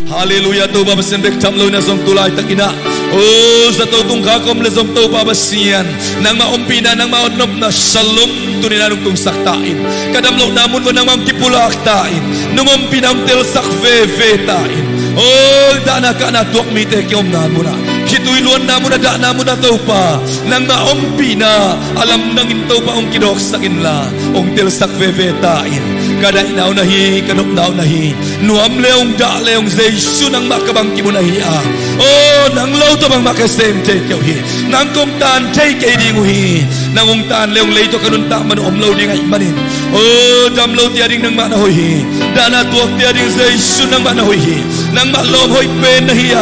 Haleluya to babasin bek tamlo na song tulay takina. Oh sa to tung kakom le song to babasian nang maumpi na nang maunop na shalom tuninanong tung saktain. Kadamlo namun mo nang mamkipulak tain. Numumpi nang tel sakve tain. Oh dana ka na tuak mite kiom na mo na. Kituiluan na mo na dana mo na to pa nang maumpi na alam nang into pa ong kidok sakin la ong tel sakve tain. Kada inaw nahi, kanok naw nahi nuam leong da leong zaysu nang makabang kimo nahi oh nang law to bang makasem take yaw hi nang kong tan take ay di hi nang ong tan leong leito kanun ta man law di ngay manin oh dam law ti ading nang manahoy hi dana tuok ti ading zaysu nang manahoy hi nang malom hoy pen nahi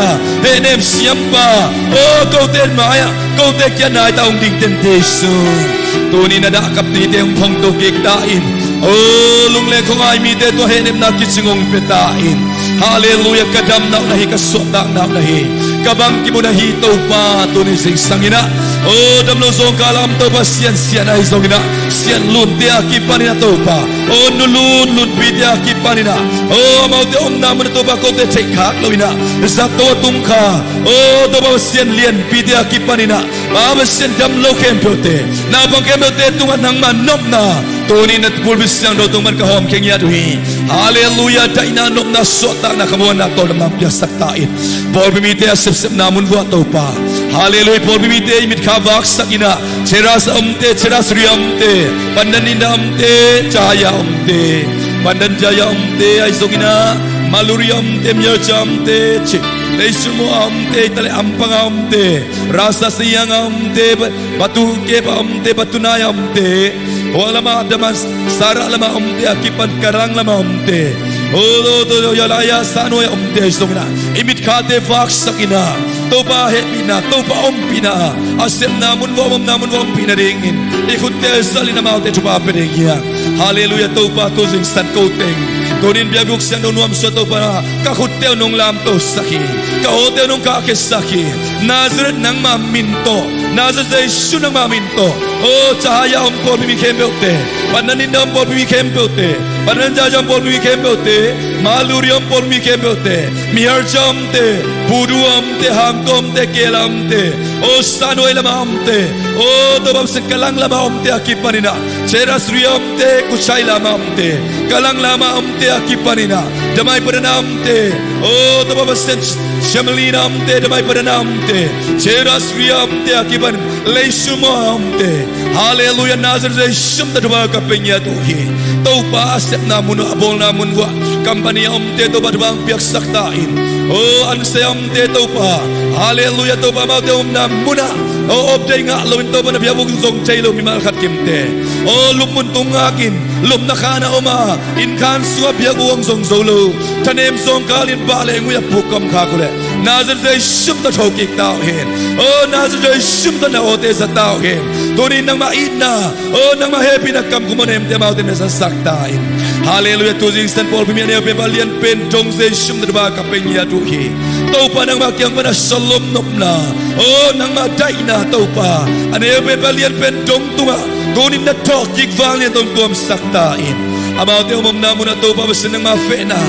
henem siyamba oh kauten maya kautek yan ay taong ding temptation tuni na dakap ni tiyong pong tukik tain oh lungle kong ay mite to henem na kitsingong petain haleluya kadam na nahi kasota na nahi kabang kimo nahi to pa to ni sing sangina oh damlo song kalam to pa sian ay songina sian lun ti akipan na to pa oh nulun lun bidya akipan na oh mau te om naman to ba ko te take hak lawina sa to tungka oh to ba sian lian bidya akipan na ba sian damlo kempote na bang kempote tungan nang manom na Tuni na pulbis yang do tuman kahom keng yaduhi. Haleluya daina nom na sota na kamuan na to namang piyasak tain. Paul bimite asip namun buat to pa. Haleluya Paul bimite imit kavak sakina. Ceras ceras riamte. Pandan inda amte cahaya amte. Pandan jaya amte ay sogina. Maluri amte myarcha amte. Leisumo amte tale ampang amte. Rasa siyang amte. Batuke pa amte batunay amte. Wala daman sara lama umte akipan karang lama umte oh to yalaya sano ya umte songna imit khate vax sakina to pa hepina to pa umpina asem namun wam pina ringin ikhutte salina maute chupa perengya haleluya to pa to sing san koteng tonin biaguk sang nuam so to pa kakhutte nong lam to saki kahote nong kakesaki Nazareth nang maminto Nazareth Yesu nang maminto oh cahaya Paul bimi kempeote pananinda Paul bimi kempeote pananja Paul bimi kempeote maluri Paul bimi kempeote miharjamte buduamte hamtomte kelamte oh sano elamamte oh dobam sekalang lamamte akipanina ceras riamte kuchai lamamte kalang lamamte akipanina damai padanamte oh dobam sen Shamalinamte damai padanamte ceras riamte akipan leisumamte haleluya Nazareth Yesu tadwa kapenya tuhi taupa asep namun abol namun wa kampanya amte to badbang piak saktain oh ansayamte taupa haleluya taupa mau te namuna oh obday nga lawin to na biabog song chaylo mimal khat kimte oh lumun tungakin lum nakana oma inkan suwa biagong song solo tanem song kalin bale nguya pukam kakule Nazareth Yesu ta thokik tao hen oh Nazareth Yesu ta naote sa tao hen tunin nang maina oh nang mahappy na kam kumonem te mau te sa saktain haleluya tuzing San Paul bimiane bebalian pentong Yesu ta ba kapenya tuhi tau pa nang makyang mana shalom nopna oh nang madaina tau pa ane bebalian pentong tunga tunin na thokik valian tong tuam saktain amaw te umam namun na tau pa basin nang mafena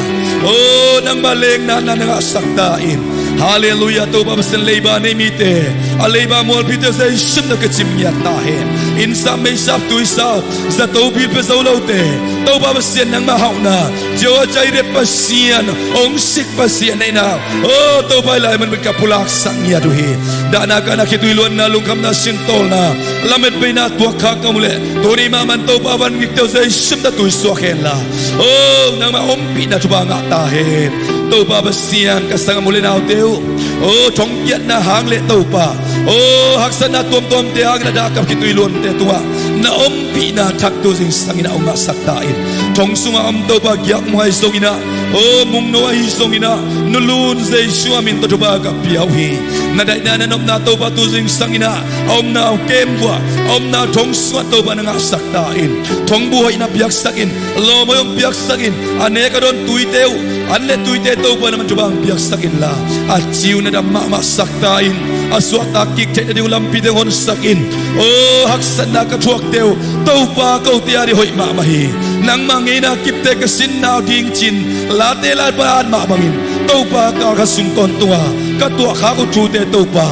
oh nang maleng na nang saktain haleluya to babasan leiba nemite aleba mol pite sa ishim na kachimya tahen insa may sap tu isa za to bil pe zaulaute to babasan nang mahauna jo jaire pasian ong sik pasian na oh to bailay man kapulak sang ya duhi dana kana kituilon na lungkam na sintol na lamet bina tuaka kamule tori maman to baban gikto sa ishim na tu iswakela oh nang maumpi na tubanga tahen to babasian kasang muli na teo oh chongkiat na hang le to pa oh haksan na tom te hang na dakap kituilon te tuwa na ompi na takto sing sangina ong masaktain chong sunga am to pa gyak mo ay songina oh mung no ay songina nulun zay shuamin to ba ka piawi na dai na nanom na to pa to sing sangina om na kemwa om na chong sunga to pa na saktain chong buhay na piak sakin lo mo yung piak sakin ane ka don tuiteu ane tuite to pa naman jubang piak sakin la at siw na damma masaktain aswat akik te di ulam pidehon sakin oh haksan na katuak teu to pa kau tiari hoy mamahi nang mangina kipte kasin na ding chin late la paan mamangin ตัวปากากระสุนตอนตัวก็ตัวขาก็จูเตตัวปา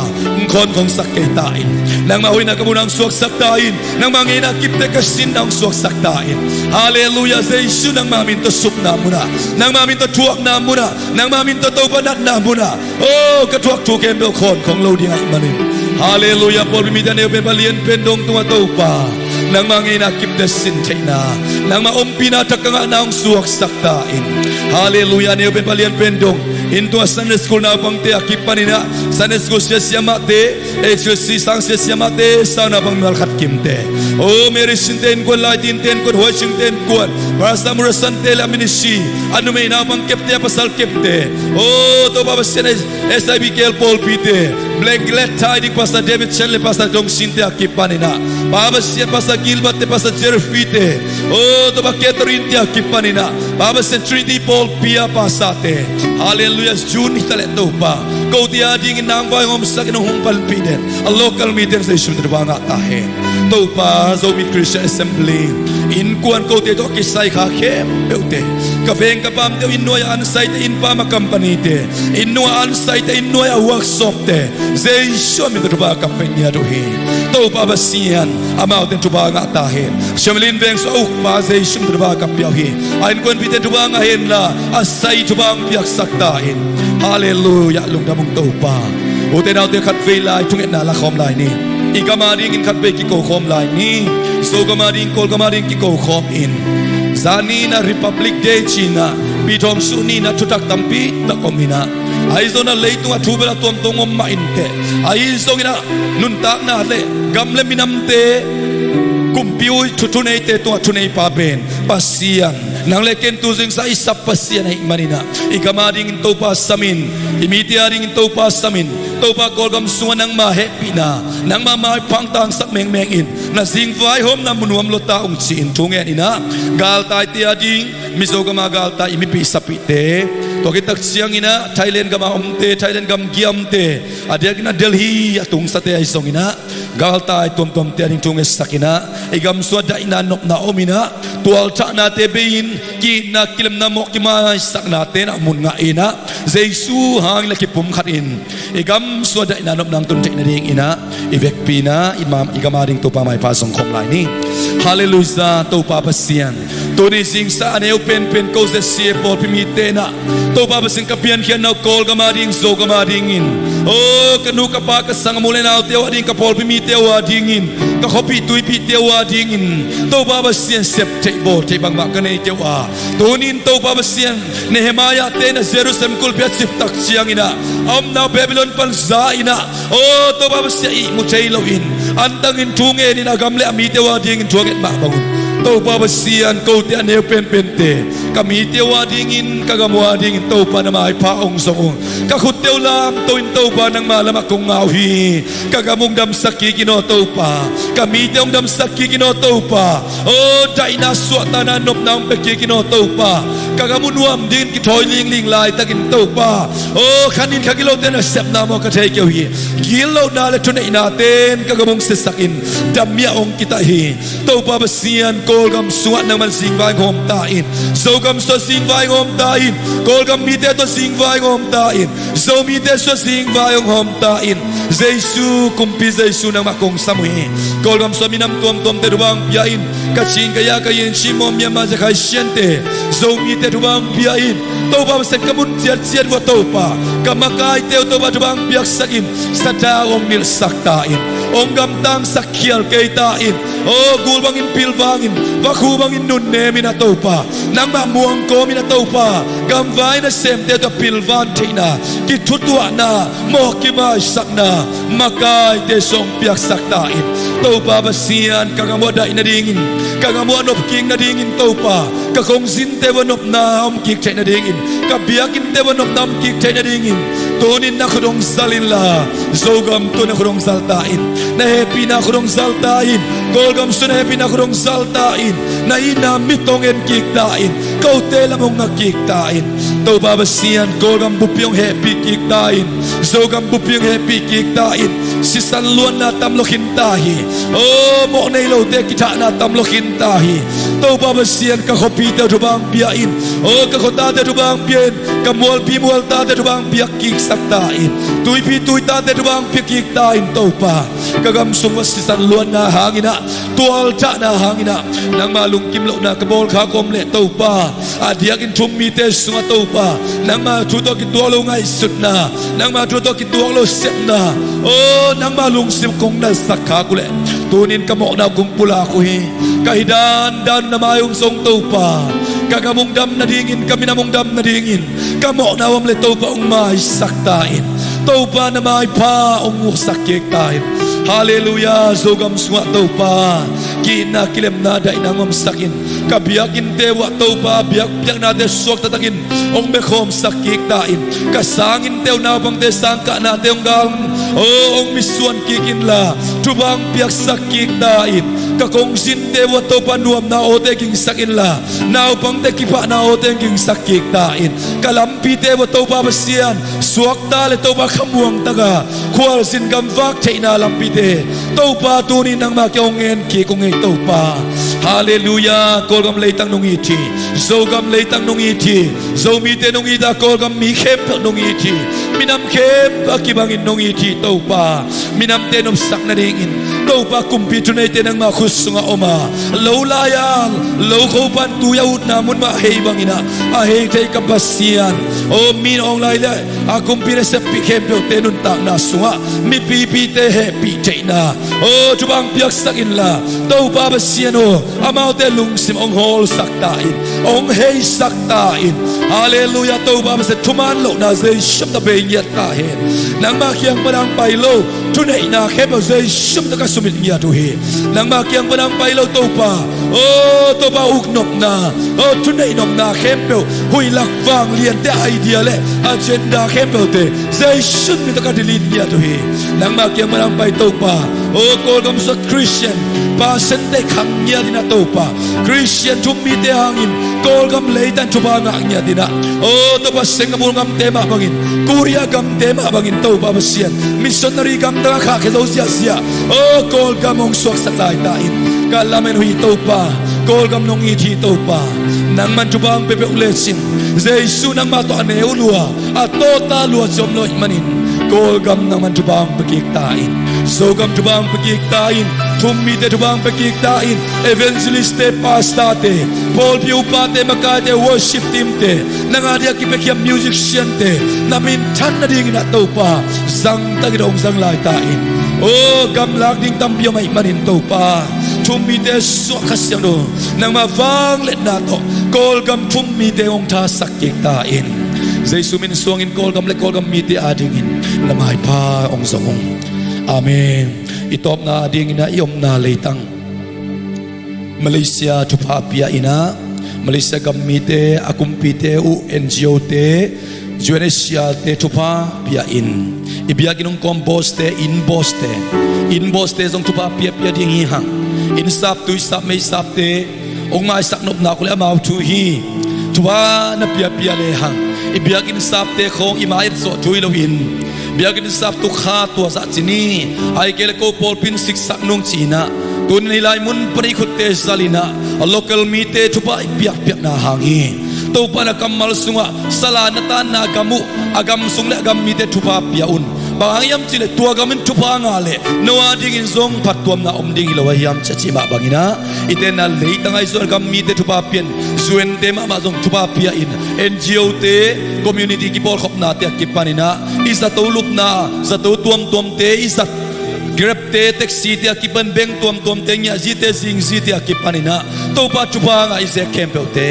คนของสักเกตายนางมาหุยนักบุญนางสวกสักตายนางมาเงินกิบเตกสินนางสวกสักตายฮาเลลูยาเยซูนางมามินตัวสุกนามุนะนางมามินตัวทุกนามุนะนางมามินตัวตัวปนัดนามุนะโอ้กระทุกทุกเกมเบลคนของเราดีไงมันนี่ฮาเลลูยาพอลมิดานเอเป็นบาลีนเป็นดงตัวตัวปานางมาเงินกิบเตสินเทนานางมาอมปีนาทักงานางสวกสักตายฮาเลลูยาเนอเป็นบาลีนเป็นดงInto a Sunday school na bang te akipanina Sunday school siya siyamate HSC sang siya siyamate sana bang malkat kimte Oh Mary sinten ko lightin ten ko hoy sinten ko para sa murasan tela minisi ano may na bang kepte pasal kepte Oh to baba siya SIBKL Paul Pite Black Glad Tiding Pastor David Chenle Pastor Dong Sinte akipanina Baba siya Pastor Gilbert te Pastor Jerry Pite Oh to ba Catherine te akipanina Baba siya Trinity Paul Pia Pasate Hallelujah June itale to pa kau dia dingin nang vai ngom sa kinong palpiden a local meeting sa isun de banga tahe to pa Zoe Christian Assembly in kuan kau te to kisai kha khe beute ka veng ka pam te in noya an site in pa ma company te in noya an site in noya workshop te zai show me de ba company do he to pa basian amao te to banga tahe shamlin veng so pa zai shum de ba ka pya he ain kuan pite to banga hen la asai to bang piak sakta Hallelujah lung damong tau pa Ute daw te kat vei lai tung et na la khom lai ni Ikamaring in kat vei ki ko khom lai ni So kamaring kol kamaring ki ko khom in Zani na Republic Day China Bitom suni na tutak tampi ta komina Aizo na leitung atubela tuam tongom mainte Aizo ina nuntak na le gamle minamte Kumpiu tutunay te tunga tunay pa ben Pasian Nang leken tuzing sa isap pasian ay manina Ikamading ito pa samin Imitiaring ito pa samin Ito pa kolgam suwa ng mahepi na Nang mamay pangtang sa mengmengin Na singfay hom na munuam lo taong siin Tungen ina Galtay tiading Miso ka magaltay imipisapite Tokitak siyang ina Thailand ka maumte Thailand ka giamte Adia kina Delhi Atung sa te ay song ina Galtay tum-tum tiading tunges sakina Igam suwada inanok na omina Tuwal ta na tebein Ki na kilam na mo kimasak natin Amun nga ina Zaysu hang laki pumkatin Igam suwada inanok ng tuntik na ding ina Ivek pina Igamaring to pa may pasong komlay ni Hallelujah to papasiyan Tunising sa aneo pen ko sa siya po pimite na To papasing kapian kiyan na kol kamaring so kamaringin Oh kanu kapakas sang mulai na tewa ding kapol pimite wadingin Kakopi tuipi tewa dingin To papasiyan septe bo te bang makanay tewa Tunin to papasiyan Nehemaya te na Jerusalem kulpiat siftak siyang ina Am na Babylon palza ina Oh to papasiyan imuchay lawin Antangin tunge ni nagamle amite wadingin tuwagit mabangun Tau pa basian kau tian ne pen-pente kami tewa dingin kagamuwa dingin tau pa na may paong song kakuteu lam tau in tau pa nang malam akong ngawhi kagamong damsaki kino tau pa kami teong damsaki kino tau pa oh dai na suata na nop nang peki kino tau pa kagamunuam din kitoy ling lai takin tau pa oh kanin kagilo ten sep na mo katay kyohi gilo na le tunay natin kagamong sesakin damya ong kitahi tau pa basian Kolgam suat nang man singvay ngom tain Zogam so singvay ngom tain Kolgam mite to singvay ngom tain Zo mite so singvay ngom tain Jesu kumpi Jesu nang makong samuhi Kolgam so minam tuam te duwang piyain Kaching kaya kayin shimom yama zakay siyente Zo mite duwang piyain Toba sa kamun tiyat wa topa Kamakay teo toba duwang piyak sakin Sa daong nilsaktain Onggam tang sakyal kay tain Oh gulbangin pilbangin Wakubangin nunne minatopa Nang mamuang ko minatopa Gamvay na semte to pilvan tina Kitutwa na Mohkimay sakna Makay te song piyak saktain Topa basian kagamwada inadingin Kagamwa king na dingin topa Kakong sinte wanop na omkik chay na dingin Kabiyakin te wanop na omkik chay na dingin Tunin na kudong salin la Zogam to na kudong saltain Na happy na kudong saltain Golgam so na happy na kudong saltain Na inamitong en kiktain Kautela mong ngakiktain Tau babasian Golgam bupyong happy kiktain Zogam bupyong happy kiktain Si San Luan na tamlokin tahi Oh mo na ilaw de kita na tamlokin tahi tau pa basian ka khopi te tu bang piain o ka khota te tu bang pian ka mual pi mual ta te tu bang piak kik sakta in tui pi tui ta te tu bang piak kik ta in tau pa ka gam sung wasisan luan na hangina tual cha na hangina nang malung kim lo na ka bol kha kom le tau pa adiak in thum mi te sunga tau pa nang ma thu to ki tual lo ngai sut na nang ma thu to ki tual lo set na o nang malung sim kong na sakha ku le tunin ka mo na kung pula ko hi kahidan dan na mayong song tau pa kagamong dam na dingin kami namong dam na dingin kamo na wam le tau pa ong mai saktain tau pa na mai pa ong sakik tain hallelujah zogam suwa tau pa kina kilem na dai nangom sakin kabiakin tewa tau pa biak biak na de suak tatakin ong bekhom sakik tain kasangin teu na bang te sangka na teong gal o ong misuan kikin la tubang biak sakik tain kakong sin tewa tau pa nuam na o te king sakin la na pang te kipa na o te king sakik tain kalampi tewa tau pa basian suak ta le tau pa khamuang taga khwal sin gam vak theina lampi te tau pa tunin nang ma kyong en ki kong ei tau pa hallelujah kolgam leitang nungi thi zogam leitang nungi thi zomi te nungi da kolgam mi khem nungi thi minam khem akibangin nungi thi tau pa minam te nom sak na dingin tau pa kumpi tunai te nang ma khusunga oma lo layang lo khopan tu yaut na mun ma hei bangina a hei te ka basian o min ong lai le a kumpi re se pi khem te nun tak na sunga mi pi pi te happy te na o chubang piak sakin la tau pa basian o amau te lung sim ong hol sakta in ong hei sakta in hallelujah tau pa basian thuman lo na zai sham ta be nyat ta hen nang ma khiang padang pai lo tunai na khem zai sham ta ka sumit nya tu he nang ma khiang padang pai lo tau pa o tau pa uk nok na o tunai nom na khem pe hui lak wang lian te idea le agenda khem pe te zai shun mi ta ka delete nya tu he nang ma khiang padang pai tau pa o kol gam sa Christian pa sen te kham nya dina tau pa Christian thum mi te hangin kol gam leitan chu ba nga nya dina o to pa singapore gam te ma bangin korea gam te ma bangin tau pa basian missionary gam ta kha ke zo sia sia o kol gam ong suak sak lai ta in kalamen hui tau pa kol gam nong i thi tau pa nang man chu bang pe pe ulesin jesu nang ma to ane ulua a to ta lua chom loi manin kol gam nang man chu bang pe kik ta in so gam chu bang pe kik ta in thum mi te chu bang pe kik ta in evangelist te pastor te Paul piu pa te maka te worship team te nang adia ki pe kia musician te namin than na ding na tau pa zang ta ki dong zang lai ta in o gam lak ding tam pia mai manin tau pa thum mi te so khasyang do nang ma wang let na to kol gam thum mi te ong tha sak kik ta in jesu min suang in kol gam le kol gam mi te ading in namai pa ong zong amen itop na ading na iom na leitang Malaysia thupa pia ina Malaysia gammi te akumpi te u NGO te UNHCR te thupa pia in ibia kinong compost te inbox te zong thupa pia pia ding hi hang in sap tu sap me sap te ong mai sak nop na ko le amau thu hi thupa na pia pia le hang ibia kin sap te khong imai so thui lo in biakin sap tu kha tu za chini ai kele ko pol pin sik sak nong china tun nilai mun pari khutte salina a local meet thupa piak piak na hangi to pana kamal sunga sala nata na gamu agam sungle agam meet thupa piaun bangayam chile tua gamin thupa ngale noa ding in zong phattuam na omding lawayam chachima bangina itena leitangai zor gam meet thupa pian zuen dem ma zong thupa pia in NGO te community ki bol khop na te ki panina isa to lup na za to tuam te isa grab te taxi te ki pan beng tuam te nya ji te sing ji te ki panina to pa chupa nga ise campel te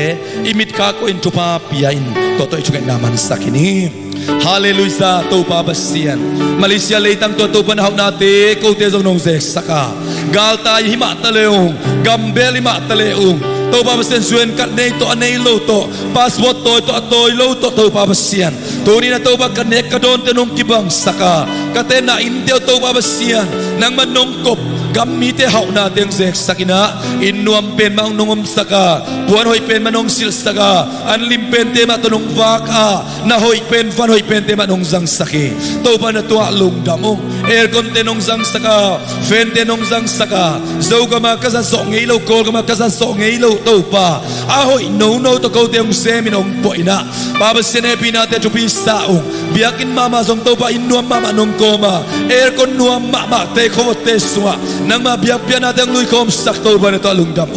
imit kha ko in chupa pia in to ichuken naman sakini hallelujah to pa basian Malaysia leitang to pan hau na te ko te jong nong se saka galta hima taleung gambel hima taleung to pa basian suen kat nei to anei lo to passport to lo to pa basian to ni na to pa connect ka don te nong kibang saka katena intel to pa basian nang manong kop gamit hau na teng zek sakina inuam pen maung nungum saka puan hoi pen manong sil saka anlim pen te ma tonong vaka na hoi pen van hoi pen te manong zang saki to pa na tua lung damong aircon te nong zang saka fan te nong zang saka zo ka ma kasa so ngei lo kol ka ma kasa so ngei lo to pa a hoi no to ko te ong se minong poina baba sene pina te chupi saung biakin mama zong to pa inuam mama nong koma aircon nuam mama te ko te suwa nang ma biak pian atang lui kom sak to ba na to lung dam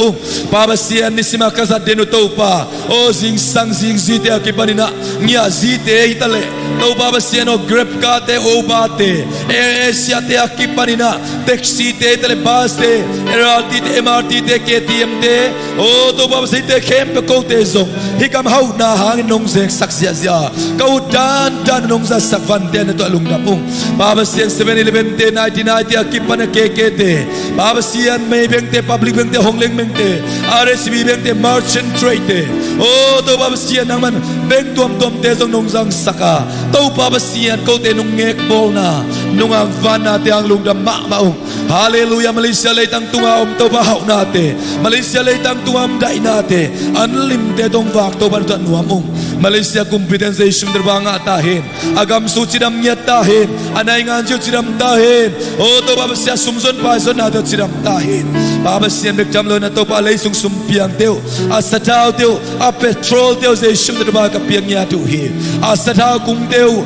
baba sian ni sima kasa denu to pa o zing sang zing zite akipanina nya zite itale to baba sian o grab ka te o ba te asia te akipanina taxi te itale bus te LRT te MRT te KTM te o to baba site kem pe ko te zong hikam hau na hang nong zek sak sia sia kau dan nong za sak van te na to lung dam baba sian 7-Eleven te 99 te akipana KKT baba sian may beng te public beng te hongleng beng te RSB beng te merchant trade te o to baba sian nang man beng tuam te zong nong zang saka to baba sian ko te nong ngek bol na nong ang van na te ang lungdam maong hallelujah Malaysia lay tang tunga to ba hau na te Malaysia lay tang tuam dai na te anlim te tong vak to ban tan nuam Malaysia competensation terbanga tahin agam suci dam nyat tahin anai nganju cidam tahin o to baba sia sumson pa son na to cidam tahin baba sian bek jam lo na to pa lay sung sumpiang teu asatau teu a petrol teu ze shum terbaga piang nya tu hi asatau kung teu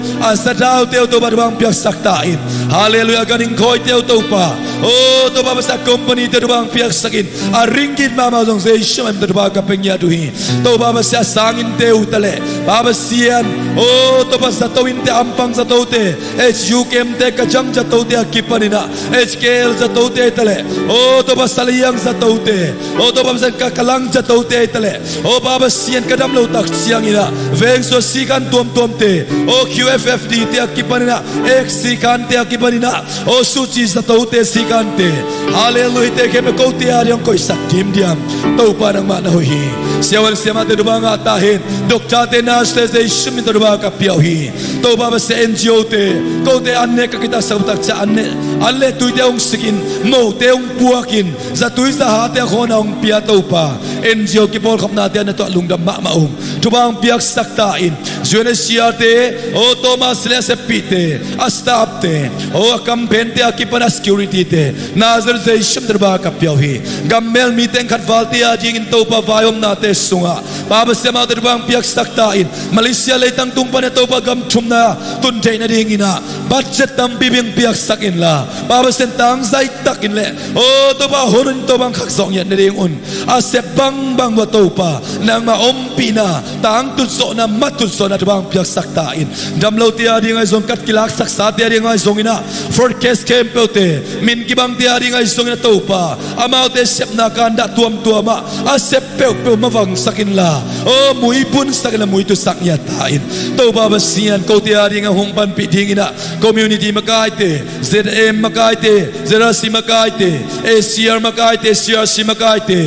to ba bang piak sak tahin hallelujah ganing khoi teu to pa o to baba sa company teu bang piak sakin a ringgit mama zong ze shum terbaga piang nya tu hi to baba sia sangin teu tale baba sian o to ba sa tawin te ampang sa tote HUKM te kajang sa tote akipanina HKL sa tote tale o to ba saliyang sa tote o to ba sa kakalang sa tote tale o baba sian kadam lo tak siang ina veng so sikan tuam te o QFFD te akipanina sikan te akipanina o suci sa tote sikan te hallelujah te ke ko te aryang ko sakim diam to pa nang manahui siawal siama te dubanga tahin dokta te nas te shimi te dubaka piauhi to baba se NGO te ko te anne ka kita sautak cha anne alle tu te ong sikin mo te ong puakin za tu sa ha te khona ong pia to pa NGO ki bol khop na te na to lungdam maong tu bang piak saktain Junesia te o Thomas le se pite astap te o campaign te akipana security te nazar ze shim te dubaka piauhi gammel meeting khatwal te ajing in to pa vayom na te sunga baba se ma te bang piak saktain Malaysia le tang tung pa ne to pa gam na tun jay na ding ina budget tam bibing piak sakin la baba sentang zai takin le o to ba horun to bang khak song yan na ding un asep bang wa to pa nang ma ompi na tang tut so na matut so na to bang piak saktain damlo ti adi ngai zong kat kilak sak sa ti adi ngai zong ina forecast camp te min ki bang ti adi ngai zong na to pa amau te sep na kan da tuam tuama asep pe mawang sakin la o mui pun sakin la mui tu sak ya tain to baba sian ko te ari nga humpan piding ina community makaite ZM makaite ZRC makaite ACR makaite CRC makaite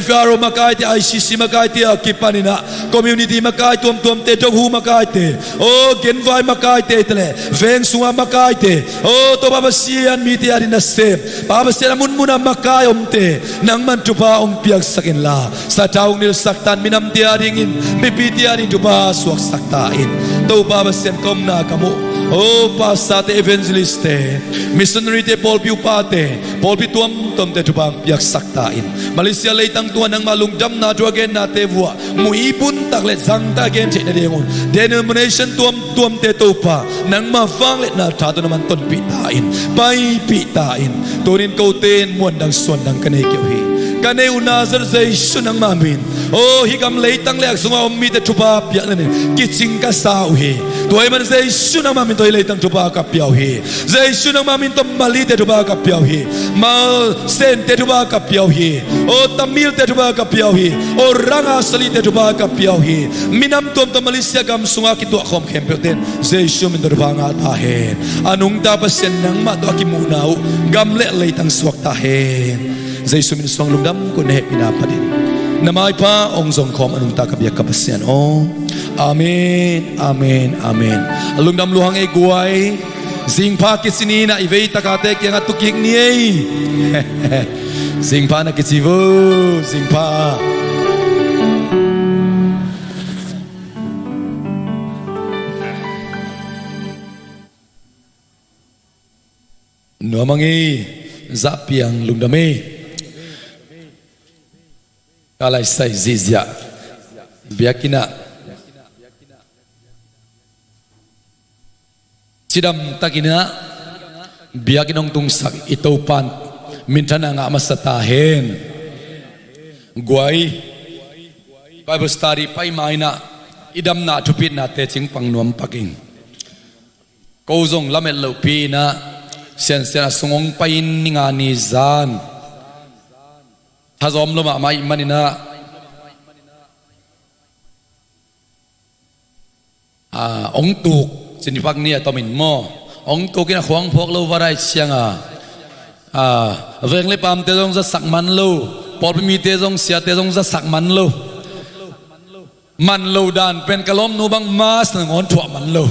FRO makaite ICC makaite akipanina community makaite tuam te jong hu makaite o genvai makaite tele veng sunga makaite o to baba sian mi te ari na se baba sian mun muna makai te nang man tupa ong piak sakin la sa taung nil saktan minam te ari ngin pipi te ari tupa suak saktain to baba sian kom na kamu o pasate evangeliste missionary te Paul Piu pate Paul Piu tuam te tubang piak saktain Malaysia leitang tuan ang malungdam na tuagen na te vua muipun taklet zangta gen che na dengon denomination tuam te topa nang mafang let na tato naman ton pitain pai pitain turin ko ten muandang suandang kanay kiyohi kanay unazar zay sunang mamin oh higam leitang leak sunga ummi te tupa piak na kicing ka sauhi tuay man zay sunang mamin toy leitang tupa ka piauhi zay sunang mamin to mali te tupa ka piauhi mal sen te tupa ka piauhi oh tamil te tupa ka piauhi oh ranga sali te tupa ka piauhi minam tom to Malaysia gam sunga kitu akom kempeten zay sumin to tupa nga tahen anung tapas yan nang mato akimunaw gam le leitang suwak tahen zay sumin suwang lungdam ko nehe pinapadin namay pa ong zong kom anong takabiyak kapasyan oh amen amen amen lungdam luhang e guay สิงพากิสินีนะอีเวตากาเตกยังตุกิกนี่สิงพานะกิสิวูสิงพาหนัวมังอีจับยังลุงดามีอะไรใส่ซิซยาเบียกินะชิดำตะกินะเบียกินองตุงสักอิโตปันมินทนางามาสตาเฮนกวยBible study ไปไม่นะอิดำนาทุพิดนาเตจิงปังนวมปักิงกูจงละเมลลูปีนะเสียนเสียนสงงไปนิงานิจานถ้าจอมลมาไม่มันนะองตุกสินิพักเนี่ยตอมินโมองตุกินขวางพวกเราว่าไรเชียงเรื่องเล็บปามเตจงจะสักมันลูปอดมีเตจงเสียเตจงจะสักมันลูมันลูดานเป็นกระล้มนูบังมาสงอนถั่วมันลู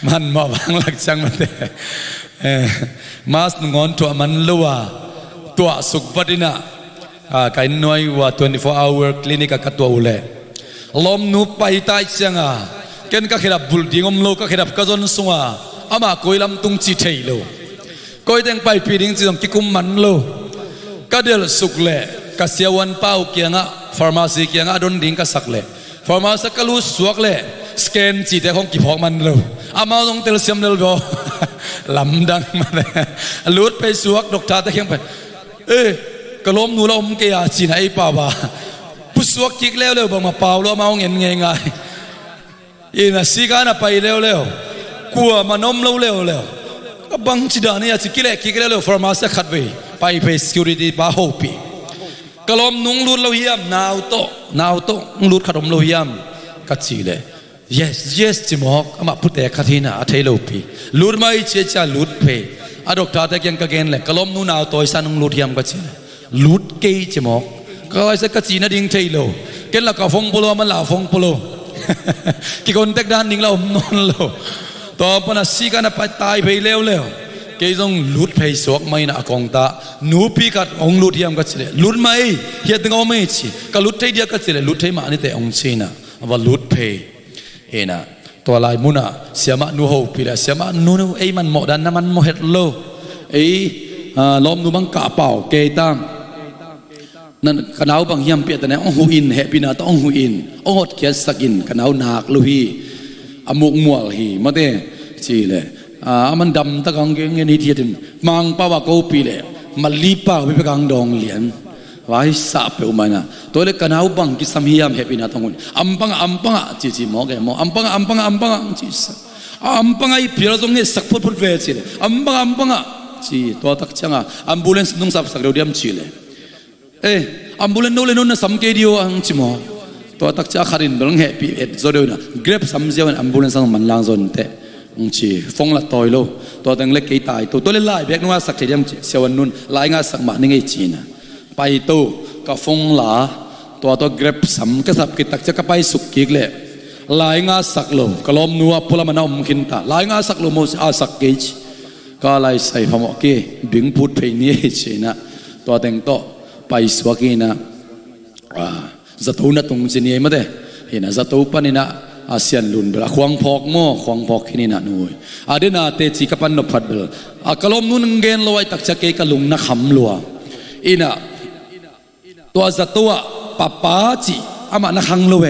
มันมาบังหลักจังมันเตมาสงอนถั่วมันลูตัวสุขวัดินะการหน่วยว่า24 hour คลินิกกับตัวอุเล่ลมนูไปตายเชียงเกินก็แค่ดับบุลดิ้งอมโลก็แค่ดับกระจนสงอามาคุยลำตุงจีเทยโลคุยแตงไปปีดิ้งจีตงกิคุมมันโลก็เดือดสุกเล่ก็เสียวันเป้าเกียงฟาร์มาซีเกียงโดนดิ้งก็สักเล่ฟาร์มาซีก็รู้สวกเล่สแกนจีแต่ของกิพอกมันโลอามาต้องเตลเซียมเดลโบลำดังมาเลยลุดไปสวกดอกตาตะเคียงไปกระล้มนูเราอมเกียจีไหนป่าวผู้สวกกิกแล้วบางมาเปล่าแล้วมาเอาเงินไงอินะสิกานะไปเร็วกลัวมานมเร็วก็บังจิดานี่จะกิเลกิเร็วฟอร์มาสขัดไป security บ้าโฮปีกลมนุ่งลุดเราเยี่ยมนาวโตลุดขนมเราเยี่ยมกัดจีเลย yes จิมอกอามาพูดแต่ขัดที่น่ะเทโลปีลุดไม่เชื่อจะลุดเพย์ดอกตาแต่ยังกะเกนเลยกลมนุ่งนาวโตอีสันนุ่งลุดเยี่ยมกัดจีเลยลุดเกย์จิมอกก็ไอ้สักกัดจีน่ะดิ้งเทโลเกนละก็ฟงโปโลมันละฟงโปโลกี่คนเด็กด้านนิ่งเรานอนเราต่อปนัสซีกันไปตายไปเร็วเกี่ยงลุดไปสวกไม่นะกองตาหนูปีกัดองลุดเยี่ยมกัดเฉลลุดไม่เฮียตึงเอาไม่ชีก็ลุดที่เดียวกัดเฉลลุดที่มานี่แต่องเชนะว่าลุดไปนะตัวลายมุนะเสียมานูโฮปีละเสียมานูมันหมดดันนะมันหมดเห็ดโลล้อมนูบังกะเป่าเกตังนั่นขนาวบางยามเปียแต่เนี่ยองหูอินเฮปินาต้องหูอินองหดเขียนสกินขนาวหนักลุยอามุกมัวฮีมาเต้จีเลยมันดำตะกังเงี้ยนี่ที่ถึงมังป้าวกูปีเลยมาลีป้าไปกังดองเหรียญไว้สาบไปอุมานะตัวเล็กขนาวบางกิสามยามเฮปินาต้องหูอัมปังจีมอกแกมออัมปังจีสอัมปังไอพิลาตรงนี้สักพุทเวจีเลยอัมปังจีตัวตักจังอัมบูเลนส์นุ่งสับสักเดียวเดียมจีเลยอัมบูเลนโนเลนนสัมเกดิโออังจิโมตัวตักจ้าขารินบลังเฮปีเอ็ดโซเดียวนะเกรบสัมเจียวอัมบูเลนสังมันลางโซนเตะองจีฟงละตอยโลตัวตังเล็กเกยตายตัวเล่นไล่เบียกนัวสักเทียมเสียวันนุนไล่งาสักมาหนึ่งไอจีนะไปตัวก็ฟงละตัวเกรบสัมก็สับกิตักจะก็ไปสุกกิกเลยไล่งาสักโลก็ล้มนัวพลมันเอามขินตาไล่งาสักโลโมสอาสักเกจก็ไล่ใส่พมอกเกบิงพูดเพลงนี้จีนะตัวแต่งโตไปสวกินะจะตูนัดตรงจีนี่มาเด้เห็นนะจะตูปนี่นะอาเซียนลุนเบลควงพอกโม่ควงพอกนี่นะนุ้ยเดน่าเตจิกับปันนพัดเบลกลมนุ่งเกนลอยตักจะเกกลุงนักขำลัวอินะตัวจะตัวป้าป้าจีอามานักขังลัว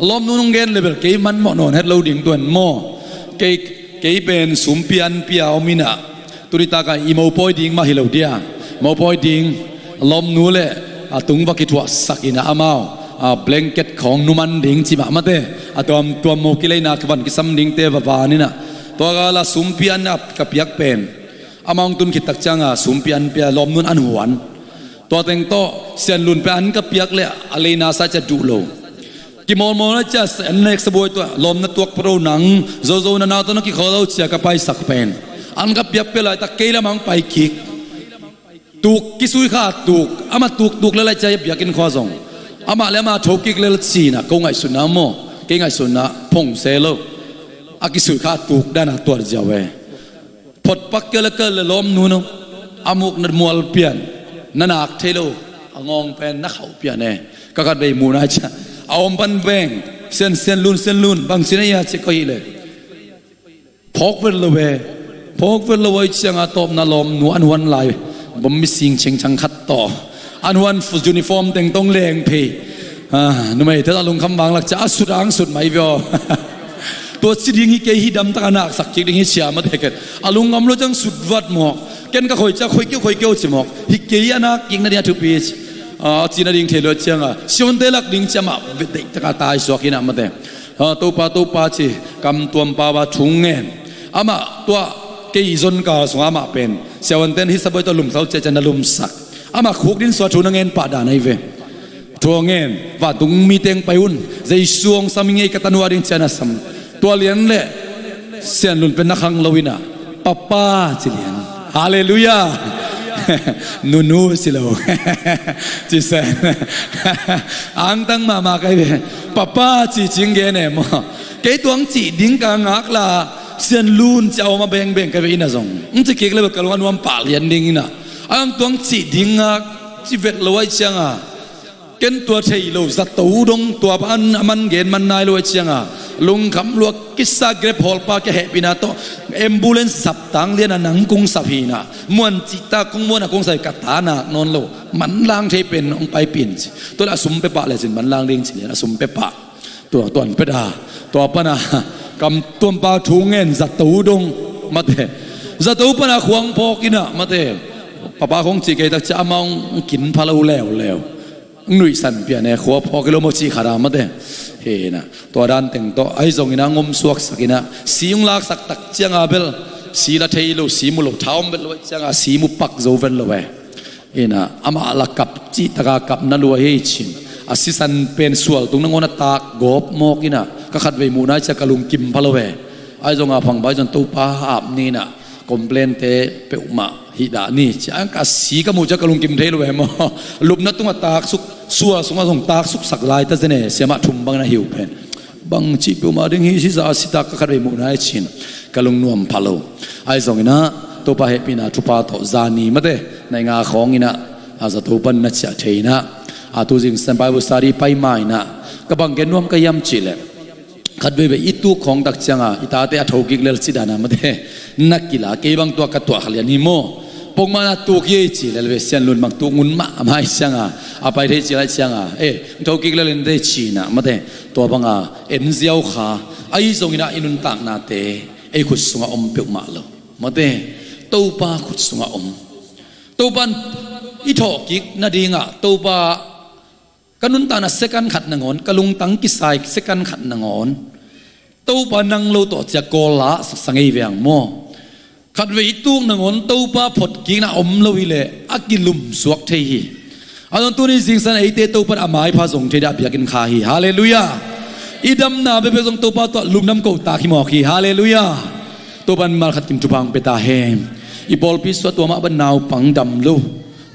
ลมนุ่งเกนเลยเบลเกมันหมอนอนเฮ็ดเราดิ่งตัวโม่เกเป็นสุมเปียนเปียอมินะตุริตากาอีโมปอยดิ่งมาฮิโลเดียโมปอยดิ่งลมนูเล่ตุงวักิทัวสักินะอามาแบงเก็ตของนุมันดิ่งจิมาเตตัวโมกิเลนักวันกิสัมดิ่งเตววานี่นะตัวกาลสุมพิอันกับยักเป็นอามองตุนขิดตักจังสุมพิอันเปียลมนุนอันหวนตัวเต็งโตเสียนลุนเปียนกับยักเล่อะไรน่าสัจจุโลกิโมโมนะจะเอ็นเน็กสบวยตัวลมนัตัวโปรหนังโซนานาตัวนักขี้เขาเราเสียกับไปสักเป็นอันกับยักเปล่าตะเกลมังไปคิกตุกกิสุยขาตุกอามาตุกแล้วใจเบียกินข้อส่งอามาแล้วมาโชกิกเลยสีนะกงไอสุนาโมเกงไอสุนาพงเซโล อากิสุขาตุกด้านตัวเจ้าเวพดปักเกลเกลล้มนูนอามุกนัดมัวเปลี่ยนนันอักเทโลงองเป็นนักเขาเปลี่ยนเองก็กัดไปมูนาจ้าเอาอมปันแบงเส้นลุนบางสิ่งนี้จะก็อีเลยพกเวลเลยพกเวลเลยเชียงอาตบนาลมนูอันวันไหลบ่มีสิ่งเชิงชังขัดต่ออันวันฟูยูนิฟอร์มแต่งต้องแรงเพย์นุ่มไอ้เธอลุงคำบางหลักจะสุดอ่างสุดไม่เบลตัวสิ่งที่เกี่ยดำตะกันนักสักจิตที่เชียร์มาเด็กอลุงกำลังจังสุดวัดหมอกเกณฑ์ก็คอยจะคอยเกี่ยวจิหมอกฮิเกี่ยนักยิงนั่นเนี่ยทุกปีจีนดิ่งเทลเชียงชวนเตลักดิ่งจะมาเด็กตะการตายสวกินะมาเด็กตัวปาจีกำตัวปาวาชุงเงินอามาตัวเกี่ยจนก็สงอามาเป็นเสียวันเต้นฮิสบอยตัวลุมเขาจะนลุมสักอามาคุกดินสวดชุนเงินป่าดานไอเวทัวเงินว่าตุงมีเตียงไปอุ่นใจช่วงสามีเงยกตันวาดิ่งเจนัสมตัวเลี้ยนเล่เสียนลุนเป็นนักขังลวินะป้าจิเลียนฮาเลลูยานูสิโลจิเซนอังตั้งมาใครเป็นป้าจิจิงเกเนมเกยตัวงจิดิ้งกางอักลาเสียนลุนจะเอามาแบ่งกันไปอินะซงจะเกี่ยวกับการวันป่าเลียนดิ้งนะอังตัวงจิดิ้งอักจิเวทลอยเชียงอ่ะเกณฑ์ตัวเทยโลสัตว์ดงตัวพันมันเกณฑ์มันนายลอยเชียงอ่ะลุงคำลวกกิสาเกรพอลปาแกเหปินาโตเอมบูเลนสับตังเลียนนังกุงสับฮีนะมวนจิตากุงมวนกุงใส่กัตตานานนโลมันลางเทเป็นองไปปินตัวละสมเปปะเลยสิมันลางเรียงสิละสมเปปะตัวเปดาตัวปนะกำตัวปาทุงเงินสัตว์ดงมาเตสัตว์ปนะขวางพอกินะมาเตป้าของจีเกตักจะมองกินพาราแล้วหนุ่ยสันเปียเนี่ยขวบพอกิโลโมจิขารามาเตเฮนะตัวด้านแต่งตัวไอ้ทรงอินะงมสวกสักินะสีงลักสักตักเจียงอาเบลสีละเทยโลสีมุลท้าวเบลเจียงอาสีมุปักโจเวลโลเวเฮนะอามาลักกับจีตะกากับนัลวะเฮชินอาศิสันเป็นส่วนตรงนั้นงอนตากกบโมกินะก็ขัดเวมูน่าจะกะลุงกิมพะโลเวไอ้ทรงอาพังใบจนตูปาอาบนี่นะคอมเพลนเตเปอุมาฮิดานี่จะอังกาสีก็มูจะกะลุงกิมเทโลเวมอลุบนัดตุงตากสุกสัวสงส่งตากสุกสักลายแต่เจเนเสียมาทุ่มบังนะหิวเป็นบังจีเปมาดึงฮิซิซาสิตากขัดเวมูน่าชินกะลุงนวมพะโลไอ้ทรงนะตัวปะเฮปินะทุปาโตจานีมาเตในงาของอินะอาจจะตัวปันนัชเทนะอาตุจิงสันไปบุษารีไปไม่นะก็บังเกนวมก็ยำจิเลขัดเวไปอิตุของตักจังอ่ะอิตาเตะทกิกเลลสิดานะมาเตนักกีฬาเก็บังตัวกัตัวขลียนิโมปงมานาตุกยี่จิเลลเวเซียนลุนมักตุงุนมาไม่จังอ่ะอาไปเทจิไรจังอ่ะทกิกเลลเดชีนะมาเตตัวบังอ่ะเอ็นเซียวขาไอ้ทรงอินะอินุนตักนาเตขุดสุงอมเปียกมาโลมาเตตัวปาขุดสุงอมตัวปันอิทอกิกนาดีงะตัวปากันุนตานะเสกันขัดนงอนกะลุงตังกิสายเสกันขัดนงอนตัวปานังโลตัวจะโกละสังเวียงโมขัดเวตุงนงอนตัวปาพดกินะอมโลวิเลอากิลุมสวกเทฮีอันตัวนี้สิ่งสันไอเตตัวปาอามายพาส่งเทดาบิยากินคาฮีฮาเลลูยาอีดำนาเบเบส่งตัวปาตัวลุมน้ำโกตาขิมอคีฮาเลลูยาตัวปันมาขัดกิมจุพังเปตาเฮมอีบอลพิสตัวมาบันนาวปังดำลู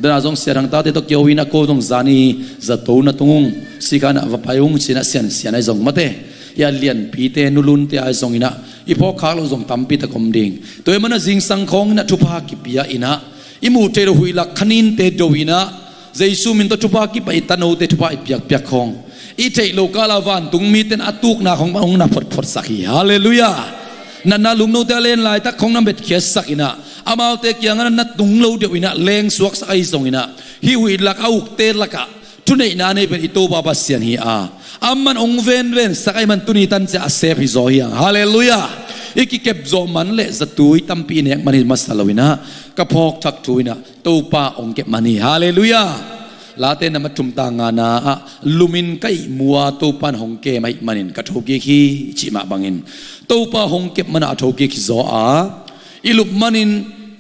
ดนาจงเสียทางตาเตตเกียววินาโกจงจานีจะโตนะตงสิกานะวปายุงสินะเสียนไอจงมาเตยาเลียนปีเตนุลุนเตไอจงอินะอีพอข้าเราจงตั้มปีตะกมดิ่งตัวมันจิงสังของนะทุพากิปิยาอินะอิมูเตโรหุยลักขณินเตโดวินะเจสุมินตทุพากิปอิตาโนเตทุพาอิเปียกของอีเทโลกาลาวันตุงมีเตนอตุกนาขององนะพดสักฮีฮาเลลูยานันนาลุงโนเตเลนลายตะของน้ำเบ็ดเขียสักอินะอามาเตกียงนั้นนัดตุงโลเดียวอินะเลงสวกสักไอซงอินะฮิวิลักเอาเตลักะทุนในนาในเป็นอิโตบาบัสเซียนฮีอามันองเวนสักไอมันตุนีตันจะเซฟฮิโซฮีฮาเลลูยาอีกเก็บโจมันเละสตุยตั้มปีเนี่ยมันมัสลาวินะกระพอกทักตุยนะตูปาองเก็บมันฮีฮาเลลูยาลาเตนมัดจุมตางานาลุมินไกมัวตูปันหงเกไม่มันินกระทกีขีจิมาบังินตูปาหงเก็บมันอัทกีขีโซอิลุบมันิน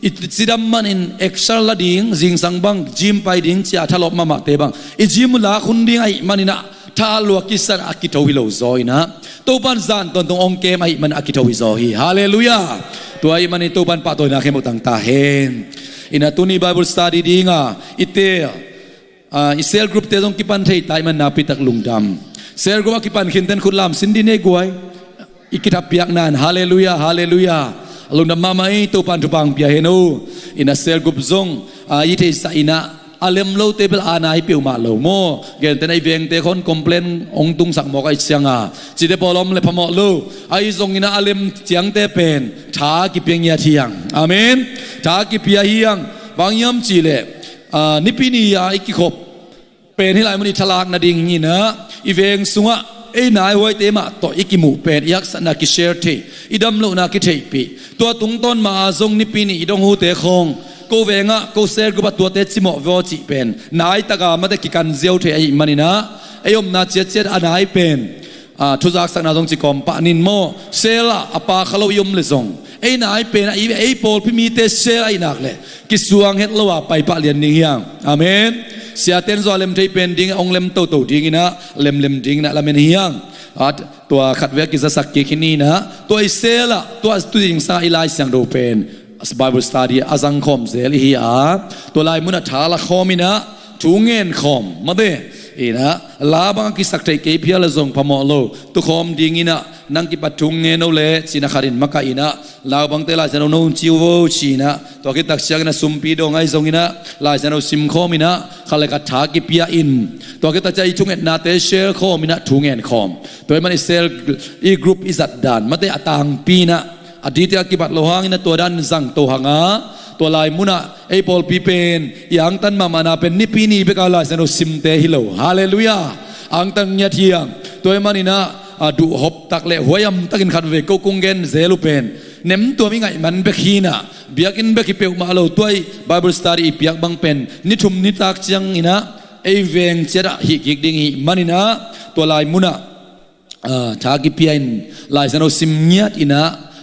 อิตซิดัมมันินเอ็กซ์ลาดิงจิงสังบังจิมไปดิงเจ้าทะเลาะมาเตบังอิจิมลาคุนดิงไอมันินะทาลวกิสันอากิโตวิโลโซยนะตูปันซานตอนตององเกมไอมันอากิโตวิโซฮีฮาเลลูยาตัวไอมันตูปันปะตัวนักเขมุตังตาเฮนอินาตุนีไบเบิลสตัดดี้ดิงะอิเตอิเซลกรุ๊ปเตจงกิปันเทยตายมันนาปิตักลุงดำเซลกรุ๊ปกิปันขินเตนคุณลามสินดีเนกวย ikita piak nan haleluya haleluya alung nama mai tu pan tu pang pia henu ina sel gup zong ite sa ina alem lo tebel anai piu ma lo mo gen tenai veng te kon complain ong tung sak mo kai chianga chite polom le phamo lo ai zong ina alem chiang te pen tha ki piang ya thiang amen tha ki pia hiang bangyam chi le nipini ya iki khop pen hi lai mani thalak na ding ni na i veng sunga ei nai hoi te ma to ikimu pen yak sana ki share the idam lo na ki thei pi to tung ton ma zong nipini idong hu te khong cô về ngã cô xe cô bắt tua tết chỉ mỏ vô chỉ pen nãy ta cả mà để kỳ can gieo thế ấy mà nina ấy ông na chết chết anh ấy pen thu giác sang na dòng chỉ còn pa nín mo xe là apa kalau yom le dòng ấy nãy pen ấy Paul phi mi tết xe ấy nạc le cái suang hết lâu à bay pa liền ninh hiang amen xe tên do lem thấy pen ding ông lem tàu ding na lem ding na làm hiang tua khát vẽ cái sắc kia khi na tua ấy xe là tua tu ding sa ilai sang đồ pen Bible study azang khom zel hi a to lai mun thala khomina thungen khom made ina la bang ki sak thai ke phial zong phamo lo tu khom dingina nang ki pathung nge no le china kharin maka ina la bang te la jano no chiu wo china to ki tak siang na sumpi do ngai zongina la jano sim khomina khale ka tha ki pia in to ki ta chai thunget na te share khomina thungen khom to man sel e group is at dan mate atang pina aditya kibat lohang ina to dan zang to hanga to lai muna ei Paul pi pen yang tan mama na pen nipini be kala sano simte hilo hallelujah ang tan nya thiang to manina du hop tak le hoyam takin khat ve ko kungen zelu pen nem to mi ngai man be khina biakin be ki pe ma lo toy Bible study piak bang pen ni thum ni tak chiang ina ei veng chera hi gik ding hi manina to lai muna tha ki pian lai sano sim nyat ina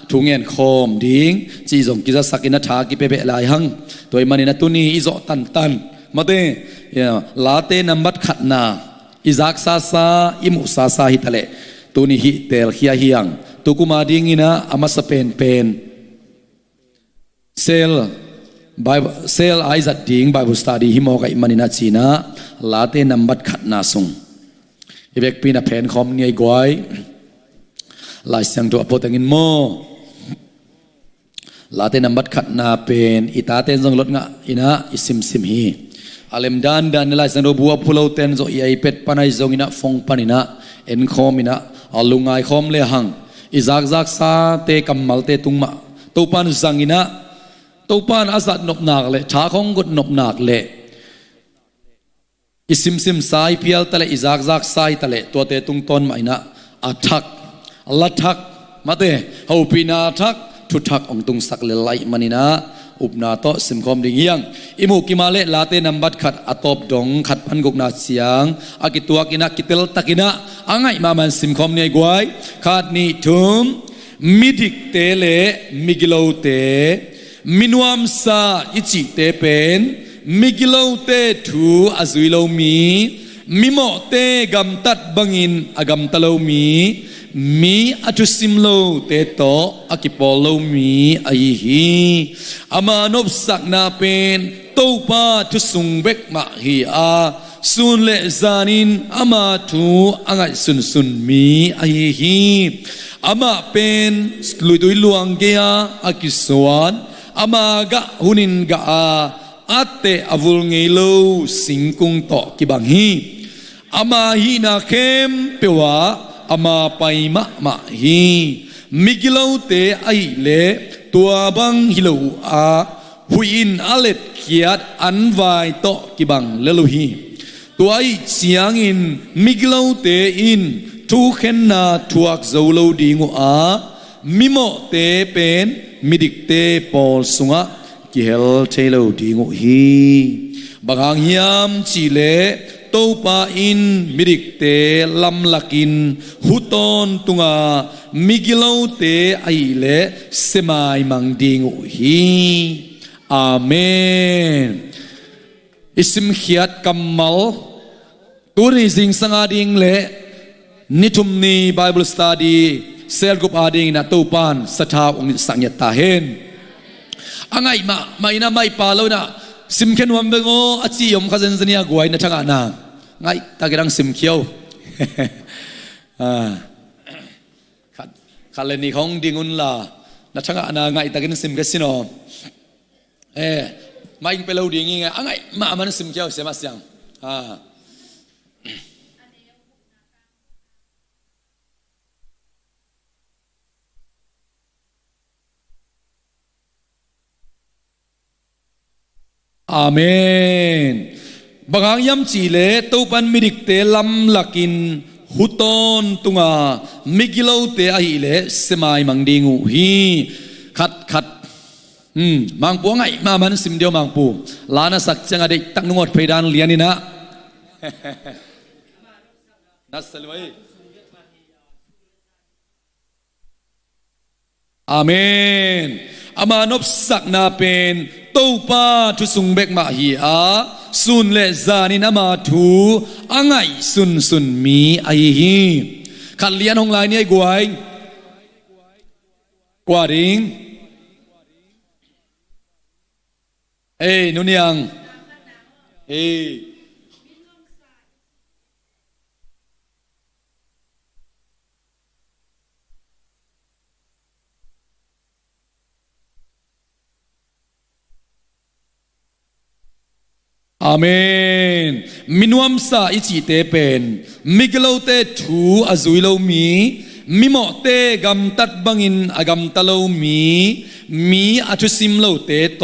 thungen khom ding chi zong ki za sakina tha ki pe be lai hang toy manina tuni izo tan tan mate la te nambat khatna izak sa sa imu sa sa hi tale tuni hi tel khia hiang tukuma ding ina ama sa pen pen sel aizat ding Bible study hi mo ka manina china la te nambat khatna sung ibek pina pen khom ni ai goi lai sang to apotangin mo la te nambat khat na pen ita ten jong lot nga ina isim sim hi alem dan la sang do bua pulo ten zo i pet panai jong ina phong panina en khom ina alungai khom le hang izak zak sa te kamal te tungma to pan zang ina to pan azat nop nak le tha khong gut nop nak le isim sim sai pial tale izak zak sai tale to te tung ton ma ina athak Allah thak mate hau pina thak thu thak ong tung sak le lai manina upna to sim khom ding yang imu kimale late nambat khat atop dong khat pan guk na siang akitua kina kitel takina angai maman sim khom nei gwai khat ni thum midik te le migilo te minuam sa ichi te pen migilo te thu azuilo mi mimo te gam tat bangin agam talo mi atusim lo te to akipolo mi ai hi ama nop sak na pen to pa tu sung bek ma hi a sun le zanin ama tu angai sun mi ai hi ama pen lui tui luang ge a akiswan ama ga hunin ga a ate avul ngei lo singkung to kibang hi ama hi na kem pewa ama pai ma hi migilo te ai le tua bang hilo a huin alet kiat anwai to kibang lelu hi tuai siang in migilo te in thu khen na thuak zolo dingu a mimo te pen midik te pol sunga ki hel thelo dingu hi bangang hiam chi le topa in midik te lam lakin huton tunga migilo te aile semai mangding hi amen isim khiat kamal turi jing sanga ding le nitumni Bible study sel group ading na topan satha ong sangya ta hen angai mai na mai pa lo na sim khen wam bengo achi yom khazen zania guai na thanga na ngai ta girang sim khiau คันเลนี่ของดิงอุนลานัชงะนาไงตะกินซิมกันสิโนมาอิงเปล่าดีงี้ไงอ่ะไงมามันซิมเจ้าเสียมาเสียงอาเมนบางยามจีเลตูปันมิดิกเตลัมลักินหุตอนตุงามิกิโลเตอหิเลสมัยมังดิงูฮีขัดมังปูไงมามันสิมเดียวมังปูลานาสักจังอดีตักนวดเพดานเลียนี่นะนัสลวยอาเมนอามานบสักนาเป็นตูปาทุสุงเบกมาฮีอาสุนเลจานินามาทูอ่างไงสุนมีไอฮีขันเลียนของลายนี่ไอ้กวยกว่าดิงนุนยังอาเมนมินวมซาอิจิเตเป็นมิกโลเตทูอาซุยโลมีมิโมเตกัมตัดบังอินอากัมตะโลมีอาทุซิมโลเตโต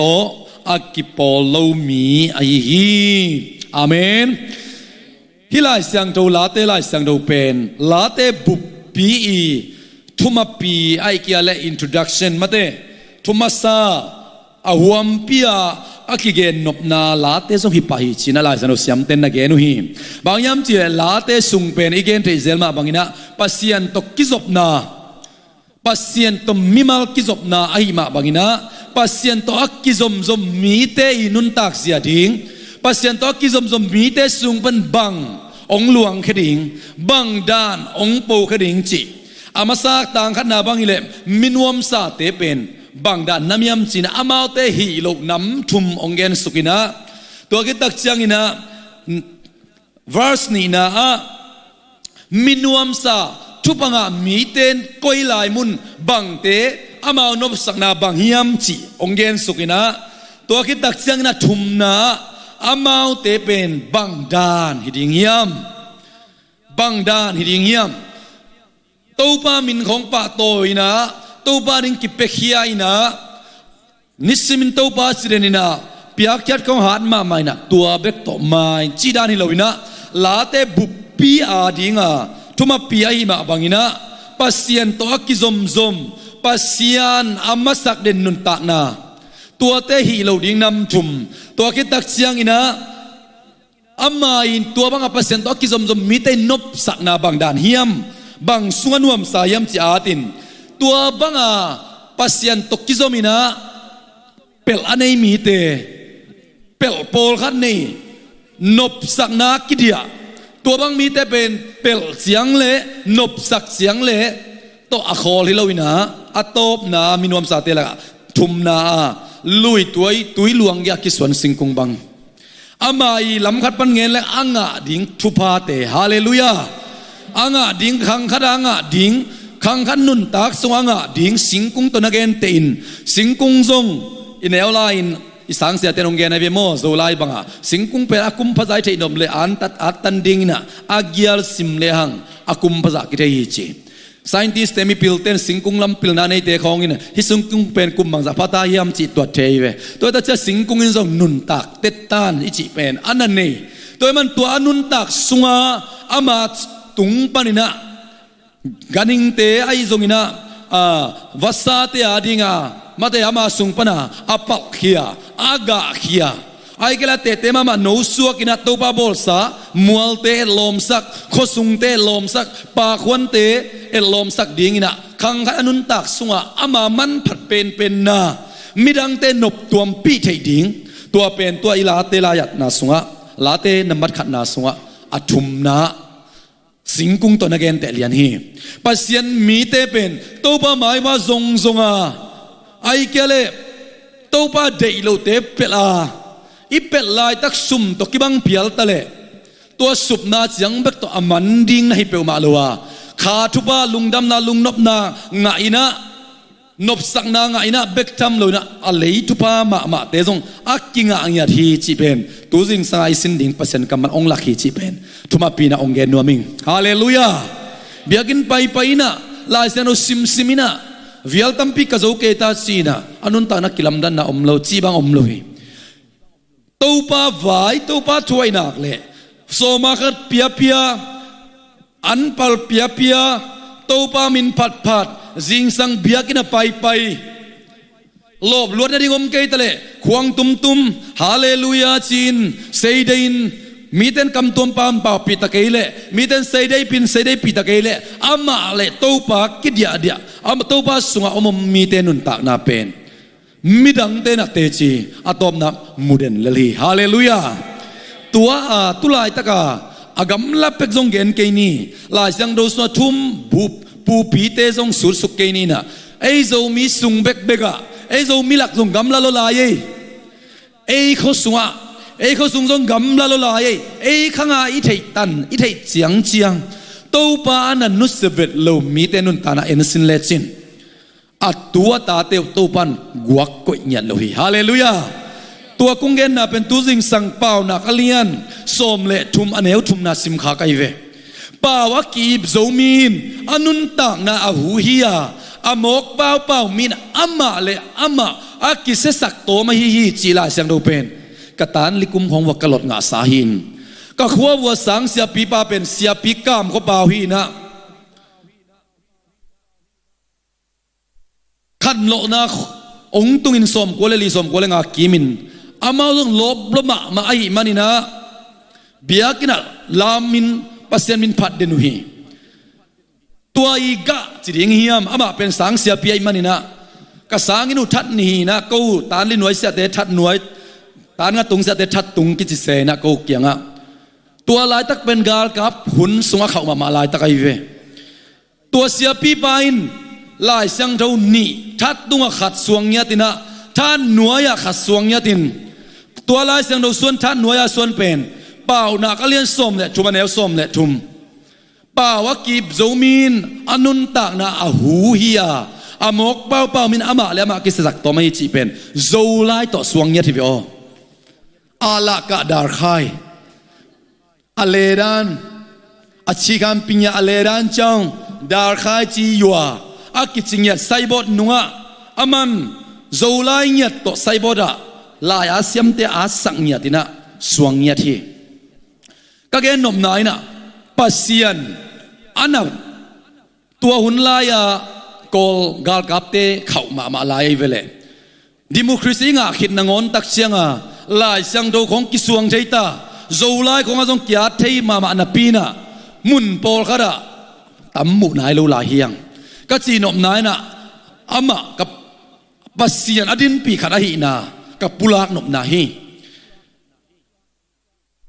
อากิปอโลมีไอฮีอาเมนฮิลายสังโตลาเตลายสังโตเป็นลาเตบุปปีทุมาปีไอเกียเลอินโทรดักชันมาเตทุมาซาอาหวมปีอาอากิเกนนบนาลาเตส่งฮิปะฮิชินาลายสันโอเสียมเต็นนักเกนุฮีบางยามจีลาเตสุงเป็นอีเกนเทเซลมาบางอินะปัสยันตกิจบนาปัสยันตมิมัลกิจบนาไอมาบางอินะปัสยันตอักกิจมมีเตอินุนตักเสียดิ่งปัสยันตอักกิจมมีเตสุงเป็นบังองหลวงขดิ่งบังดานองปูขดิ่งจีอามาซากต่างขันนาบางอิเลมินวมซาเตเป็นบางด้านน้ำยำจีนอามาเตหิโลกน้ำทุ่มองเกนสุกินะตัวกิตักจังอินะ verse นี้นะมินวมซาทุปังามีเตนกอยลายมุนบางเตอามาวนบสักนาบางยำจีองเกนสุกินะตัวกิตักจังนะทุ่มนะอามาเตเป็นบางด้านหิดิงยำบางด้านหิดิงยำตัวปามินของปะโตยนะตัวบาริงกิเปขียาอินะนิสมินตัวบาสิเรนินะพิอาคิดของหาดมาไม่นะตัวเบกโตไม่จีดานิโลวินะลาเตบุปปีอาดิงะทุมาปีอาหิมาบังอินะปัสยันตัวกิซอมปัสยันอามาสักเดนนุนตานะตัวเตหิโลดิงนำทุมตัวคิดตักเสียงอินะอามาอินตัวบังปัสยันตัวกิซอมมีเตนบสักนาบังดานเฮียมบังสวนวมสายมจีอาตินตัวบังปัสยันตกิจมินะเปลอันนี้มีเตเปลโพลขันนี้นบสักนากิเดียตัวบังมีเตเป็นเปลเสียงเละนบสักเสียงเละตัวอคอลฮิโลวินะอัตโตบนามินวมสาเตละทุมนาลุยตุยหลวงยากิสวนสิงคงบังอามาอีลำคัดปันเงินและอ่างดิ่งทุพาเตฮาเลลูยาอ่างดิ่งขังขัดอ่างดิ่งขังขันนุนตักสว่างดิ่งสิงกุงตัวนักเอนเตินสิงกุงซงอินเอลไลน์อิสังเสียเตนองเกนไอเบโมโซไลบังสิงกุงเป็นอากุมภาษาไทยนมเลอันตันดิ่งนะอาเกียร์สิมเลหังอากุมภาษากิเทยิจีscientist เตมีพิลเตนสิงกุงลำพิลนาในเตของอินฮิสิงกุงเป็นกุมบังสัพพะตายามจิตตัวเทยเวตัวแต่จะสิงกุงอินซงนุนตักเตตันอิจิเป็นอันนั้นนี่ตัวมันตัวนุนตักสุงอามาตุงปานินะganing te ai zongina vasa te adinga mate ama sungpana apal khia aga khia ai kela te mama no suakina topa bolsa mualte lomsak khosungte lomsak pa khwante lomsak dingina khangkha anun tak sunga ama man phat pen na midang te nop tuam pi thei ding tua pen tua ila te la yat na sunga la te namat khat na sunga athum naสิงกุงตัวนักเอนเตเลียนฮีปัสยันมีเตเป็นตัวป้าหมายว่าซงไอเกลตัวป้าเดยโลเตเปลาอีเปลายตักซุ่มตัวกิบังเปียลตะเลตัวสุบนาจังเบกตัวอามันดิงนะฮิเปลมาลัว ขาทุบาลุงดำนาลุงนบนาไงนะนบสักนาไงนะเบกทำเลยนะอะไรทุบามาเตจงอักกิงอังยาทีจีเป็นตัวจริงสายสินดิ่งเปอร์เซ็นต์กำมันองลักฮีจีเป็นทุมาปีนะองเกนนัวมิงฮาเลลูยาเบียกินไปนะลายเซนโอซิมินะวิลตัมปีกะโจเกตาซีนะอันนั้นตานักกิลมดันนะอมโลจีบังอมโลฮีตัวป้าไว้ตัวป้าช่วยนักเล่โซมาคัดเปียอันปัลเปียตัวป้ามินพัดจิงสังเบียกินะไปลบลวดนะดิงอมเกตเล่ควงตุมฮาเลลูยาจีนเซเดินมีเต้นกำตัวปามเป่าปีตะเกยเล่มีเต้นเซเดปินเซเดปีตะเกยเล่อามาเล่ตัวป้ากิดยาเดียอามาตัวป้าสุงอมมีเต้นุนตักนาเป็นมิดังเตนักเตจีอะตอมนับมุเดนเลลีฮาเลลูยาตัวตุลายตะกาอากำลับเป็กจงเกนเกนี่ลายสังโดสนาทุ่มบุบปูปีเตจงสุดสุกเกนี่นะไอโจมีสุงเบกะไอโจมีหลักจงกำลับลายไอเขาสุงะไอเขาสุงจงกำลับลายไอข้างอีเทตันอีเทเจียงตัวป้านันนุสเวตโลมีเตนุนตานาเอ็นสินเลจินอัดตัวตาเตวตัวปันกวักกุยเงียดเลยฮาเลลูยาตัวกุงเกนน่ะเป็นตัวจิงสังเปานักเลียนสมเละทุมอันเอวทุมนาซิมขาไกเวป่าวกีบโจมีนอนุนตังนาอาหูฮียอามกเปามีนอามาเละอามาอากิเสสักโตมาฮีจีลาเสียงดูเป็นกตานลิกุมของวักกลดงาสาหินก็ขัววัวสังเสียปีปาเป็นเสียปีกามเขาเปาฮีนะขันโลนะองตุงินสมกัวเลลีสมกัวเลงากิมินอามาต้องลบละมาไอมันนี่นะเบียกินะลามินปัสเซนมินพัดเดนุฮีตัวอีกะจิริงเฮียมอามาเป็นสังเสียปีไอมันนี่นะกสังอินุทัดนี่นะกูตานลินวยเสียเตทัดหน่วยตานงะตุงเสียเตทัดตุงกิจิเสนะกูเกียงะตัวลายตักเป็นกาลกับหุนสงะเข้ามาลายตักไอเวตัวเสียปีปายนลายสังเท่านี้ทัดตุงขัดสวงเนียตินะท่านหน่วยขัดสวงเนียตินตัวลายสังเท่าส่วนท่านหน่วยส่วนเป็นเปล่านักเลียนส้มและทุมแนวส้มและทุมเปล่าว่ากีบโจมีนอนุนตักนะอาหูฮียอามกเปล่ามินอามาและมากิสจักตัวไม่จีเป็นโจไลต่อสวงเนียทิวอาลากะดาร์ไคอเลรันอชิคัมปิญญาอเลรันจังดาร์ไคจียัวอากิจิงยัดไซบอดนุงะอามันโจไลเนียต่อไซบอดะลายอาเซียมเตอาสังเนียตินะสวงเนียทีก็แกนมนายนะปัสเซียนอันนั้นตัวหุ่นลายกอลกาลกับเตเข้ามาลายเวลดิโมคราซีงะขิดนงอนตักเชียงลายสังโดของกิสวงใจตาโจลายของอาจงเกียรติมาอันปีนะมุนปอลขดาตั้มมุนายลูลาเฮียงก็จีนมนายนะอามากับปัสเซียนอดินปีขัดหินากับปุลากนมนาฮี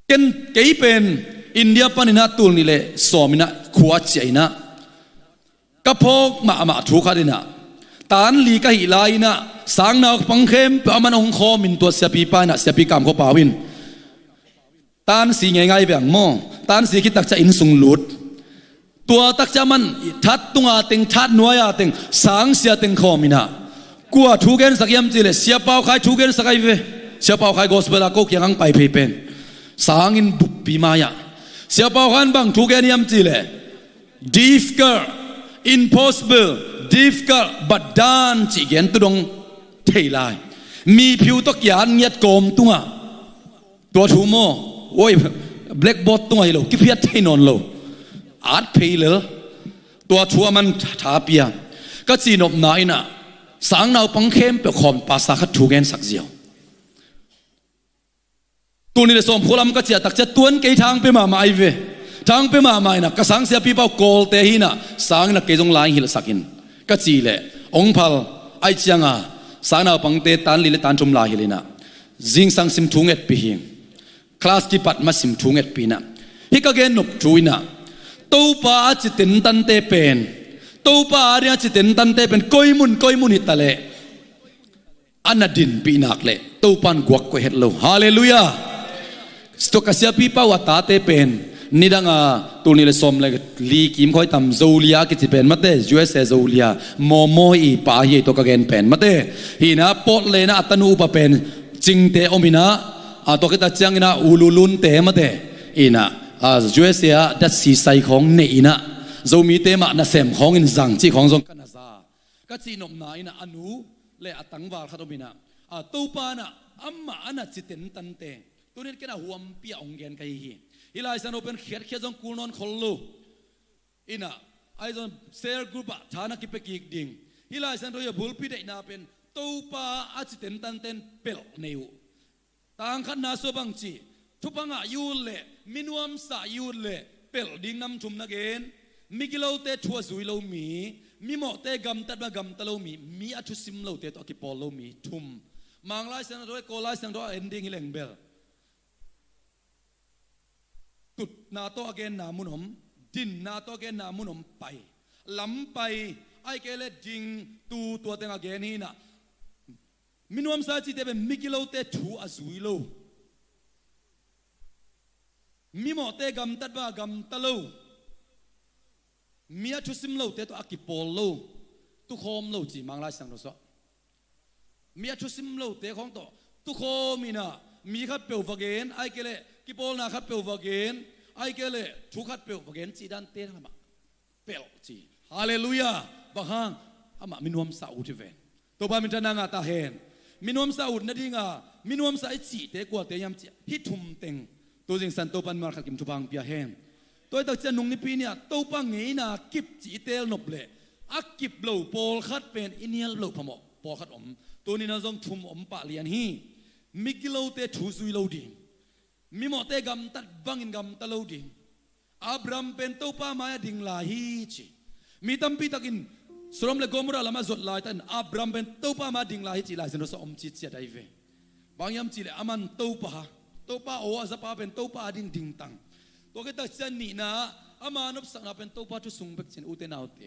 เกย์เป็นอินเดียปานินาตูลนี่เลยสอมินะขวดใจนะกับพกมาถูกขัดนะตานลีกะหิลายนะสังนาปังเข้มปะมันองคอมินตัวเสียปีปานะเสียปีกามเขาป่าวินตานสีง่ายๆแบบมอตานสีคิดตักจะอินสุงหลุดตัวตักจะมันทัดตุงอาติงทัดนัวยาติงสังเสียติงคอมินะกลัวถูกเกณฑ์สักยามจีเลยเสียเป้าใครถูกเกณฑ์สักไอเวเสียเป้าใครกอสเปล่าก็ยังไปเป็นสังอินบุบปีมายาเสียเป้าขันบังถูกเกณฑ์ยามจีเลย difficult impossible difficult บัดดานจีเกณฑ์ตุงเทลายมีผิวตกยานเงียดโกมตัวทูโมโอ้ย black bot ตัวไอ้โลกิเพียดให้นอนโลอาร์ตเพย์เลยตัวทัวมันท้าเปียก็จีนบนายนะสังนาวปังเข้มเปขอมภาษาขัดถูกเงินสักเดียวตัวนี้เลยสมพลัมก็เจียตักจะตวนเกยทางไปมาไอเวทางไปมาไม่นะก็สังเสียปีเป้าโกลเตหินะสังนักเกยจงลายหิลสักินก็จีเลยองพัลไอเจียงสังนาวปังเตตันลิเลตันจุมลายหิลินะจิงสังซิมทุงเอ็ดปีหิงคลาสกีปัดมาซิมทุงเอ็ดปีนะฮิกเกนนบจุยนะตัวป้าจิตตินตันเตเป็นตัวป้าเรียจิตตินตันเตเป็นก้อยมุนหิตะเล่อันนั้นดินปีนักเล่ตัวปันกวักก็เห็ดโลฮาเลลูยาสตกัสยาปีป้าวัตตาเตเป็น นี่ดังตัวนี้เลยสมเลยลีกิมคอยทำโซเลียกิจเป็นมาเต USA โซเลียโมโมอีป่าเฮตัวกันเป็นมาเตฮีนะปอดเลยนะอัตนูปะเป็นจริงเตอมินะตัวกิตาจังนะอูลูลุนเตมาเตอีนะUSA ดัชสีใสของเนอีนะโซมีเตมานะเซมของอินซังจีของซงกันนะซาก็จีนมนายนะอนุเลอตังวาลขัดมินะตัวปานะอัมมาอันจิตเต็นตันเตตัวนี้ก็น่าห่วงเปียองเกนกันฮีฮิลายสันโอเป็นเขียดจงกูนอนคนลูอินะไอจงเซอร์กรุ๊ปฐานะกิเปกิกดิ่งฮิลายสันโดยบุลปีเดน่าเป็นตัวปาอาจิตเต็นตันเต็นเปลเนิวต่างขันนาโซบังจีทุบังอายุเล่มินวมสายุเล่เปลดิ่งน้ำทุ่มนักเอ็นมิกิโลเตทัวซุยโลมีมิโมเตกัมตัดมากำตะโลมีอัตุซิมโลเตตอกิปอลโลมีทุ่มมังไลสันโดยโกไลสันโดยเอนดิ้งฮิเลงเบลตุดนาโตอเกนนามุนอมดินนาโตอเกนนามุนอมไปล้ำไปไอเกเลดิงตัวเต็งอเกนี่นะมินวมซาจิเตเป็นมิกิโลเตทูอาซุยโลมิโมเตกัมตัดบากำตะโลมีอาชุสิมโลเตตัวอากิปอลโลตุโคมโลจีมังไลสังโดซอมีอาชุสิมโลเตของตัวตุโคมีนะมีขัดเปลวฟเกนไอเกเลกิปอลนาขัดเปลวฟเกนไอเกเลทุขัดเปลวฟเกนจีดันเตนะมาเปลวจีฮาเลลูยาบางครั้งอามามินวมซาอุที่เวนตัวบามินทนางาตาเฮนมินวมซาอุนั่นดีงามินวมซาอิจีเตกว่าเตยามจีฮิทุมเต็งตัวจิงสันตัวปันมาขัดกิมทุบังเปียเฮนตัวตักจะนุ่งนิปีเนี่ยตัวปังเงยนากิบจีเตลนบเล่อักกิบเหล่าโปลขัดเป็นอินเนียลเหล่าพมปอขัดอมตัวนี้น่าจงทุมอมปะเลียนฮีมิกิโลเตชูซุยโลดีมิโมเตกัมตัดบังอินกัมตะโลดีอับรัมเป็นตัวป้ามายดิ่งลาฮีจีมีตั้มปีตักินสรมเลกอมราลามาจดลายตันอับรัมเป็นตัวป้ามาดิ่งลาฮีจีลายเซนโรสอมจีเสียได้เวบางยามจีเลอามันตัวป้าโออาซาป้าเป็นตัวป้าดิ่งดิ่งตังตัวก็ตัดเส้นนี่นะอามานบสังนาเป็นตัวป้าทุสุงเบกเชนอุเตนาอุเต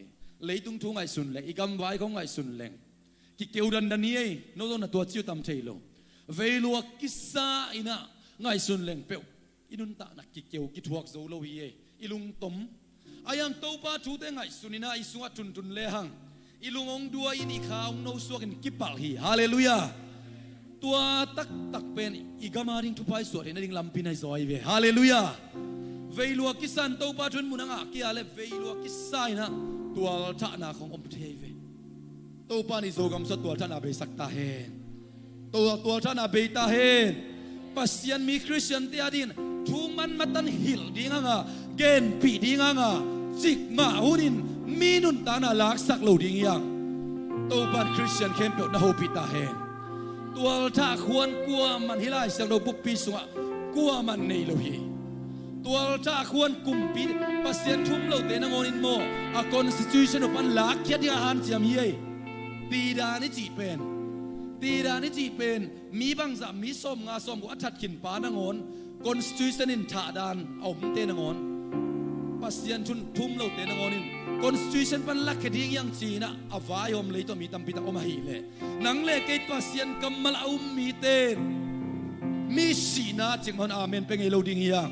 เลยตุงทุ่งไอสุนเลอีกำไว้ของไอสุนเลงกิเกวดันดันนี่โน้ตน่ะตัวจิ๋วตามเทโลเวลัวกิสซาอินะไงสุนเลงเปียวอินุนตานักกิเกวกิทวกโซโลฮีอิลุงตมอายังตัวป้าทูเตไงสุนินะอิสุงตุนตุนเลหังอิลุงองดัวอินิข้าวโนสวกันกิปัลฮีฮาเลลูยาตัวตักเป็นอีกามาริงทุพายสวดในดิ่งลำพินัยซอยเวฮาเลลูยาเวลัวกิสันตัวป้าทุนมุนังอากิอาเลเวลัวกิสไซนะตัวท่านาของอมเทเวตัวป้านิโซกัมสตัวท่านาเบสักตาเฮนตัวท่านาเบตาเฮนปัสยันมีคริสเตียนเตียดินทุมันมาตันหิลดีงาเกนปีดีงาจิกมาหุนินมีนุนตานาลักสักโลดีงยังตัวป้าคริสเตียนเข้มเปียวนาโฮปิตาเฮนตัวท่าควรกลัวมันฮิไลสักโลปุปปีสุงะกลัวมันในโลฮีตัวท่าควรกุมปีปัสยันทุ่มโลเตนงอนินโมอะคอนสติทูชันอปันลักยัดยาหันจำเย่ตีดานิจีเป็นมีบางสามมีส้มงาส้มกูอัดขินปานงอนคอนสติทูชันอินท่าดานเอาเตนงอนปัสยันทุ่มโลเตนงอนินคอนสติทูชันปันลักคดียังจีนะอวายอมเลยตัวมีตั้มปีตักอมาฮีเลยนังเล่เกตปัสยันกัมมาลาอุมมีเตนมีสีนาจึงมันอาเมนเป็นไงโลดิ้งยัง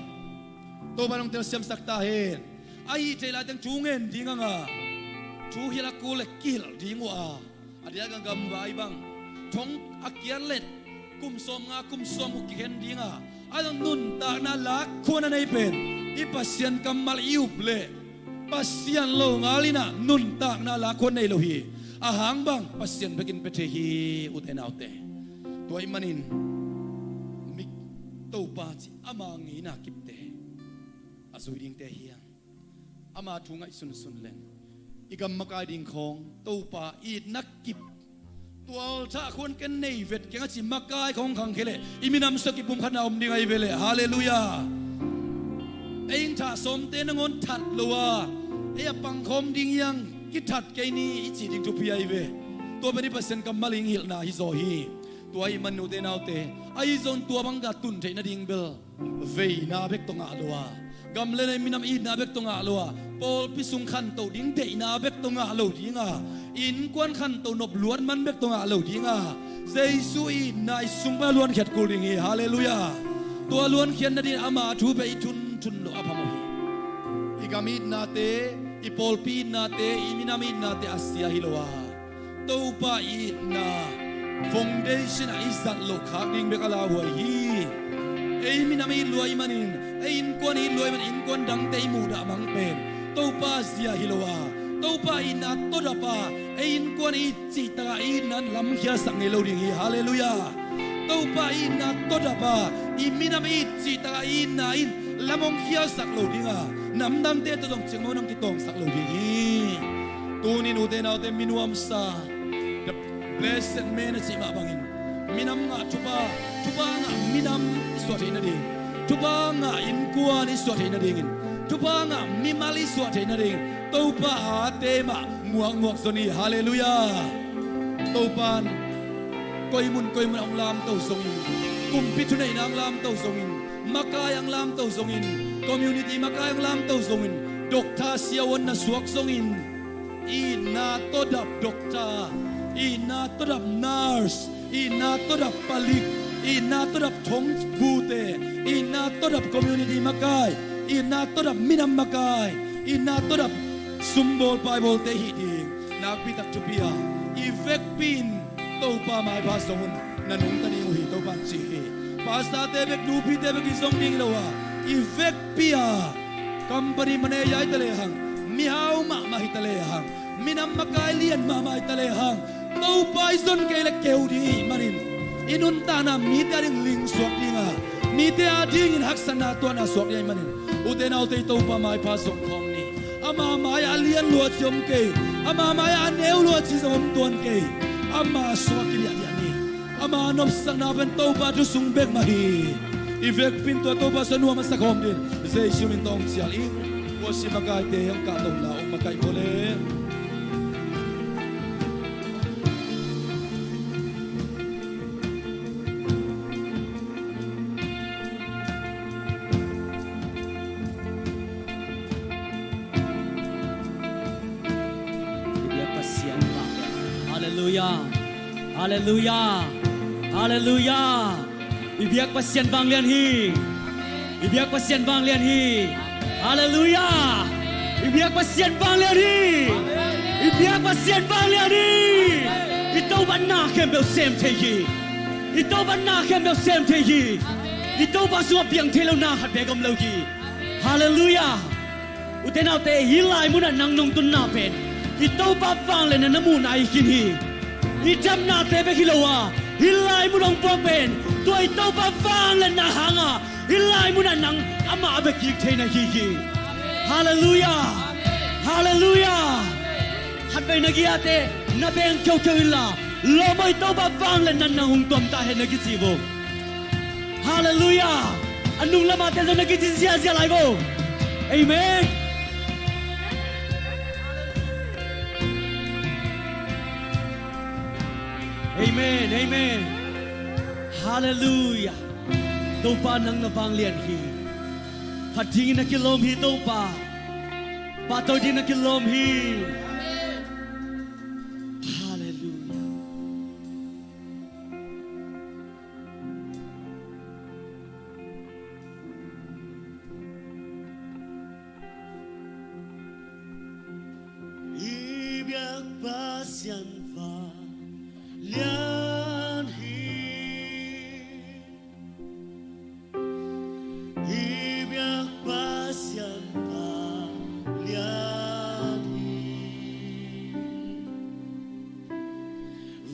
ตัวมันต้องเตรียมสักตาเห็นไอ้เจลาตั้งจูเงินดิ้งอ่ะจูฮิลากูเล็กกิลดิ้งว่าอันเดียกันกำไว้บ้างทงอักยันเล็ดกุมสมอุกิเห็นดิ้งอ่ะอันนุนตานาลักควรในเป็นอีปัสยันกำมาลยุบเล่ปัสยันโลงาลินะนุนตานาลักควรในโลหีอาหางบ้างปัสยันไปกินไปเทฮีอุเทนเอาเตตัวอิมันินมิตัวปาจิอามังอีนักกิบเตอาสุดิงเตฮียงอามาทุงไอสุนเลงอีกำมากายดิงของตัวป่าอีนักกิบตัวท่าคนกันในเวทแกงจิมากายของขังเคเลอิมินำสกิบุมขนามดิงไอเวเลฮาเลลูยาเองท่าสมเตนงอนถัดลัวเอียปังคมดิงยังกิถัดแกนี่อิจิดิงทุพีไอเวตัวเป็นที่เปอร์เซ็นต์กำมาลิงหิลนาฮิโซฮีตัวอิมันนูเตนเอาเตไอซอนตัวบังกาตุนเทนดิงเบลเวนาเบกตงอาลัวกำเล่นมินำอินนาเบกตงอาลัวปอลพิสุงขันโตดิ้งเตนาเบกตงอาลัวดิ้งอ่ะอินกวนขันโตนบล้วนมันเบกตงอาลัวดิ้งอ่ะเซซุยนายสุงบาล้วนเขียดกูดิ้งฮาเลลูยาตัวล้วนเขียนนาดินอามาทูไปทุนโลอาพามฮี igamit nate ipolpin nate iminamit nate asya hilowa topa na foundation izat lokha ding bekalawa hi ei minamit luai manin ei inkon hi luai man inkon dang te muda mangpen topa asya hilowa topa ina todapa ei inkon hi chita inan lam khia sangelo ding hi hallelujah topa ina todapa iminamit chita ina in lamong khia saklo dinga namdang te to dong chingmo nang kitong saklo ding tunin uten autte minuam sa the blessed man si ma bangin minam nga chupa nga minam swate na ding chupa nga in kwa ni swate na ding chupa nga mimali swate na ding topa ate ma muang soni hallelujah topan koimun ang lam to songin kumpit tunay na ang lam to songin makay ang lam to songin community makay ang lam to songin dokta siyawan na suwak songin ina todap dokta ina todap nurse ina todap palik ina todap thong bute ina todap community makay ina todap minam makay ina todap sumbol bible te hiding nagpitak chupia effect pin topa mai pasongun nanung tani uhi topan sihi pasta tebek nupi tebek isong ding lawa effect pia company mane yai talehang mihau ma mahitalehang minam makai lian ma mahitalehang topa ison kele keudi manin inun tana mite ading ling swak dinga mite ading in haksana tuana swak yai manin uten autte topa mai pasong komni ama mai alian luat siom ke ama mai aneu luat si som tuan ke ama swakili ani ama nop sang na ben toba du sung bek mahi ivek pinto toba sa nuwa masakom din zai shumin tong sial i wo si makai te ang ka tong la ong makai bole Hallelujah, Hallelujah, Hallelujah. Ibiak pasien bang lian hi, ibiak pasien bang lian hi. Hallelujah, ibiak pasien bang lian hi, ibiak pasien bang lian hi. Ito ba na kembel sem te hi, ito ba na kembel sem te hi, ito ba suap yang telo na hat begam logi. Hallelujah. Utenaw te hilay mo na nang nung tun na pen. Ito pa pang le na namu na ikin hi. Itam na tebe hilawa. Hilay mo nang pokpen. To ito pa pang le na hanga. Hilay mo na nang ama abekik te na hihi. Hallelujah. Hallelujah. Hatbay nagiate. Nabeng kyaw kyaw ila. Lomo ito pa pang le na nang hungtom tahe nagisibo. Hallelujah. Anong lamaten sa nagisisiya lay mo. Amen. Amen, amen. Hallelujah. Topa nang nabang lian hi. Patingin na kilom hi topa. Pataw din na kilom hi. Hallelujah. Ibiak pasyan fa lian hi ibiak pasyan pa lian hi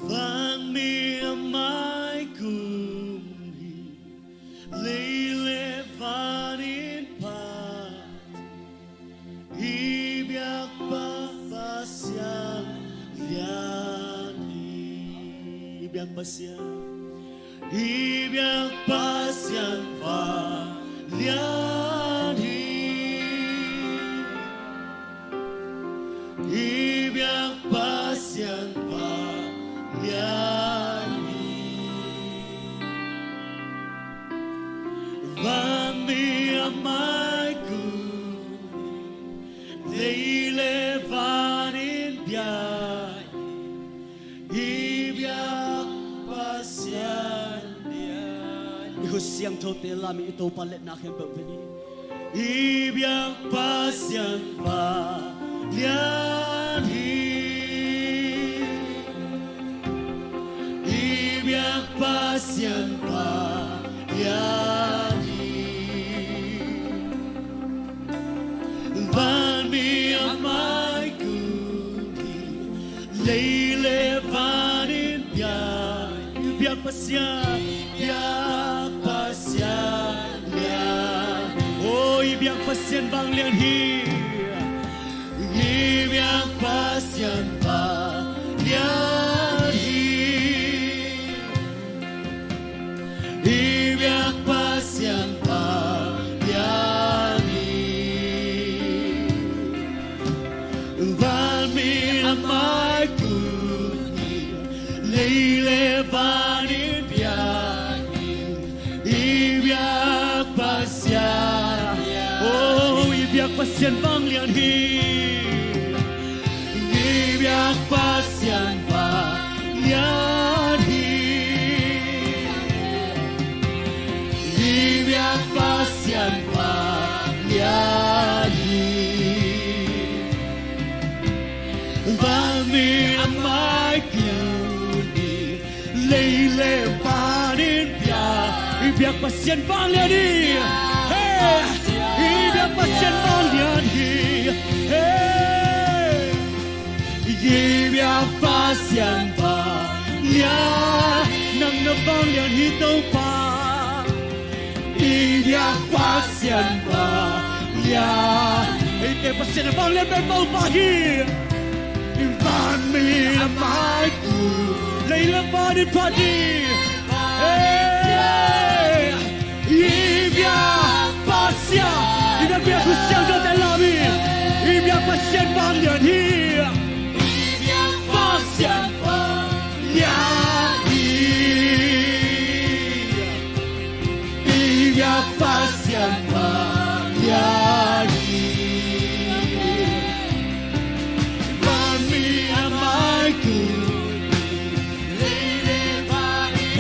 vang mi amai kum hi leile vanin pa ibiak pasyan lian Ibiang pasyan pa lian hi Ibiang pasyan pa lian hi Van mi amai ku leile vanin biay Ibiang pasyan Ihus siang tote lami ito palit na aking pagpili. Ibiang pasyan pa lianhi Ibiang pasyan pa lianhi Van mi amai kuni Leile vanin biang pasyan lian Oh, ibiang pasyan bang lian hi Ibiang pasyan pa lian hi Ibiang pasyan pa lian hi Van mi amai kuni Leile vanin bian Ibiang pasyan Oh, ibiang pasyan bang lian hi Ibiang pasyan pa lian hi Ibiang pasyan pa lian hi Vami amai kuni Leile vanin Ibiang pasyan bang lian hi Hey, ibiang pasyan bang lian hi Hey, ibiang pasyan pa lian Nang nabang lian hi tau pa Ibiang pasyan pa lian Ite pasyan bang lian bang pa hi Ivan mi amai ku Leila vanin padi Hey, ibiang pasyan Ibiang pasyan do telami Ibiang pasyan bang lian hi Ibiang pasyan pa lian hi Ibiang pasyan pa lian hi Van mi amai ku Leile vanin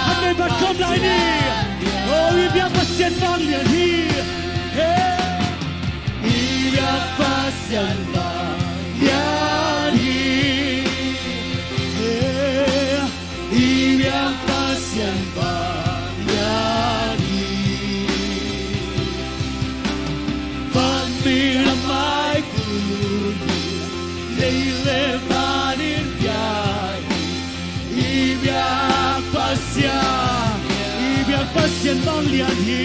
Hãy bật cơm lại đi Oh, ibiang pasyan bang lian hi Hey, ibiang pasyan bang lian hi Hey, ibiang pasyan bang lian hi Van mi amai kuni Leile vanin bian Ibiang pasyan bang lian hi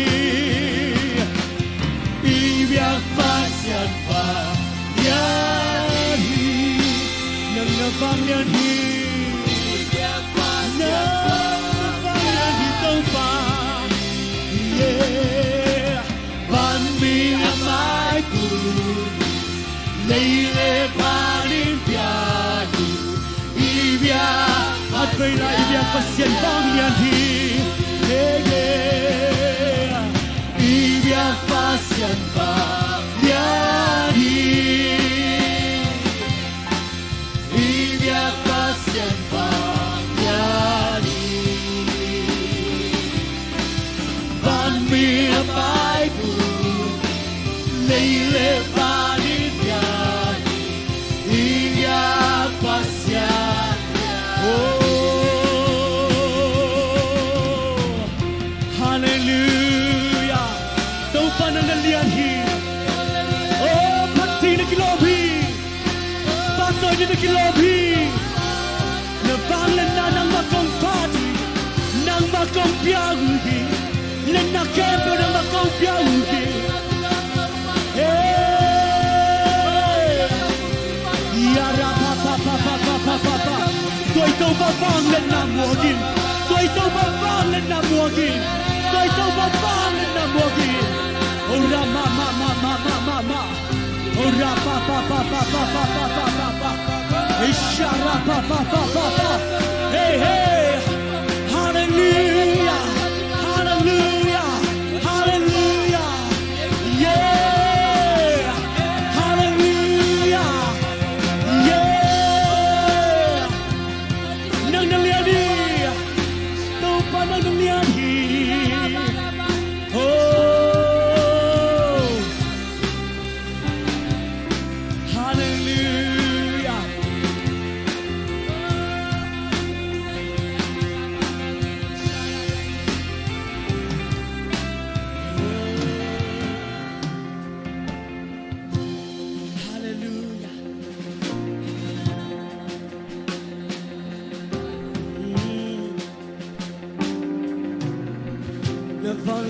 Ibiang pasyan bang lian hi Nang nabang lian hi Ibiang pasyan bang lian hi tau pa Yeah, van mi amai kuni Leile vanin bian Ibiang at may na ibiang pasyan bang lian hi Ibiang pasyan bang lian hi Ibiang pasyan bang lian hi Van mi amai kuni Leile vanin bian Ibiang pasyan Hallelujah. Tau pa nang nalian hi. Oh, pati na kilobi. Patoy na kilobi. Nabanglan na ng makong pati. Nang makong piyahuhi. Nanakempo ng makong piyahuhi. Hey. Yara pa pa pa pa pa pa pa pa. To'y tau babanglan na muagin. To'y tau babanglan na muagin. To'y tau babanglan na muagin. Oh rama ma ma ma ma ma ma. Oh rapa pa pa pa pa pa pa pa pa pa. Ishara pa pa pa pa pa. Hey hey. Hallelujah. Hallelujah. Hallelujah. Yeah. Hallelujah. Yeah. Nang naliani. Tau pa nang naliani.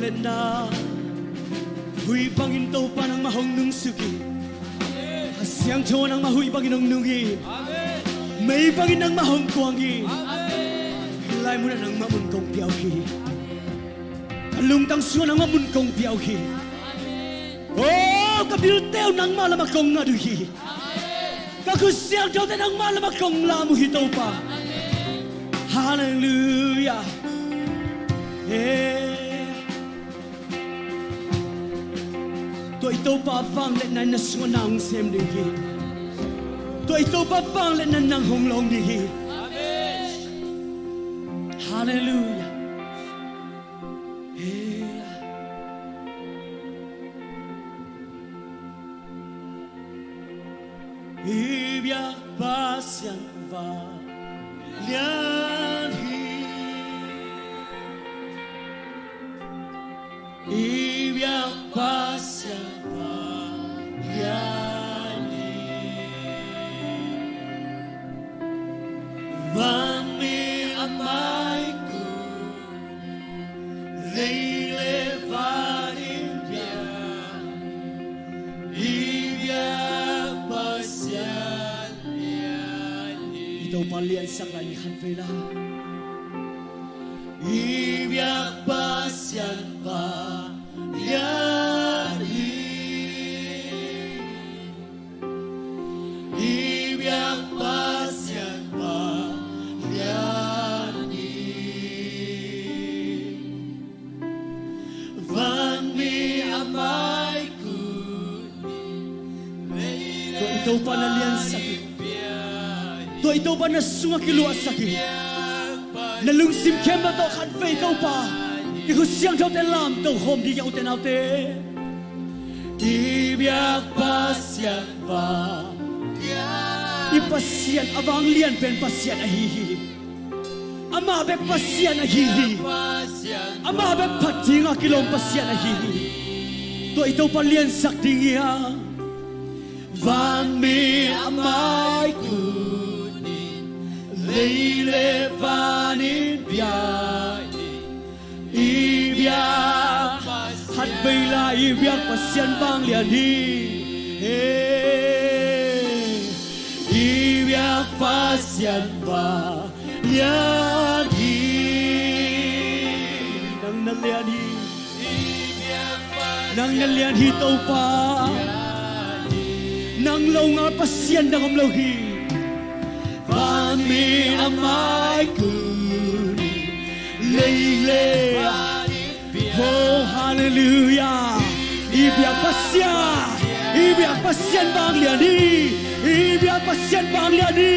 len na hui bangin to pa ng mahong nung suki Asyang cho ng mahui bangin ng nungi May bangin ng mahong kuwangi Hilay mo na ng mamunkong piyawki Kalungtang suwa ng mamunkong piyawki Oh, kabiltew ng malamakong ngaduhi Kakusyang daw ng malamakong lamu hitaw pa Hallelujah Tôi tâu ba vang lên nan nasua nang xem đi hi Tôi tâu ba vang lên nan nang hong long đi hi Hallelujah Ibyak pasyan va lian hi Ibyak pasyan va lian hi Vami amai ku leile varim bian Ibyak pasyan lian hi Ito palian sa kanihan vela Ibyak pasyan va lian hi Ibyak pasyan va lian hi Van mi amay kuni To ito pa na lian sakit To ito pa na sunga kiluat sakit Nalungsim kem ba to kan fei to pa Iku siang to te lam to hom di yau te nau te Ibyak pasyan va Ipasyan abang lian pen pasyan ahihi Ama bek pasyan ahihi Ama bek patinga kilom pasyan ahihi To ito pa lian sak dingiya Van mi amay kuni Leile vanin biyay Ibyak Hat bayla ibyak pasyan bang lian hi Ibyak pasyan ba lian hi Nang nalian hi Nang nalian hi tau pa Nang lau nga pasyan nang amlau hi Vami amay kuni Leile Oh hallelujah Ibyak pasyan bang lian hi Ibyak pasyan bang lian hi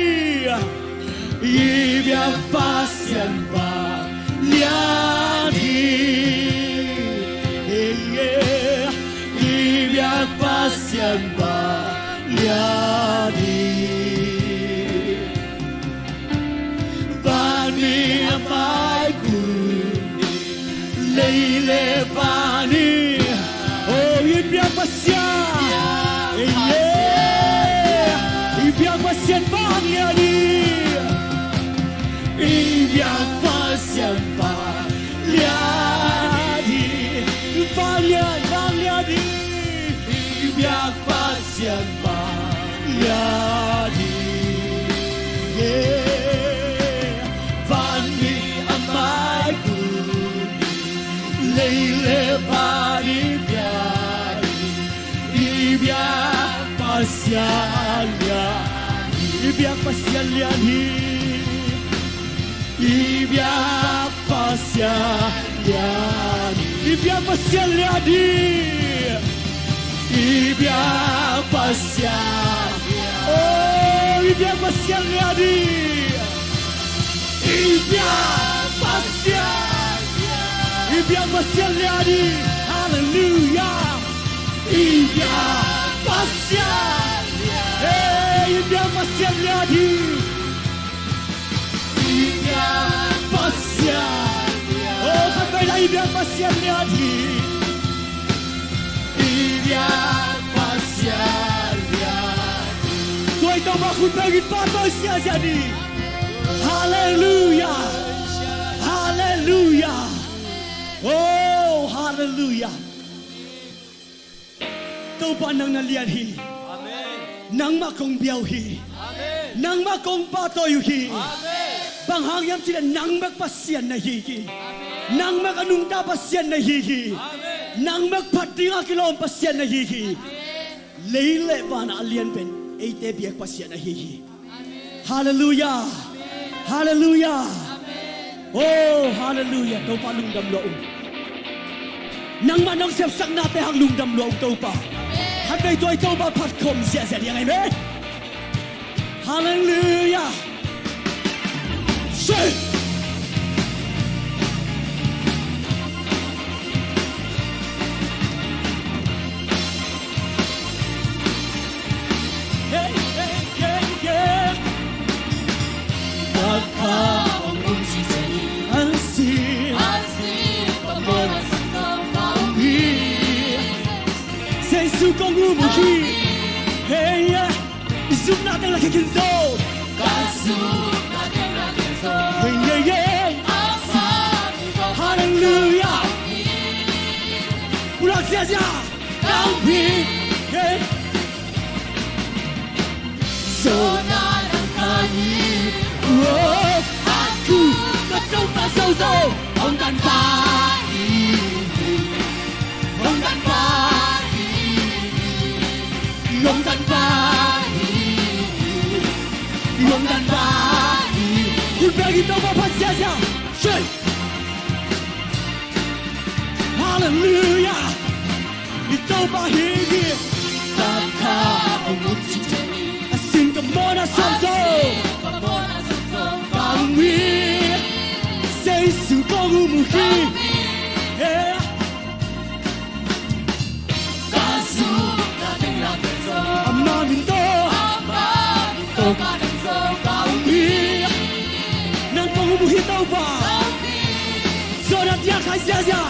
Ibyak pasyan bang lian hi Ibyak pasyan bang lian hi Vani amay kuni Leile vani Oh ibyak pasyan Ibyak pasyan bang lian hi Ibyak pasyan bang lian hi Bang lian hi Ibyak pasyan bang lian hi Vani amay kuni Leile vani biyani Ibyak pasyan lian Ibyak pasyan lian hi Ibyak pasyan lian Ibyak pasyan lian hi Ibyak pasyan Oh ibyak pasyan lian hi Ibyak pasyan Ibyak pasyan lian hi Hallelujah Ibyak pasyan Ibyak pasyan lian hi Ibyak pasyan Oh sampai dah ibyak pasyan lian hi Ibyak pasyan lian hi Tuai tau bakun bagi patah sia jadi Hallelujah Hallelujah Oh hallelujah Hallelujah. Tâu ba nang nalian hi. Nang makong biyaw hi. Nang makong patoy hi. Bang hangyam sila nang magpasyan na hi. Nang maganung pasyan na hi. Nang magpatinga kilom pasyan na hi. Leile ba na alian pen. Eite biyak pasyan na hi. Hallelujah. Hallelujah. Oh, hallelujah. Tau pa lungdam loong. Nang manong siyapsak natin hang lungdam loong tau pa. Hanggang ito ay tau pa patkom siya siya niyang amen. Hallelujah. Say. Hey, hey, hey, hey. Sukong umuhi, hey yeah, isum natin lagi kinso, hey yeah yeah, hallelujah, ulang siya, kami, hey, oh, aku betul pasal so, ông tan pa, ông tan pa. Yung tan ba? Yung tan ba? Yung bagi ito mapagsiya. Say! Hallelujah! Ito ba hindi? Asin ka muna sa so. Kami sa isupang umuhi. Yeah! Amaminto kami nang pangumuhitaw ba so na tiyak ay siya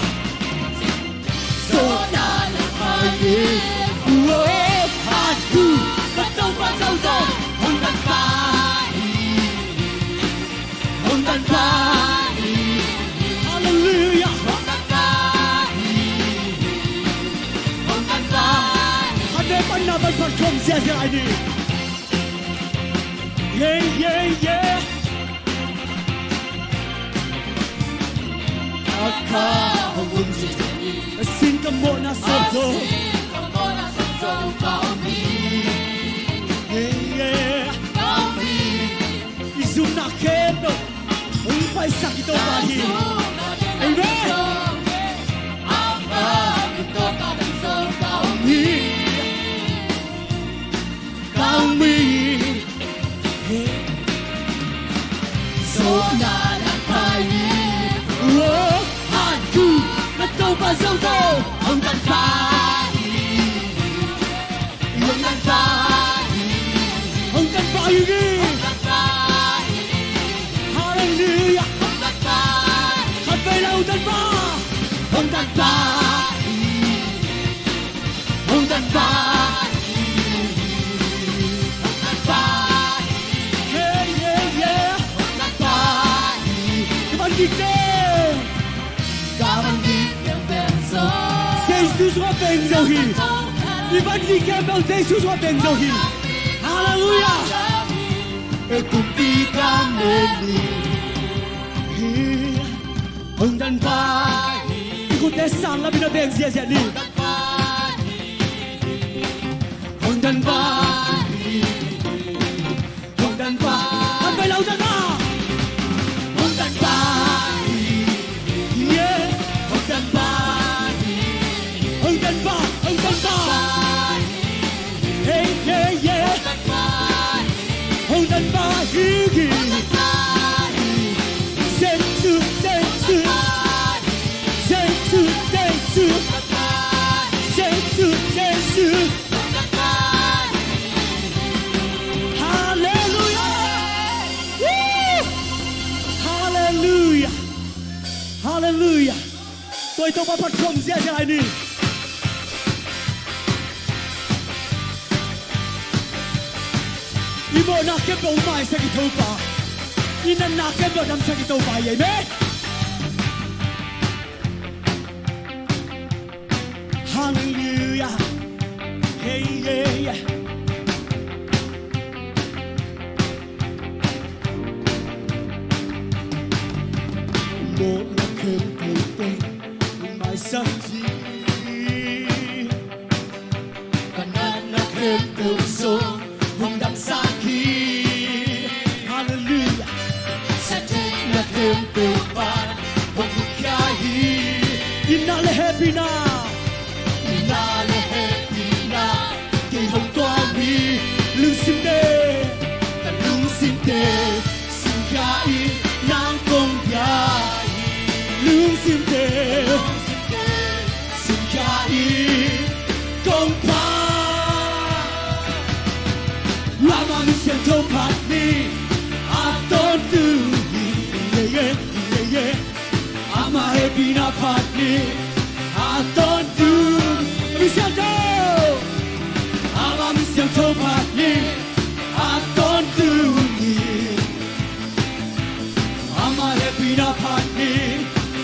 so na lakay aku betul pasal so hanggang pa hallelujah hanggang pa ada panaman perkom siya ini. Yeah, yeah, yeah. Asin ka muna sa so. Yeah, yeah. Isum na kendo. Umpay sakit o bahi. Amen. Kami so nalakay oh aku betul pasal so hanggang pa hanggang pa ini hallelujah sampai lautan pa hanggang pa Jesus wa benzohi. Ibangkitkan bahwa Jesus wa benzohi. Haleluya. Ikuti kami. Hong dan pagi. Ikut desang lebih na bengsia ni. Hong dan pagi. Hong dan pagi. Sampai lautan na. Hong dan pagi. Yeah. Hong dan pagi. Hong dan pagi. Hong dan pagi. Hey, yeah, yeah. Hong dan pagi. Sensu, sensu. Sensu, sensu. Sensu, sensu. Hallelujah. Woo! Hallelujah. Hallelujah. Tôiต้องมาพัดคมเสียใจนี่อีโมนักเก็บดอกไม้สักกี่ตัวป่าอีนันนักเก็บดอกน้ำสักกี่ตัวป่าใหญ่ไหม Hallelujah. Hey, yeah, yeah. Một là cơn cầu tên mãi sắc chi. Kanana cơn cầu số hồng đậm xa khi. Hallelujah. Sa trên là cơn cầu ban hồng hùng khai. Inale happy na. Inale happy na. Kỳ hồng toa mi lưu xin đê. Cả lưu xin đê. Xin khai nang công gia. Lưu xin đê. Xin khai công phá. Lama mi xem thâu phát mi. A tôn tư. Yeah, yeah, yeah, yeah. Ama happy na phát mi. A tôn tư. Mi xem thâu. Ama mi xem thâu phát mi. A tôn tư. Ama happy na phát mi.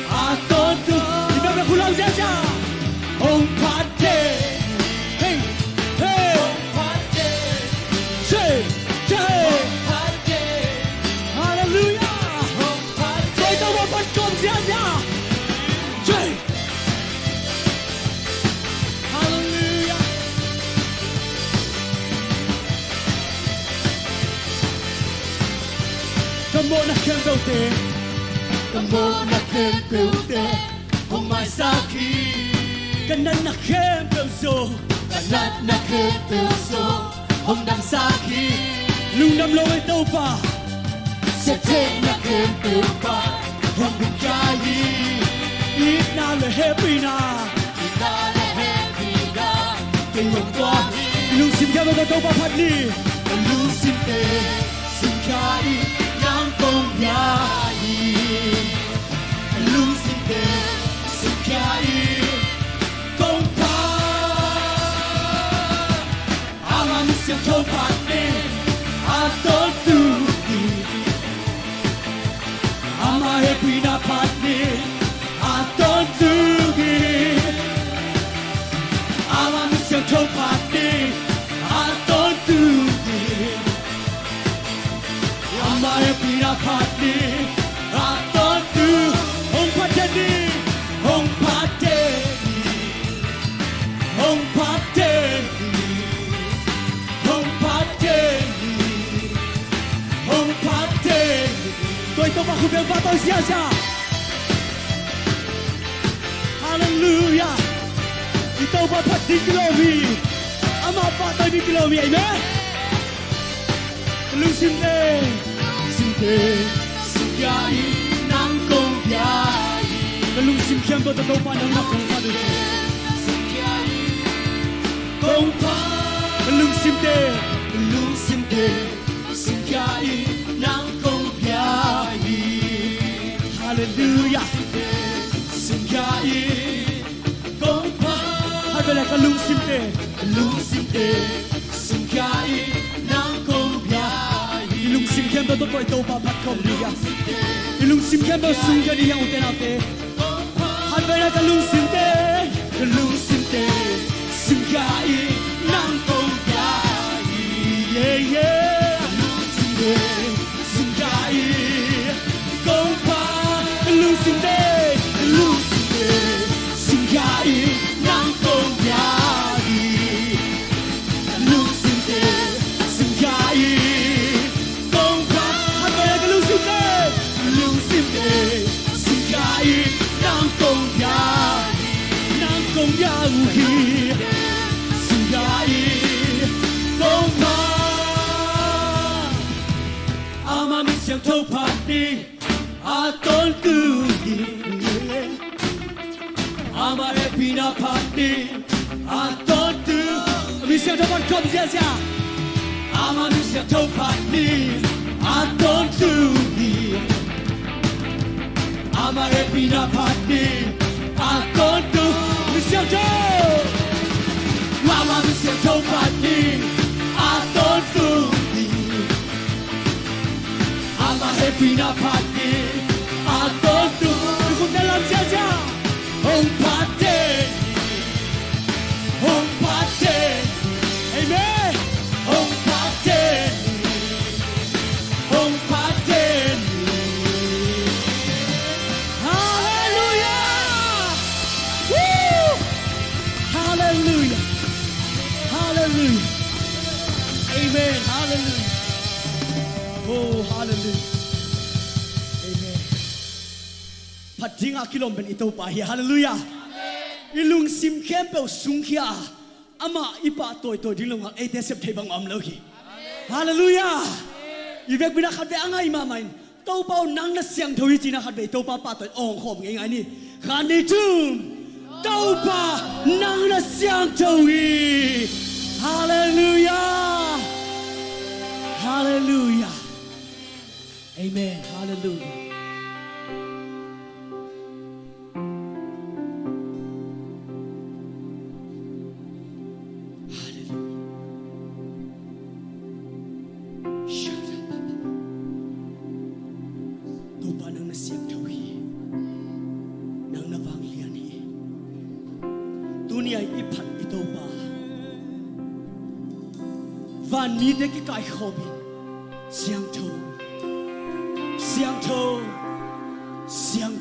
A tôn tư. Đi vào kulang saja. Hong phát đê. Hey, hey. Hong phát đê. Say, say. Hong phát đê. Hallelujah. Hong phát đê. Tôi đâu mà bắt công saja. Say. Hallelujah. Come on, I can't go there. Come on, I can't go there. Hong mai sa khi. Kanan na can't go so. Kanan na can't go so. Hong đam sa khi. Lung đam lo ai tàu pa. Sẽ thế na can't go pa. Hong bị khai. Ít na le happy na. Ít na le happy na. Cái hong toa. Lung xin theo vào tàu pa phát đi. Lung xin tê. Xin khai. Nang công gia. Lung xin tê. Xin khai. Công phá. Ama mi xem thâu phát đi. A tôn tư. Ama happy na phát đi. A tôn tư. Ama mi xem thâu phát đi. A tôn tư. Ama happy na phát đi. A tôn tư. Hong phát đê đi. Hong phát đê. Hong phát đê. Hong phát đê. Hong phát đê. Tôi tao không biết bắt tôi xia xa. Hallelujah. Ito ba pat di glory. Ama pa tayo di glory. Amen. Lung xin đê. Xin đê. Xin khai. Nang công khai. Lung xin khem tôi tao pa nang nakong pa doon. Xin khai. Công phá. Lung xin đê. Lung xin đê. Xin khai. Nang công khai. Hallelujah. Xin khai. Công phá. Hai bên là cái lung xin đê. Lung xin đê. Xin khai. Nang công khai. Lung xin khem tôi tôi tao pa pat công đi ya. Lung xin khem tôi sung cái đi yang uten ate. Hai bên là cái lung xin đê. Lung xin đê. Xin khai. Nang công khai. Yeah yeah. Lung xin đê. Xin khai. Công phá. Lung xin đê. Lung xin đê. Xin khai. Nang công khai. Lung xin đê. Xin khai. Công phá. Hai bên là cái lung xin đê. Lung xin đê. Xin khai. Nang công khai. Nang công khai. Xin khai. Công phá. Ama mi xem thâu phát đi. A tôn tư. Ama happy na phát đi. A tôn tư. Mi xem thâu phát công gia gia. Ama mi xem thâu phát đi. A tôn tư. Ama happy na phát đi. A tôn tư. Mi xem thâu. Ama mi xem thâu phát đi. A tôn tư. Ama happy na phát đi. A tôn tư. Cùng ta làm gia gia. Hong phát đê. Amen. Hallelujah. Oh, hallelujah. Amen. พัดจิงอาคิลมเป็นอิโตปาฮีฮาเลลูยาอิลุงซิมเข้มเปลสุงขีอาอามาอิปะตัวดิ้งลงหักเอเตเซปเทบังอัมเลกีฮาเลลูยาอีเวกบินาขัดเวอังไงมาไม่โตเปานังนัเสียงทวีจีนะขัดเวโตปาปาตัวองค์ขมไงนี่ขันดีจุมโตปานังนัเสียงทวีฮาเลลูยาฮาเลลูยาเอเมนฮาเลลูยาวันนี้ได้กี่กายขบินเสียง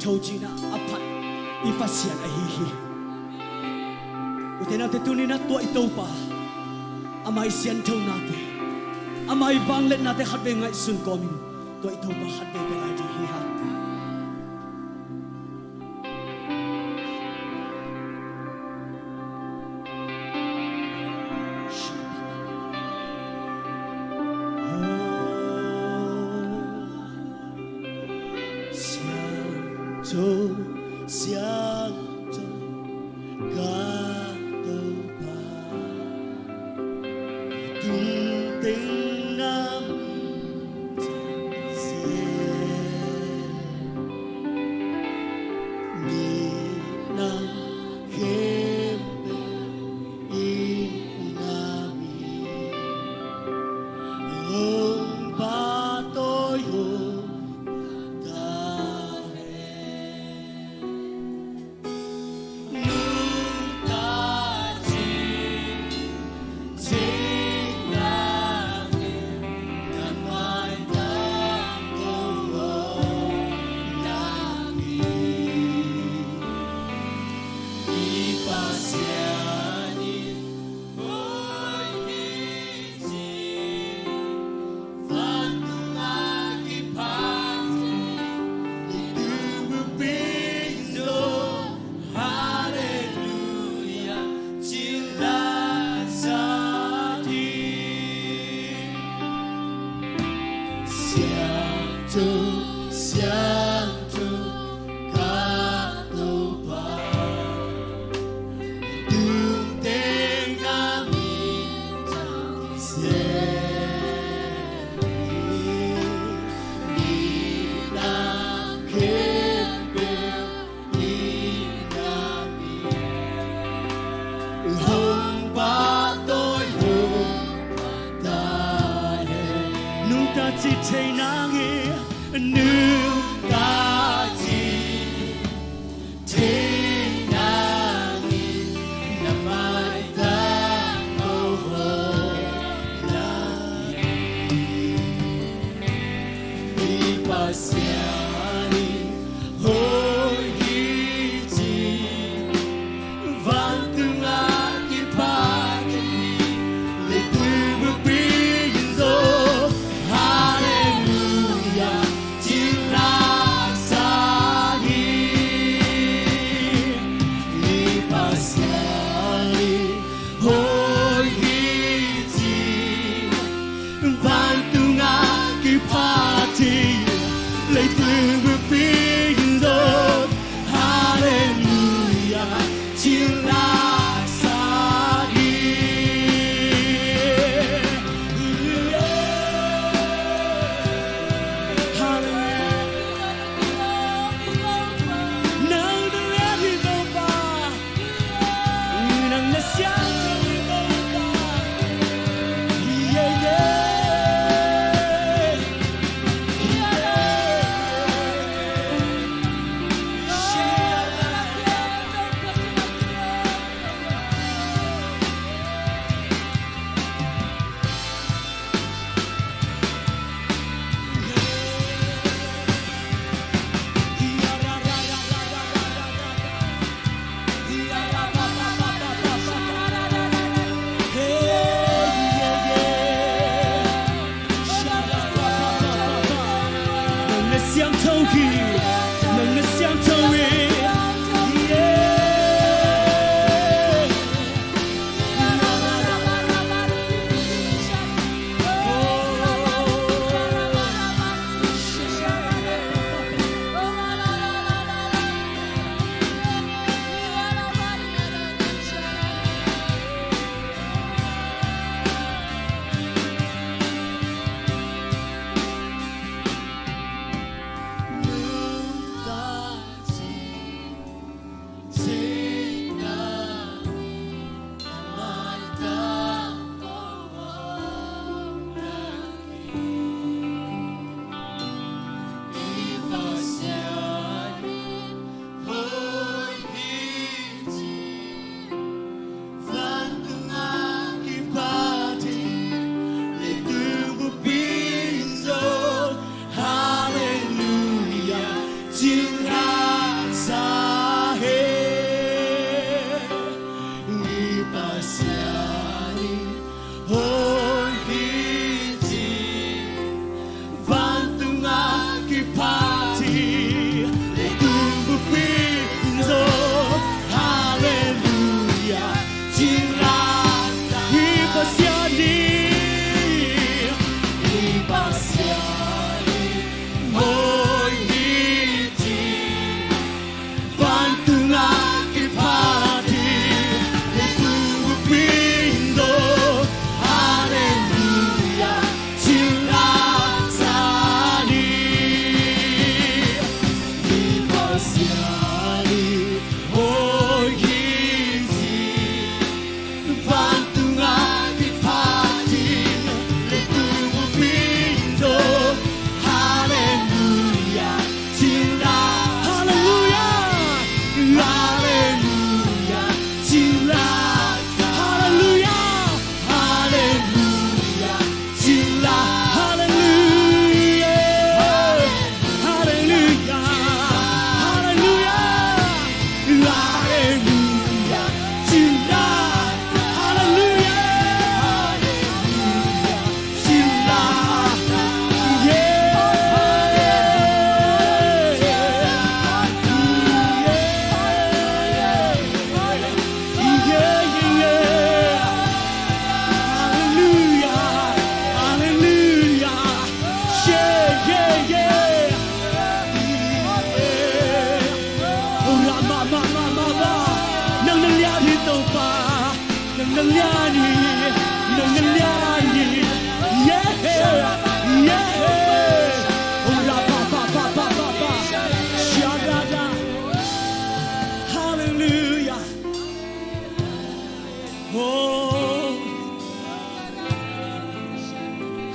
โทจีน่าอภัยอีปัสเซียนไอฮีอุเทนาเตตุนีนัตัวอิโตปาอามาเสียงโทนาเตอามาบังเล็ดนาเตขัดเวงไงสุนกอมินตัวอิโตปาขัดเวงเป็นไอดีฮีฮะ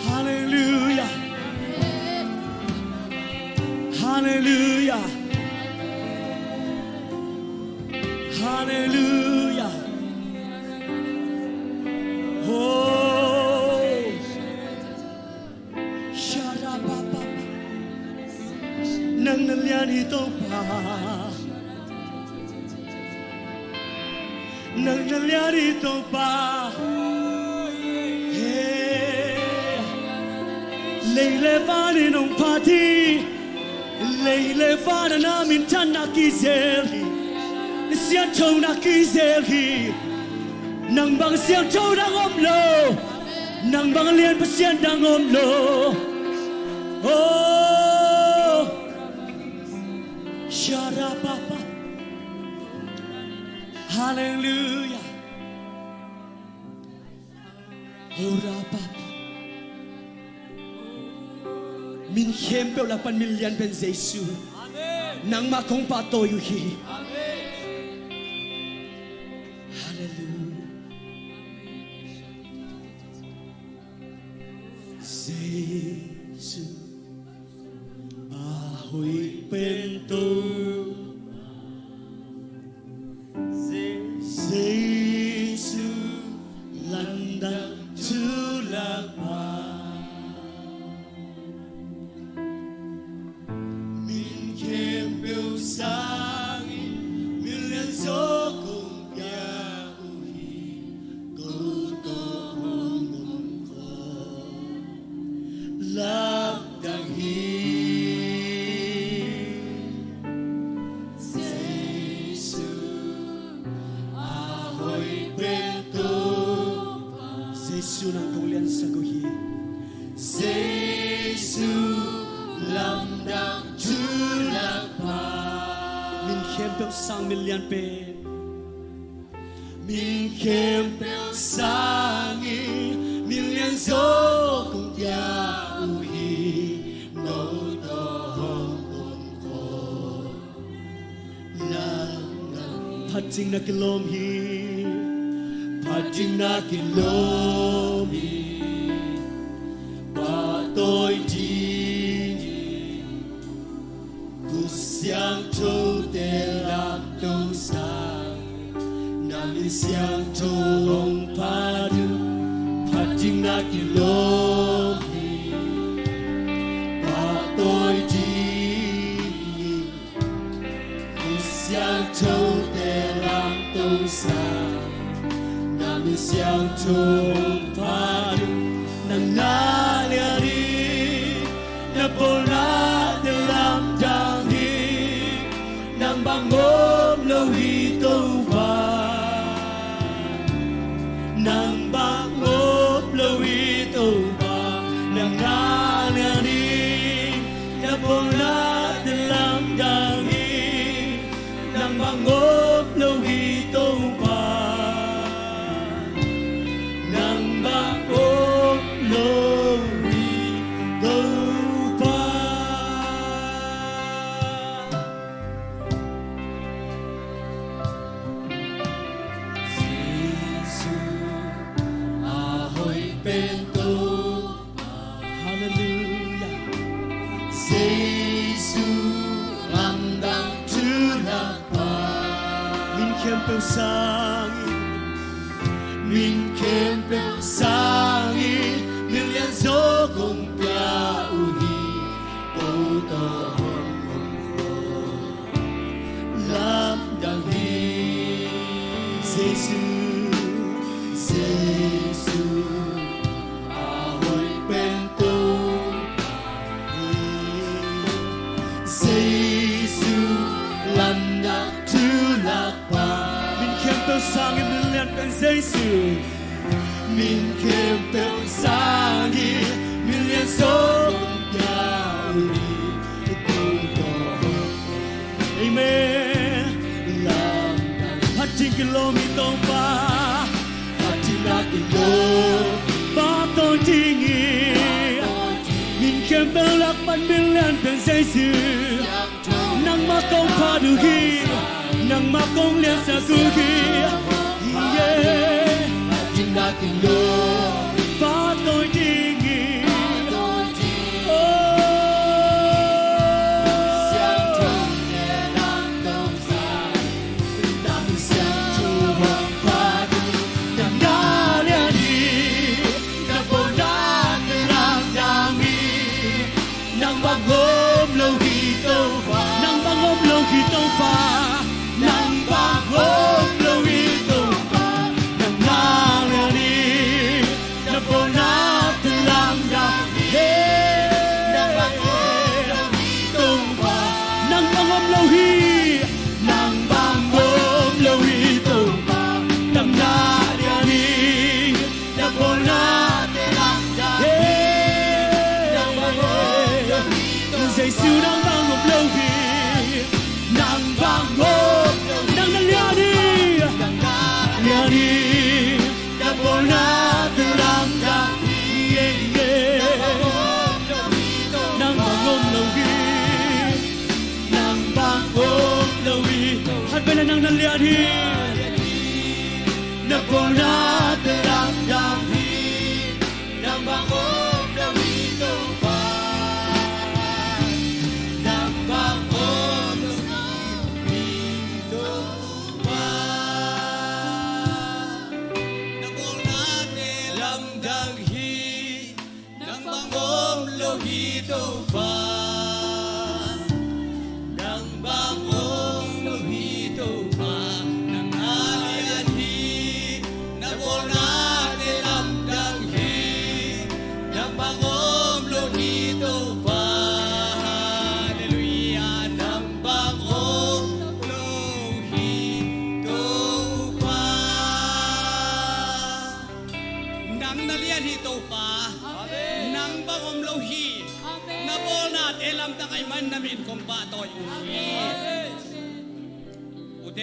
Hallelujah. Hallelujah. Hallelujah. Oh. Sharababa. Nang nalyani to pa. Nang nalyani to pa. Leile vani nung pati. Leile vana namin tan nakizeli. Siang châu nakizeli. Nang bang siang châu đang ôm lo. Nang bang liên pa siang đang ôm lo. Oh, Sharababa. Hallelujah. Horababa. Min khem pe la pan million pen Jesu. Nang ma kong pa to yu hi. Hallelujah. Jesu. Ahoy pen to. Jesu. Landang tulak pa. Giêsu nang công liên sa cô hi Giêsu lam đang chu lạc pa min khem pe sang million pe min khem pe sang million zo cùng ya u hi no to hong ko lam phát chính na kilom hi Hajing na kilomi ba tôi chỉ cu xiang châu để làm đâu sang nam đi xiang châu ông phá du Hajing na kilomi ba tôi chỉ cu xiang châu để làm đâu sang Ni siang chung padu nang naliari na pona dalam dangi nang bangom lohi to ba nang bangom lohi to ba nang naliari na pona dalam dangi nang bangom lohi to ba Kempel sangi, min kempel sangi, million zo kong pia uhi, oto hong ko, lam dang hi, Jesu, Jesu, ahoy bento, Jesu, landa tu lạc pa. Kempel sangi million pen Jesu min kempel sangi million so yauri amen lam hati kilometer pa hati nakilo pa to tingi min kempel lakman million pen Jesu nang makong paduhi nang makong lian sa kuhi yeah Hajing na kilo pa tôi tingi giây siêu nắng băng ngọc lâu đi nắng băng ngọc nắng nắng lia đi đã bỏ na từ làm ra nắng băng ngọc lâu đi nắng băng ngọc lâu đi hát bên là nắng nắng lia đi đã bỏ na từ làm ra nắng băng ngọc lâu đi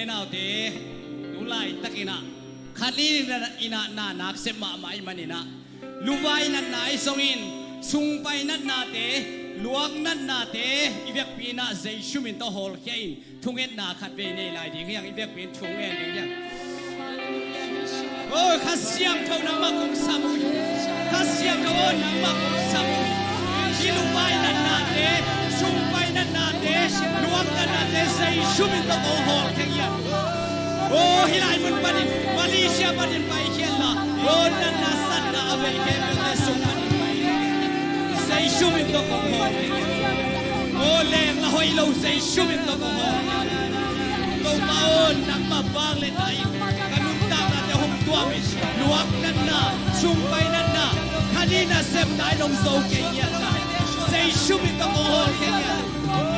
Nào thế đủ lại tất cả khát đi ina na nak xem mà mai mà nina luwai nát nai songin sung pai nát na te luang nát na te ivek pina zai shumin to hol kein thungen na khat ve nei lai ding yang ivek pin thungen ding yang ôi khát siam thâu nang ma kong samu khát siam thâu nang ma kong samu chi luwai nát na te sung pai nát na te luang nát na te zai shumin to hol kein yang oh hilai mun panin Malaysia panin pai khela oh nan na san na ave ke le sung panin pai sei shumin to ko ho oh le la hoi lo sei shumin to ko ho to paon nak ma bang le tai kanun ta na te hom tua mi luak nan na sung pai nan na kanina sem dai long so ke ya na sei shumin to ko ho ke ya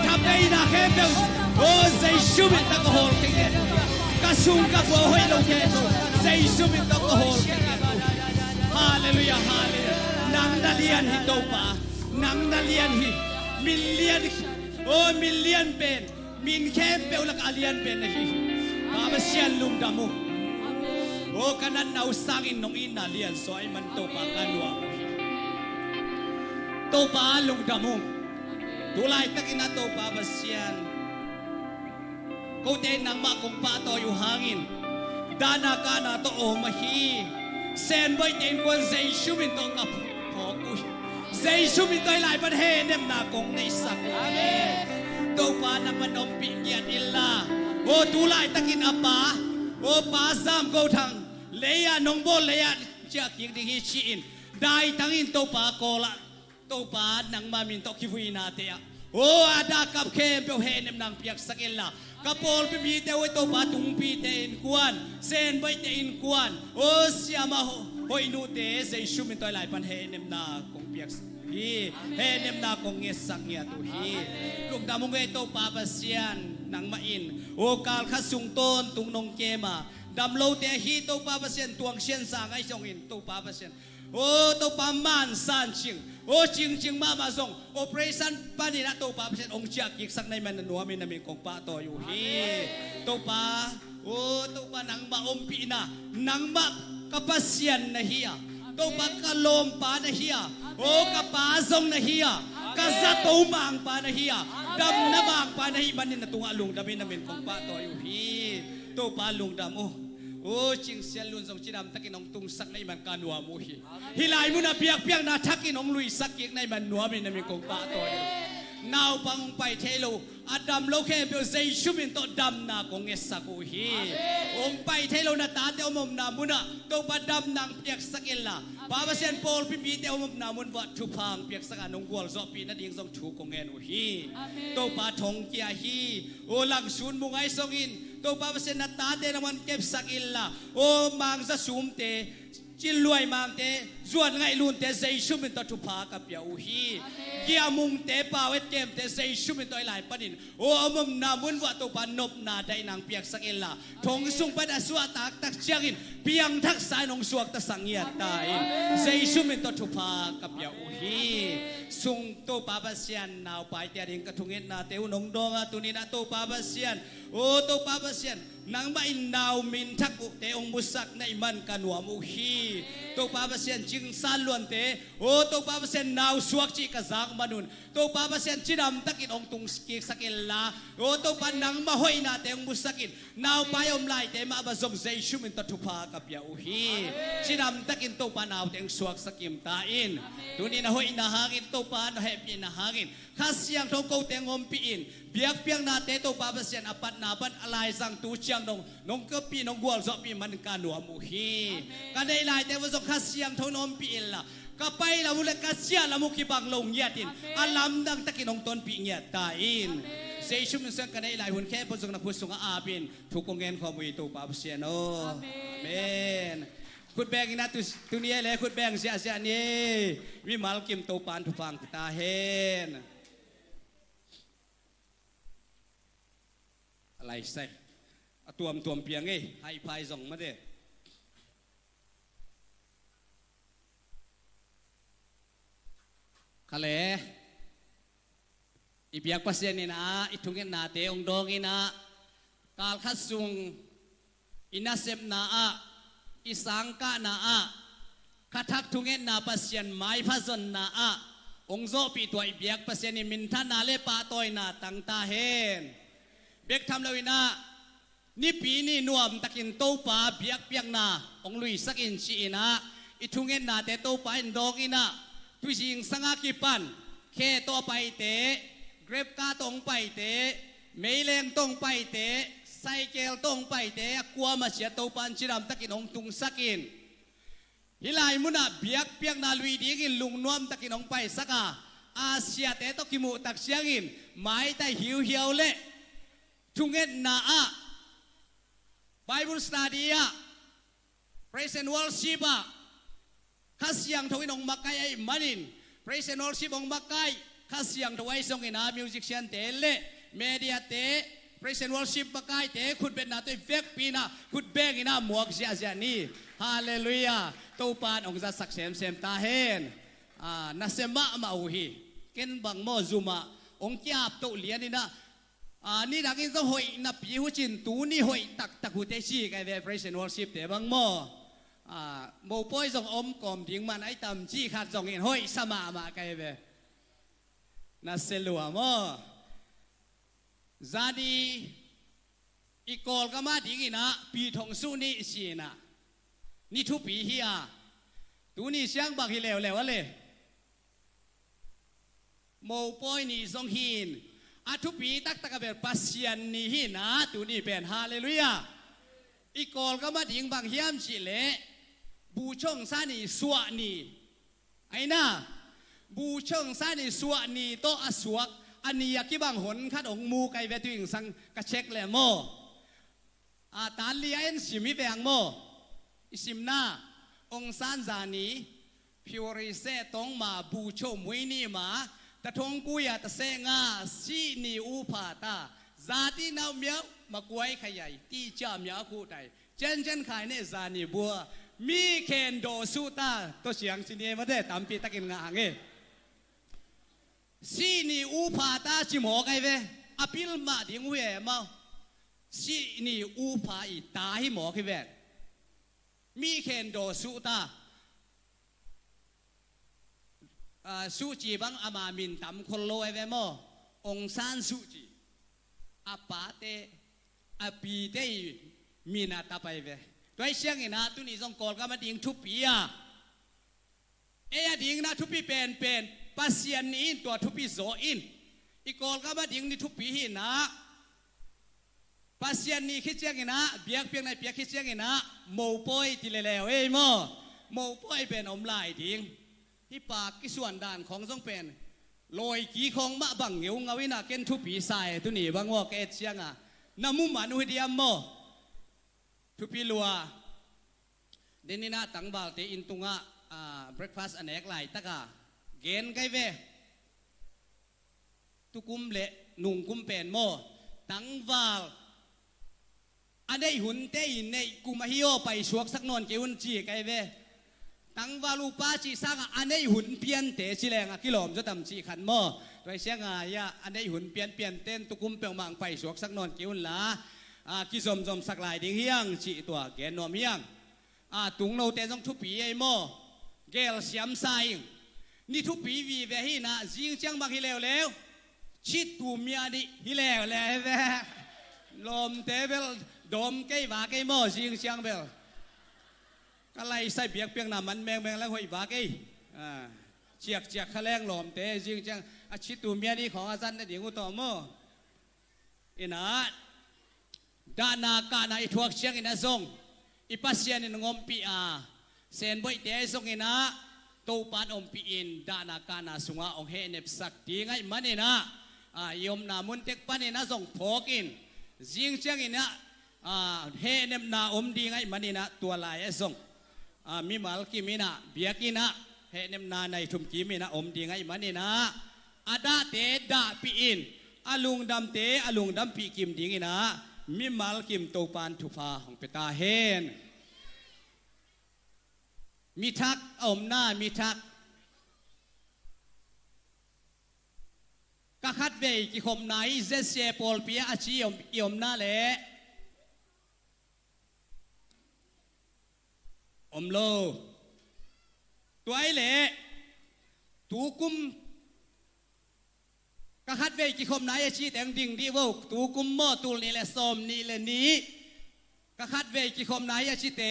thapai na ke be oh sei shumin to ko ho ke ya kasung ka bo hoi lo ke sei shumin to ko hol hallelujah hallelujah nang dalian hi to pa nang dalian hi million oh million pen min kem pe ulak alian pen na hi ba sian lum damu oh kanan na usangin nong ina lian so ay man to pa kanwa to pa lum damu tulay takina to pa ba sian kau ten nang makong pato yu hangin dana kana to o mahi sen boy ten kon zai shumin to kap phoku zai shumin to lai ban he nem na kong nei sak to pa na manom pinyan illa o tulai takin apa o pa sam ko thang leya nong bol leya cha king ding hi chin dai tangin to pa kola to pa nang mamin to kivuina te o ada kap kem pe he nem nang piak sakela kapol pi te oi to patung pi te in kuan sen bai te in kuan o siama hoi nu te sei shumin toi lai pan he nem na kong piak hi he nem na kong nge sak ya tu hi luk da mong to pa pasian nang ma in o kal kha sung ton tung nong kema dam lo te hi to pa pasian tuang sian sa ngai song in to pa pasian o to pa man san ching o ching ching ma ma song operation pa ni na to pa pasian ong chia kik sak nai man nuwa min na min kong pa to yu hi to pa o to pa nang ma ompi na nang ma kapasian na hiya to pa kalom pa na hiya o kapazong na hiya kazato mang pa na hiya dam na mang pa na hi banin na tunga lung damin na min kong pa to yu hi to pa lung dam o ching sian lun song chinam takinong tung sak na iman kanwa mo hi hilai mo na piak piak na takinong lui sakik na iman nuwa min na min kong pa to yu now pang pai thelo adam lo khe pe sei shumin to dam na kong esaku hi ong pai thelo na ta te omom na muna to pa dam nang piak sakilla pa ba sen pol pi pi te omom na mun wa thu phang piak saka nong gol zo pi na ding song thu kong en hi to pa thong kia hi o lang sun mu ngai songin to pa ba sen na ta te naman kep sakilla o mang sa sum te จิรวยมามเตส่วนไงลุนเตเซชุมินตัวทุพากับยาอุฮีเกียมุงเตป่าเวทเกมเตเซชุมินตัวหลายปนินโอ้อมนามุนวัตัวปานนบนาได้นางเปียกสักเอล่าทงสุงปัดสวตักตักเชียกินเปียงทักสายนงสวกตะสังเงียตายเซชุมินตัวทุพากับยาอุฮีสุงตัวปาบาเซียนนาวไปเตียริงกระทุงเงินนาเตวนงดองตุนินาตัวปาบาเซียนโอ้ตัวปาบาเซียนนางไม่นาวมินทักอุเตองมุสักในมันกันวามุฮีตัวปาบาเซียนจิงซาลวนเตโอ้ตัวปาบาเซียนนาวสวกจิกซักมานุนตัวปาบาเซียนจิดำตักินองตุงสกิสักเอลาโอ้ตัวปานังมาหอยนาเตองมุสักินนาวไปอมไลเตมาบาซงเซชุมินตัทุพากับยาอุฮีจิดำตักินตัวปานาวเตองสวกสกิมตาอินตัวนี้นะหอยนาหากินตัวปานเฮปีนาหากินข้าเสียงทงกูเตงอมปีอินเบียกเปียงนาเตตัวปาบาเซียนอปัตนาบันอะไรสังตูเชียงนงก็ปีนงบัวสอบปีมันการหนัวมุฮีกันได้หลายแต่ว่าสข้าเสียงทงนมปีอินล่ะก็ไปละมุลกาเซียละมุขีบังลงเงียตินอัลลัมดังตะกินองตนปีเงียตาอินเซชุมซึ่งกันได้หลายหุ่นแค่พจงนักพุทธสงฆ์อาบินทุกกงเงินความวิตูปาบาเซียนโอเมนคุณแบงนะตุนี้เลยคุณแบงเสียนี่วิมัลกิมโตปานทุฟังตาเฮนอะไรใส่ตัวเปียงไงให้พายส่งมาเด้ขะเลอีเปียกปัสเซียนี่นะอีทุงเงินนาเตองดองอีนะกาลขัดซุงอินาเซมนาอะอีสังกะนาอะขัดทักทุงเงินนาปัสเซียนไม้พัศนนาอะองโซปีตัวอีเปียกปัสเซียนี่มินทานาเลปาตอยนาตังตาเฮนเบียกทำเลวินานี่ปีนี่นวมตะกินโตปาเบียกเปียงนาองลุยสักอินชีนะอีทุงเงินนาเตโตปาอินดองอีนะตุจิงสังอากิปันเคตัวไปเตะเกรบกาตรงไปเตะเมเลงตรงไปเตะไซเกลตรงไปเตะกัวมาเสียตัวปันชิรำตะกินองตุงสักินฮิลายมุนาเบียกเปียงนาลุยดีกินลุงนวมตะกินองไปสักอาเซียเตะตกิมุตักเสียกินไม้แต่หิวเหี่ยวเละทุงเงินนาอะBible study อะ Praise and Worship อะข้าเสียงทวีนองมักไก่ไอ้มันอิน Praise and Worship องมักไก่ข้าเสียงทวีส่งอินามิวสิกเชียนเตเล่เมเดียเต Praise and Worship มักไก่เตคุณเป็นนาตัวเฟกปีนาคุณแบงอินาหมวกเสียนี่ฮาเลลูยาตัวปานองค์จะสักเซมตาเฮนนาเซมะมาอุฮีเกินบังโมซุมะองค์เจ้าตัวเลียนี่นะนี่นักอินทร์หอยนับปีหัวจินตูนี่หอยตักหัวเตชีกันเวฟเรชนวอลชิปเตบังโมโมป่วยส่งอมกลมทิ้งมันไอตำจี้ขาดส่งเห็นหอยสมากันเวน่าเซลัวโมซาดีอีกอลก็มาทิ้งนะปีทองสุนี่ชีนะนี่ทุกปีเฮียตูนี่เสียงบักฮิเลววะเลยโมป่วยนี่ส่งหินอาทุปีตักตะกเบลปัสเซียนนี่หินะตัวนี้เป็นฮาเลลูยาอีกอลก็มาถึงบางเฮียมสิเลบูชงซานีสวนีไอ้น่าบูชงซานีสวนีโตอสวกอันนี้อยากกิบังหนขัดองมูไกเวตุอิงสังกระเช็คเลยโมตาเลียนสิมีแบงโมอิสิมนาองซานซานีพิวริเซตงมาบูชมวินีมาแต่ทงกุยตะเซงาสีนีอุปาตาซาตินาวเมียวมากวยขยายที่จ่าเมียคู่ใจเจนขายเนซานีบัวมีเคนโดสุตาตัวเสียงสิเนมาได้ตามปีตะกินงางเอสีนีอุปาตาจิโมไกเวอภิลมาดิงเวมาสีนีอุปาอิตาหิโมไกเวมีเคนโดสุตาสุจีบังอามามินตำคนโลเอเวโมองซานสุจีอาปาเตอาปีเตมีนาตาไปเวตัวเชียงอินาตุนี่ส่งกอลก็มาดิ่งทุปีอะดิ่งนะทุปีเป็นปัสเซียนนี่ตัวทุปีโซอินอีกอลก็มาดิ่งนี่ทุปีหินะปัสเซียนนี่คิดเชียงอินะเบียกเพียงในเบียกคิดเชียงอินะโมป่วยที่เลวโมป่วยเป็นอมลายดิ่งที่ปากที่ส่วนด่านของทรงเป็นลอยกี่ของมะบังเหวงาวินาเกนทุปีใส่ตัวนี้บางว่าเกตเชียงน้ำมุมันอุเดียมโมทุปีลัว เดนินะตังบาลเตอินตุงะbreakfast อันเอกไหลตะกะเกณฑ์ไกเวตุกุมเละนุ่งกุมเป็นโมตังวาลอันได้หุ่นเตอินในกุมหิโอไปชวกสักนอนเกวุ่นจีไกเวตังวาลูปาจีสังอันได้หุ่นเปียนเตชิแรงกิโลมจะทำจีขันโมโดยเสียงายะอันได้หุ่นเปียนเต้นตุกุมเปียงมังไปชวกสักนอนเกวุ่นละกิสมสักลายดิ่งเฮียงจีตัวเกณฑ์นอมเฮียงตุงโนเตจงทุปีไอโมเกลเสียมไซนี่ทุปีวีเวหินะจิงจังบักฮิเลวแล้วชิดตูเมียดิฮิเลวแล้วเวลมเตเบลดมไกวาไกโมจิงจังเบลก็ไล่ใส่เบียกเปียงน้ำมันแมงแล้วหอยวาไกเจียกขะแรงลมเตจิงจังชิดตูเมียดิของอาจารย์นั่นเดี๋ยวกูต่อโมอินะดานากานาอิทวกเชียงอินะทรงอิปัสเซียนินงอมปีเซนบ่อยเตะส่งอินะตูปานอมปีอินดานากานาสุงาองเฮเนบสักดีไงมันอินะยมนามุนเต็กปันอินะส่งพกอินจิงเชียงอินะเฮเนบนาอมดีไงมันอินะตัวลายส่งมีมัลกิมินะเบียกินะเฮเนบนาในทุมกิมินะอมดีไงมันอินะอาดาเตดาปีอินอลุงดำเตอลุงดำปีกิมดีไงนะมิมัลกิมโตปานทุฟาของเปตาเฮนมีทักอมหน้ามีทักกะคัดเวกิคมไหนเจเซปอลเปียอาชีอมหน้าเละอมโลตัวไอเละตูกุมกะคัดเวกิคมไหนอาชีแต่งดิ่งดีว่าตูกุมโมตูนี่แหละสมนี่แหละนี้กะคัดเวกิคมไหนอาชีเต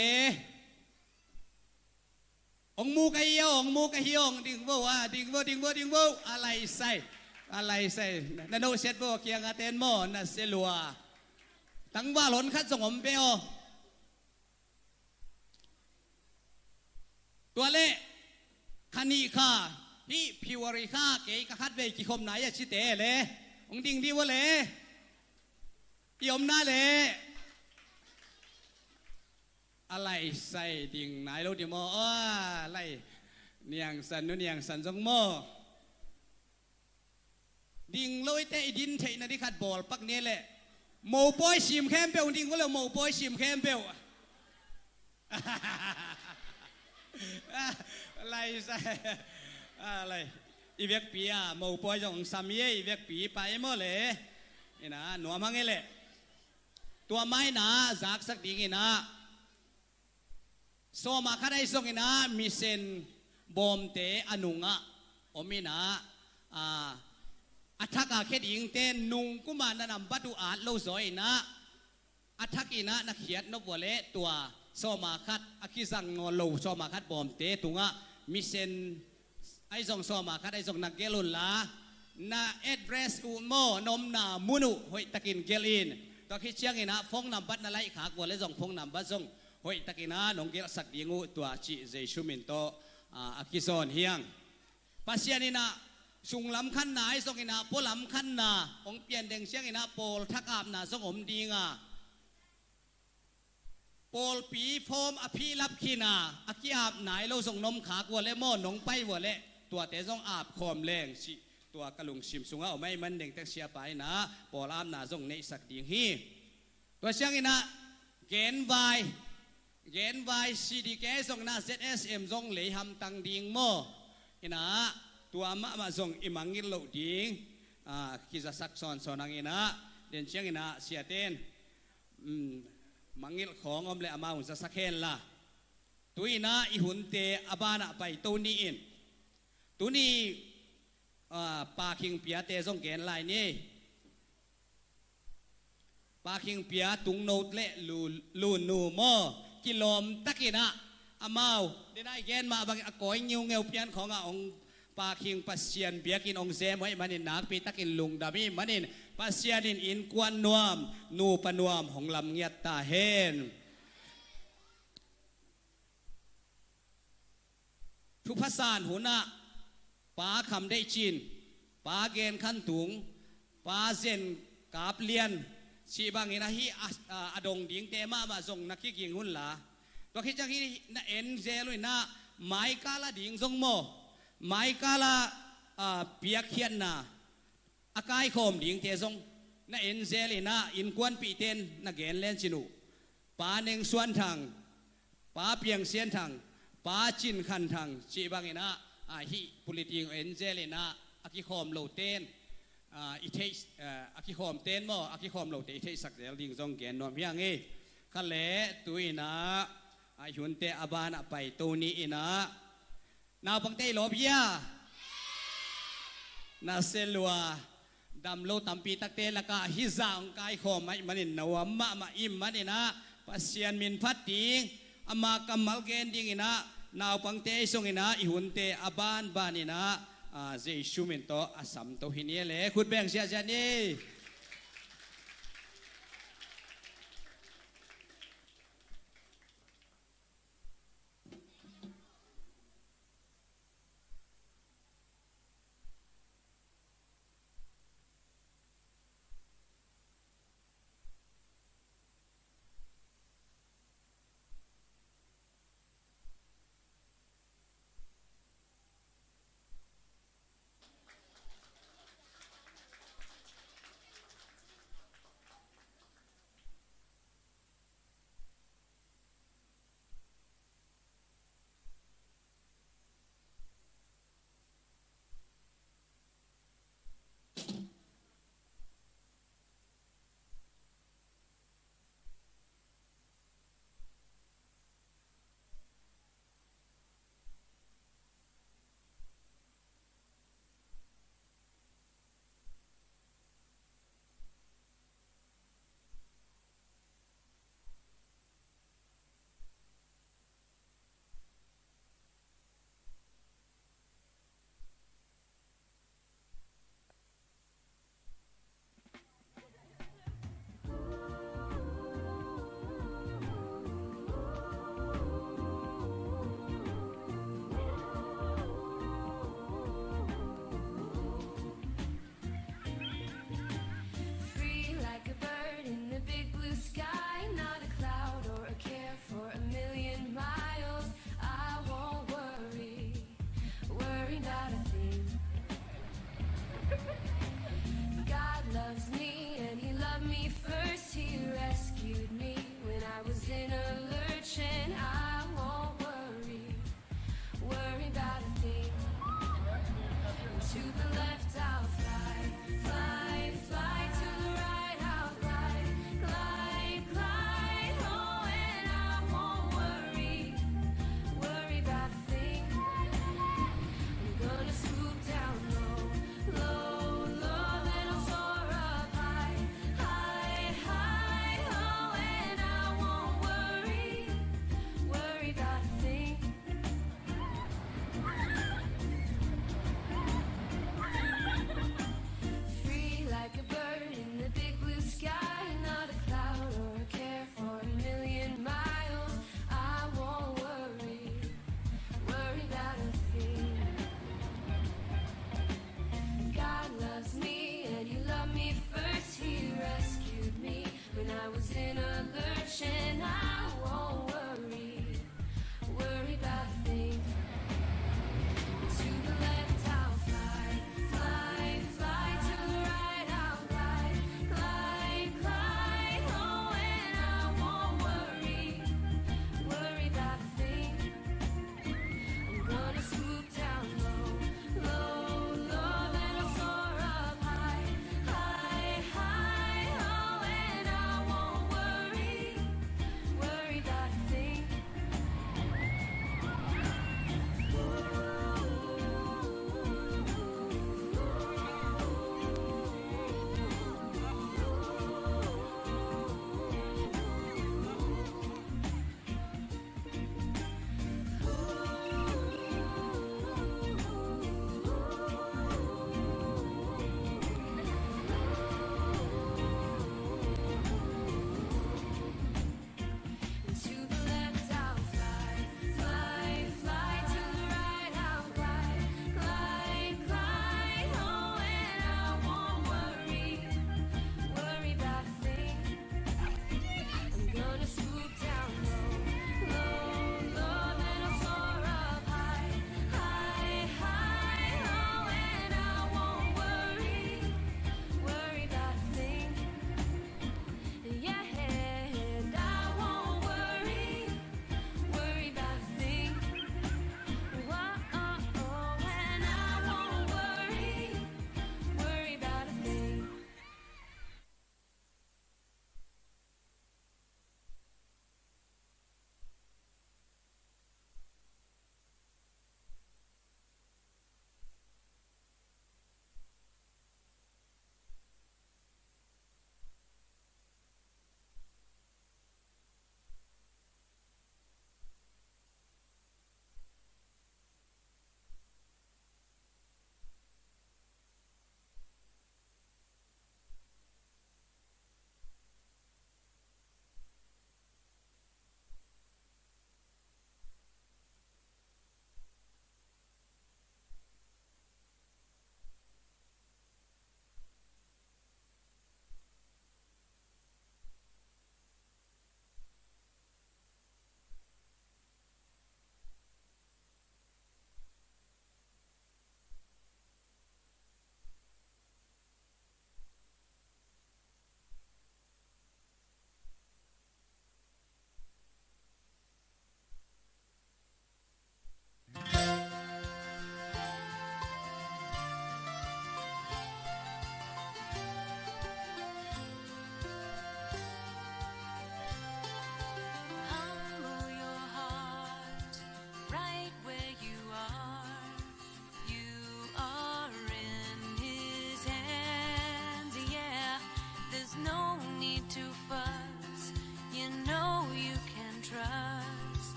องมูกไอเหี่ยวองมูกไอเหี่ยวดิ่งว่าดิ่งว่าอะไรใส่นั่นโนเซตว่าเกียงอาเตนโมนั่นเซลัวตั้งว่าหล่นคัดส่งผมเปโอตัวเล่คานีคาที่พิวริคาเก๋กะคัดเวกิคมไหนอะชิเตะเลยองดิ่งดีว่าเลยยมหน้าเลยอะไรใส่ดิ่งไหนรู้ดิโมอะไรเนียงสันนู่นเนียงสันจงโมดิ่งลอยเตะดินเทนที่ขัดบอลปักนี้แหละโมปอยชิมแคมเปลดิ่งก็เลยโมปอยชิมแคมเปลอะไรใส่อะไรอีเวกปีโมปอยจงสามีอีเวกปีไปหมดเลยนี่นะหนัวมังเงี้ยแหละตัวไม้นะจากสักดิ่งนะโซมาคาได้ส่งนะมิเซนบอมเตอนุงะอมินะอัทักอาเคดิงเตนุงกุมานนำบัตุอาดโลซอยนะอัทักอินะนักเขียนนบวเลตัวโซมาคัดอคิสังงอโลโซมาคัดบอมเตตุงะมิเซนไอส่งโซมาคัดไอส่งนักเกลุนละนาเอดเรสอุโมนมนามุนุหอยตะกินเกลินตัวคิดเชียงอินะฟงนำบัตนาไลขากวเลส่งฟงนำบัตส่งหอยตะกินะนงเกลสักดีงูตัวจิเจชุมินโตอากิซอนเฮียงปัสยานินะสุงลำขันนาไอส่งอินะโปลำขันนาองเปลี่ยนเด้งเชียงอินะโปลทักอาบนาส่งอมดีงาโปลปีโฟมอภิรับขีนาอคิอาบไหนเราส่งนมขากวเลโม่หนงไปวัวเละตัวเตะส่งอาบคอมแรงสิตัวกระลุงชิมสุงเอาไม่มันเด้งแต่เสียไปนะโปลามนาส่งในสักดีฮีตัวเชียงอินะเกณฑ์ไวซีดีแกส่งนา ZSM ส่งเลยทำตังดิงโมอินะตัวมาส่งอิมังงิลโลดิงคิดจะซักซ้อนนังอินะเดินเชียงอินะเสียเต้นมังงิลของอมเลอามาหุ่นจะสักเฮนละตัวอินะอิหุนเตอบานะไปตัวนี้อินตัวนี้ปาคิงเปียเตส่งเกณฑ์ลายนี้ปาคิงเปียตุงโนดเละลูนูโมกิโลมตะกินะอามาวได้แกนมาบางก้อยงิวเงวเปียนขององปาคิงปัสเซียนเบียกินองเซมไว้มันนักปีตะกินลุงดามีมันปัสเซียนอินกวนนวมนูปนวมของลำเงียตตาเฮนทุพสานหัวหน้าปาคำได้จีนปาเกนขั้นถุงปาเซนกาบเลียนชีบางอินะฮีอดงดิ่งเตมาส่งนักกิงหุ่นละ ตัวคิดจังที่นะเอ็นเจลุยนะไม้กาลาดิ่งทรงโมไม้กาลาเปียกเขียนนะอากายโคมดิ่งเททรงนะเอ็นเจลินะอินกวนปีเตนนะเกนเลนจินุป้าเน่งส่วนทางป้าเปียงเสียนทางป้าจินขันทางจีบังอินะฮิปุลิติงเอ็นเจลินะอากิโคมโลเตนอีเทสอากิโคมเตนโมอากิโคมโลเตอีเทสักเดลดิ่งทรงเกนนวมเพียงเอขันเละตุยนะอายุนเตอบานไปตัวนี้นะนาบังเตลบยานาเซลัวดำโลตัมปีตักเตละกะฮิซาองกายโคมมันนี่นวมมาอิมมันนี่นะปัสยานมินพัดติงอามากำมัลเกนดิงนะนาบังเตส่งนะอิหุนเตอบานบานี่นะเจชูมินโตอาสัมโตหินีเลขุดแบงเสียจันนี่ อ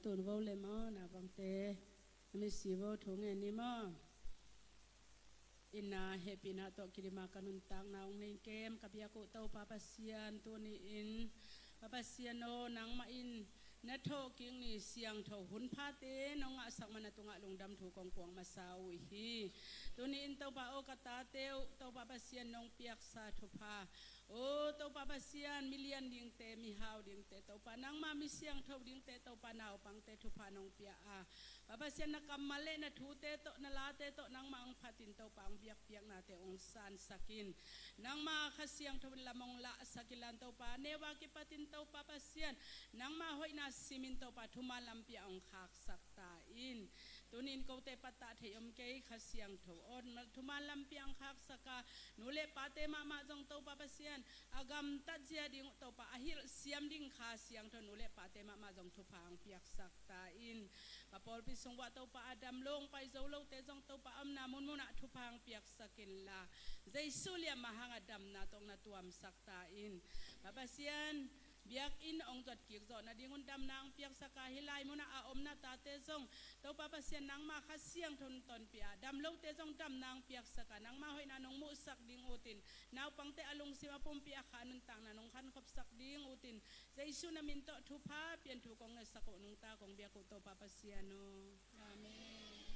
ตุนวอลเลมอนะบังเตมิสีวอทงเงินนี่มออินนาเฮปินาโตกิริมากันุนตังนาองในเกมกับยากุเตาปาปัสเซียนตัวนี้อินปาปัสเซียนโนนังมาอินนัทโทกิงนี่เสียงเท่าหุนพาเตนองะสักมันตุงะลงดำถูกองกวงมาสาวิฮีตัวนี้อินเตาปาโอกตาเตวเตาปาปัสเซียนนองเปียกสาธุพาโอ้เตาปาปัสเซียนมิเลียนดิ่งเตมีฮาวดิ่งเตเตาปานังมามีเสียงเท่าดิ่งเตเตาปานาวปังเตทุพานองเปียอาปาปัสเซียนนักกรรมมาเลนะทูเตโตนาลาเตโตนังมาองพัตินเตาปังเบียกเปียกนาเตองซานสักินนังมาขเสียงทวินละมองละสักิลันเตาปาเนวากิปตินเตาปาปัสเซียนนังมาหอยนาซิมินเตาปาทุมาลัมเปียองขากสักตาอินตุนินเกาเตปตะเทยมเกยขเสียงทวอนทุมาลัมเปียองขากสักานุเลปาเตมามาจงเตาปาปัสเซียนอากามตัดเจียดิ่งเตาปาอหิรเสียมดิ่งขาเสียงทนุเลปาเตมามาจงทุพางเปียกสักตาอินปะปอลพิสงวะเตาปาอดัมลงไปโซโลเตจงเตาปาอัมนามุนมุนะทุพางเปียกสักินลาใจสุเลียมหางอดัมนาตรงนาตัวมสักตาอินปาปัสเซียนเบียกอินองจัดกิกจอนาดิงุนดำนางเปียกสกาฮิไลมุนะอาอมนาตาเตจงเตาปาปัสเซียนนางมาคัเสียงทนตอนเปียดำลงเตจงดำนางเปียกสกานางมาหอยนานงมุสักดิงอุตินนาวปังเตอลุงสิมาปมเปียขานุนตังนานงขันขบสักดิงอุตินใจสุนามินโตทุพาเปลี่ยนถูกองเงสกนุงตาของเบียกุโตปาปัสเซียโนอาเมน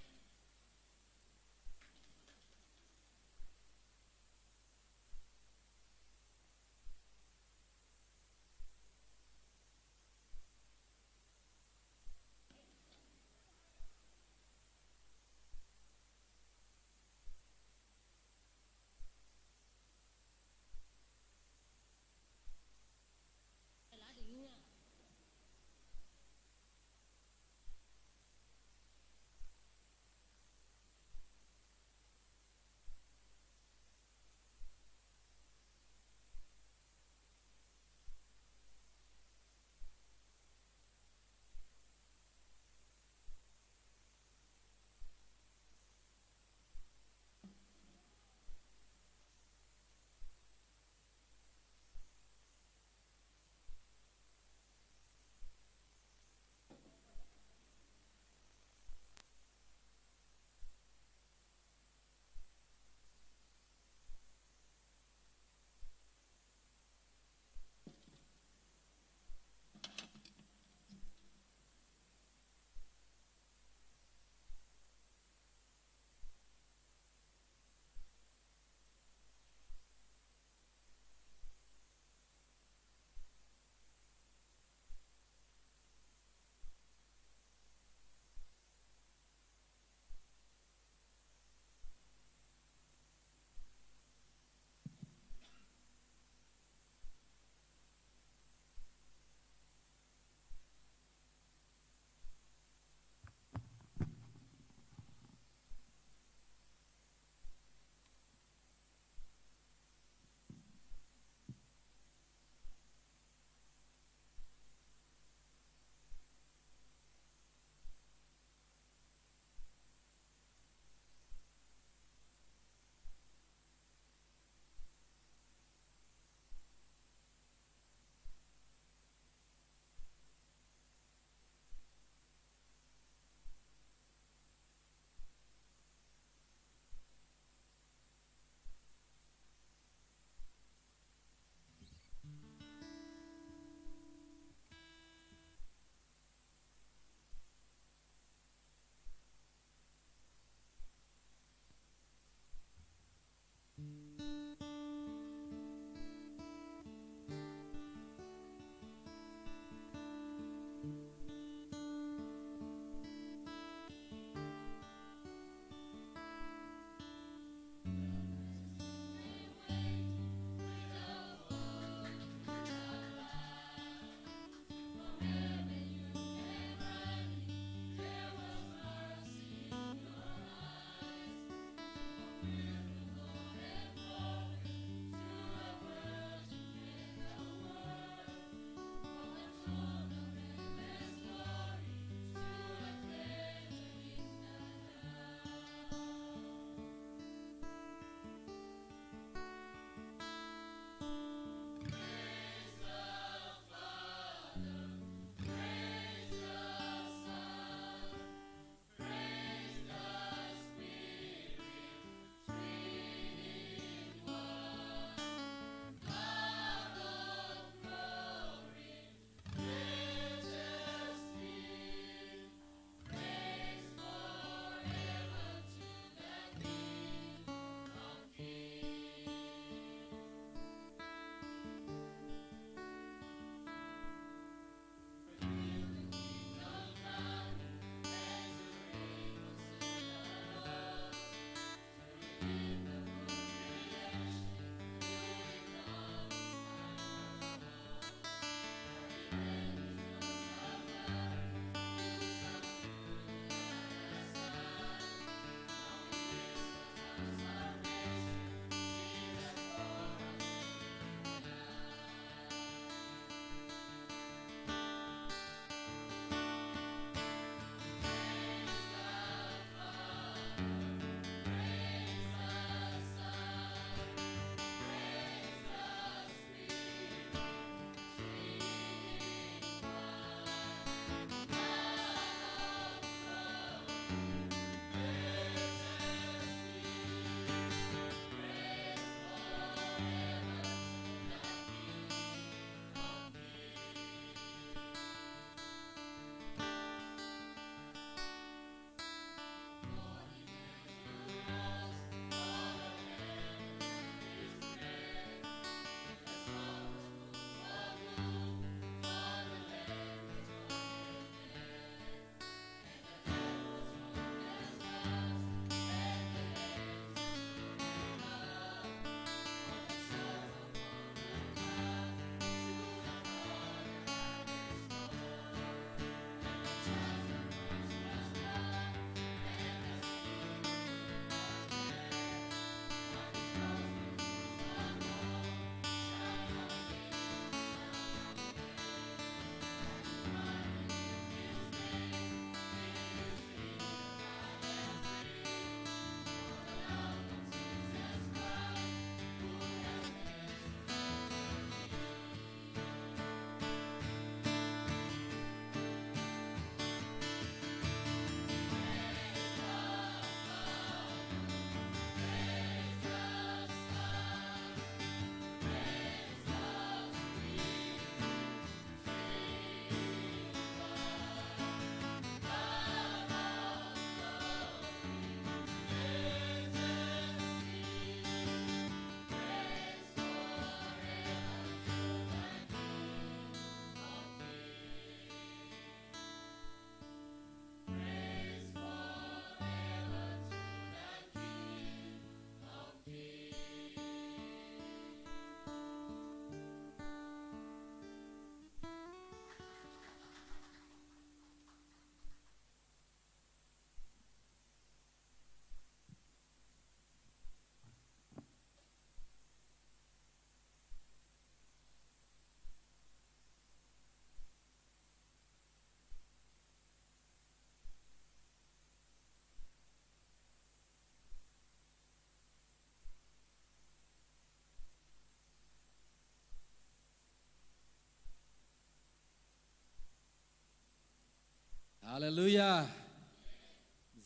Hallelujah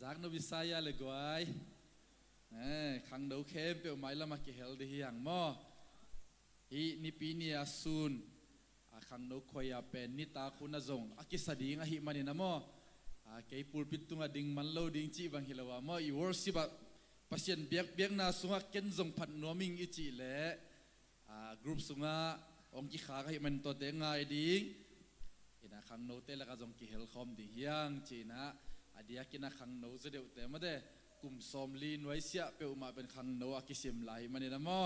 จากนบิสายาเลยกวยขังเดาเข้มเปียวไม้ละมาเกเฮลดีอย่างมออีนิปีนีอาซูนขังเดาคอยเป็นนิตาคุณจงอากิสดีงอาหิมันนี่นะมอเกยปูปิตุงอดิ่งมันโลดิ่งจีบังฮิลาวามออีวอร์สิบะปัสยันเบียกนาสุงะเกนจงพัดนัวมิงอิจิเล่กรุ๊ปสุงะองกิขาให้มันตัวเตงไงดิ่งอินะขังเดาเตละก็จงกิเฮลคอมดิ่งยังจีนะอดียกินะขังเดาจะเดือดแต่มาเด้กุมสอมลีนไว้เสียเปียวมาเป็นขังโนอากิเซมไหลมันนี่นะมอ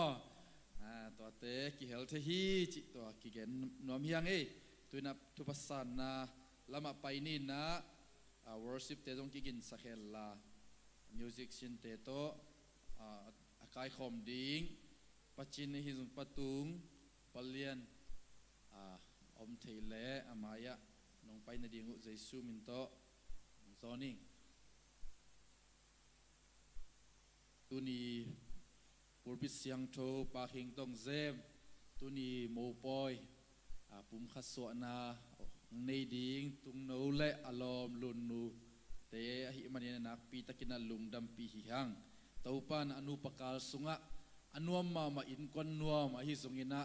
ตัวเตะกิเฮลเทฮีจิตัวกิเกนนวมยังตัวนับทุพัสานนะละมาไปนี่นะworship เตะตรงกิกินสักเฮลลา music ชินเตโตอากายคอมดิ้งปัจจินฮิซุงปะตุงปเลียนอมเทเลอามายะน้องไปนาดิงอุเจซูมินโตซอนิงตุนีปูปิเสียงโทปาคิงตงเซมตุนีโมปอยปุ่มขัดสวนาในดิ่งตุงโนเลอลอมลุนนูเตะหิมันยันนักปีตะกินาลุงดำปีหิฮังตาวปันอนุปกาลสุงะอนุมมาอินกวนนัวมาฮิสุงินะ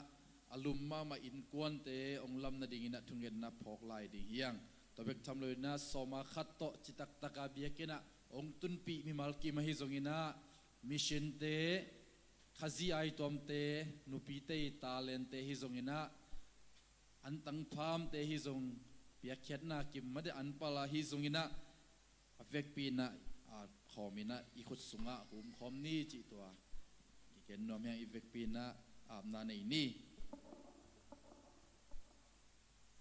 อลุมมาอินกวนเตะองลำนาดิ่งนะทุงเงินนับพอกลายดิ่งฮิยังตัวเบกทำเลยนะสมาขัดโตจิตักตะกาเบียกินะองตุนปีมิมัลกีมาฮิสุงินะมิชนเตขจีไอตอมเตนุปีเตตาเลนเตฮิซงอินะอันตังพามเตฮิซงเปียกเขียนนากิมมาเดอันปลาฮิซงอินะอเวกปีนะขอมินะอีขุดสุงะหุมขอมนี่จิตัวกิเกนนอมยังอีเวกปีนะอาบนาในนี่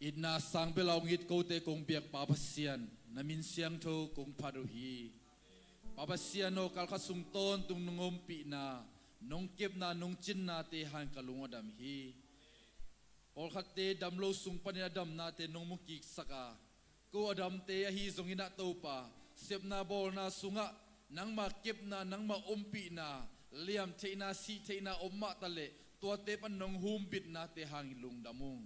อินนาสังเปลองอิดโกเตกงเปียกปาพัสเซียนนามินเสียงโทกงพารุฮีปาปัสเซียโนกัลขัดสุงต้นตุงนงมปีนานงเก็บนานงจินนาเตหันกะลุงอดัมฮีปอลขัดเตดัมโลสุงปันยาดัมนาเตนงมุกิกสกากูอดัมเตฮีซงอินะโตปาเสพนาบอลนาสุงะนังมาเก็บนานังมาอมปีนาเลียมเทนาสีเทนาอมมาตะเลตัวเตปันนงหุมบิดนาเตหังลุงดามุง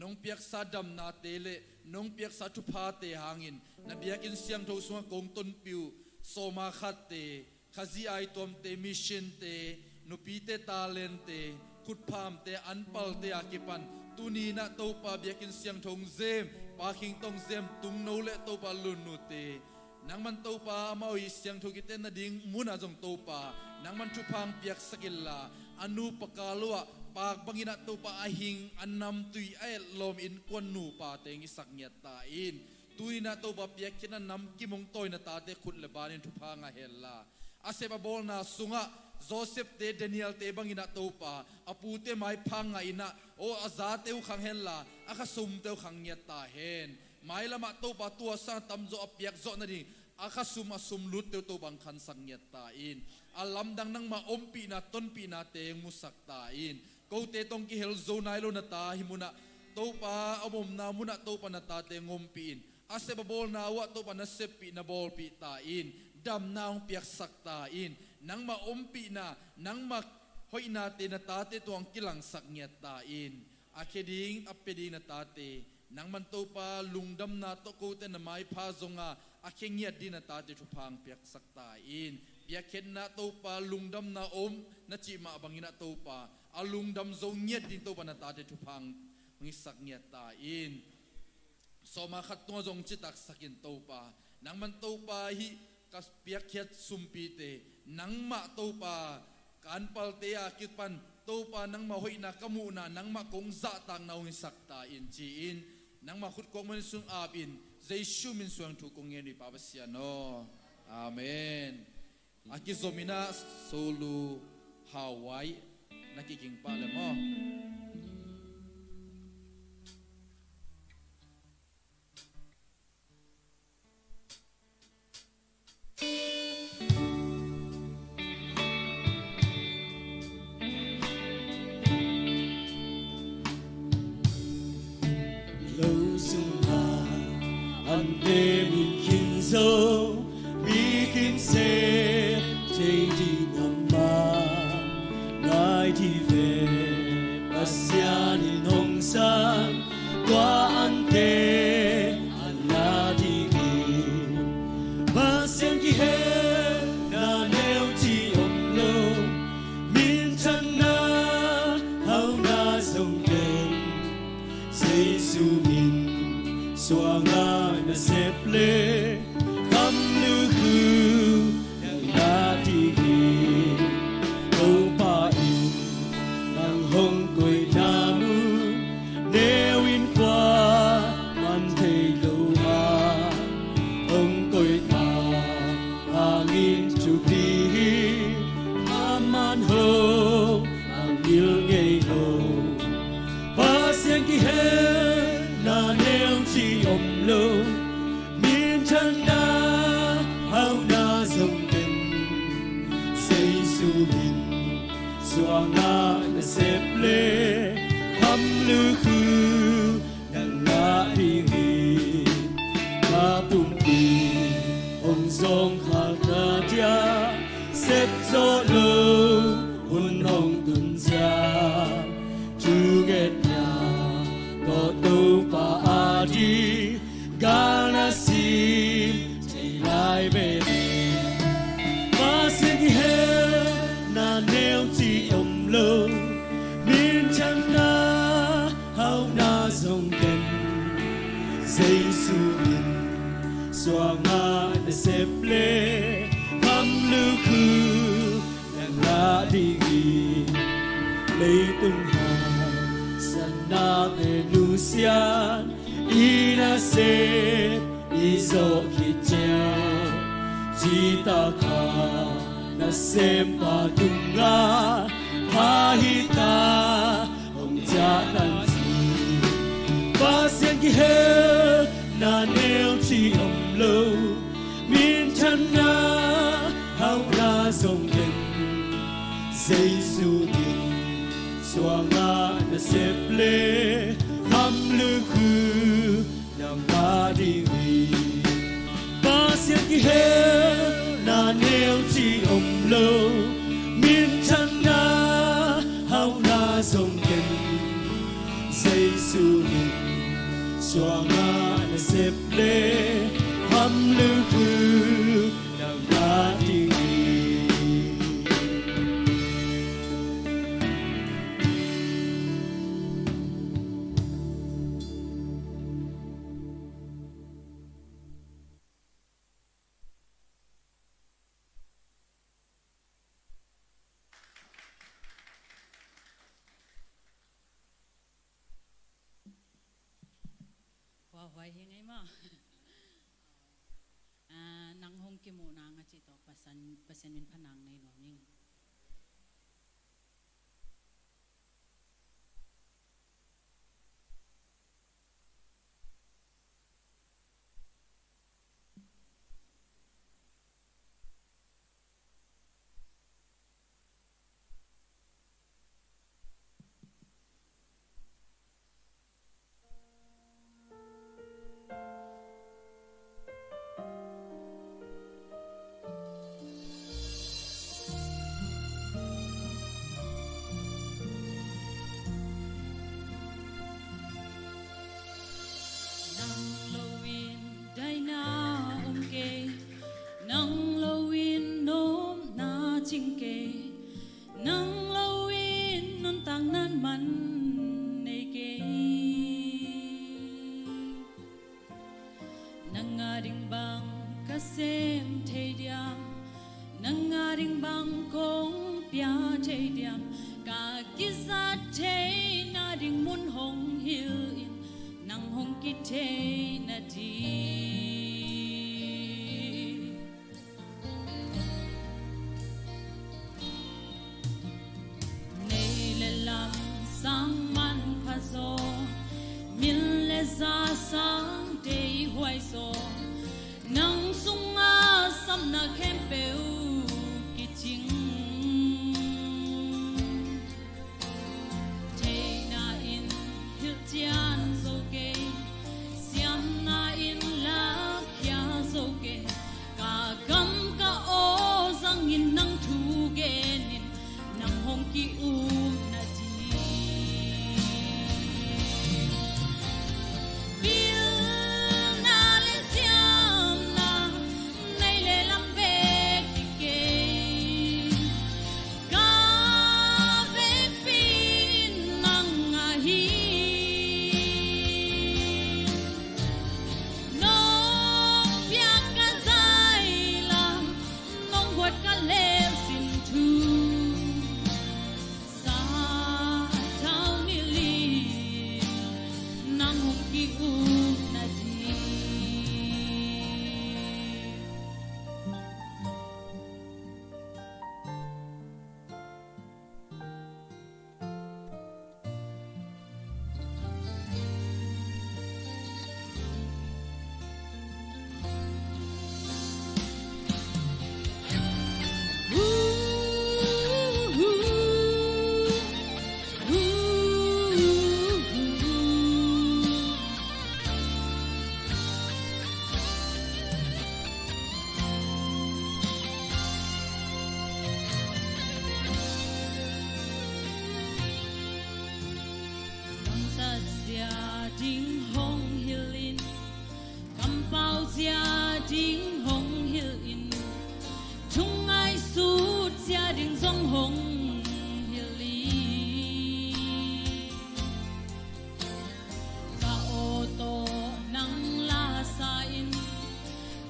นงเปียกซาดัมนาเตเลนงเปียกซาทุพาเตหังอินนเบียกินเสียงโทสุงะกงต้นปิวโซมาขัดเตขจีไอตอมเตมิชินเตนุปีเตตาเลนเตขุดพามเตอันปัลเตอากิปันตุนีนะโตปาเบียกินเสียงทงเซมปาคิงตงเซมตุงโนเลโตปาลุนนุเตนังมันโตปามาวิเสียงทุกิเตนดิ่งมุนาจงโตปานังมันชุพามเปียกสกิลลาอนุปกาลัวปากบังอินะโตปาอาหิงอันนำตุยเอลอมอินกวนนูปาเตงิสักเงียตาอินตุยนะโตปาเปียกินันนำกิมงโตยนะตาเตขุดเลบานินทุพางาเฮลลาอาเซบาบอลนาสุงะโจเซฟเตเดนิเอลเตบังอินะโตปาอปูเตไม้พังอินะโออาซาเตวขังเฮลลาอาคาซุมเตวขังเงียตาเฮนไม้ละมาโตปาตัวสังตัมโจอเปียกโจนั่นดิอาคาซุมอาซุมลุดเตวโตบังคันสังเงียตาอินอาลัมดังนังมาอมปีนาต้นปีนาเตงมุสักตาอินกูเตตงกิเฮลโจไนโลนาตาหิมุนะโตปาอมนามุนะโตปานาตาเตงอมปีนอาเซบาบอลนาวะโตปานาเซปีนาบอลปีตาอินดำนาวเปียกสักตาอินนังมาอมปีนานังมาหอยนาเตนตาเตตวงกิลังสักเงียตาอินอาเคดิงอเปดิงนาตาเตนังมันโตปาลุงดำนาโตโกเตนไม้พาซงอาอาเคเงียดีนาตาเตทุพังเปียกสักตาอินเปียกเข็นนาโตปาลุงดำนาอมนาจิมาบังอินาโตปาอาลุงดำโซเงียดินโตปานาตาเตทุพังมิสักเงียตาอินสมาขัดตัวจงจิตักสักินโตปานังมันโตปาฮิกัสเปียกเขียดซุมปีเตนังมาโตปาการปัลเตียกิปันโตปานังมาหอยนักมูนานังมากงซาตังนาวิสักตาอินจีอินนังมาขุดกงมันสุงอาบินเจชูมินสวงถูกกงเงินปาบเสียโนอาเมนอากิโซมินาโซลูฮาวายนักกิงปาเลมอQua an te an la di kỳ hết na nêu chi ông lâu miền chân na hao na dòng đền giây su min xóa ngã na xếp lê khăm lưu khư đang na đi câu pa in đang hong quay na mu nếu in qua man thầy lâu ma ông quay ta angin chụp đi aman ho angil gay ho pasien ki he na neo chi om lo min chan na hao na dòng đền say su hin xóa ngã na xếp lê khăm lưu khư đang ngã đi nghỉ ma bùm bì ông dòng khát na tia xếp gió lâu hun hồng tuần ra chú ghét nhà có đâu pa a đi gana sim chạy lại về mà xin đi hết na nêu chi ông lâu miền chân na hao na dòng đền giây su min xóa ngã na xếp lê khăm lưu khư đang ngã đi nghỉ lấy tung hà san na về nu xian ina se izo kicha chỉ ta kha na xem pa tung nga pa hi ta ông cha nan chi pa sen ki he na neo chi ông lâu min chan na hao na dòng đền giây su min xóa ngã na xếp lê khăm lưu khư nàng ta đi nghỉ ba xiên ki he na neo chi ông lâu miền chân na hao na dòng đền giây su min xóa ngã na xếp lê khăm lưu khư nàng ta đi nghỉ Wai hingai ma nang hong ki mo na nga chi to pasan min phanang nei no ning Hãy subscribe ding hong hilin cầm bao gia ding hong hilin chung ai su gia ding dong hong hilin ka ô tô nang la sa in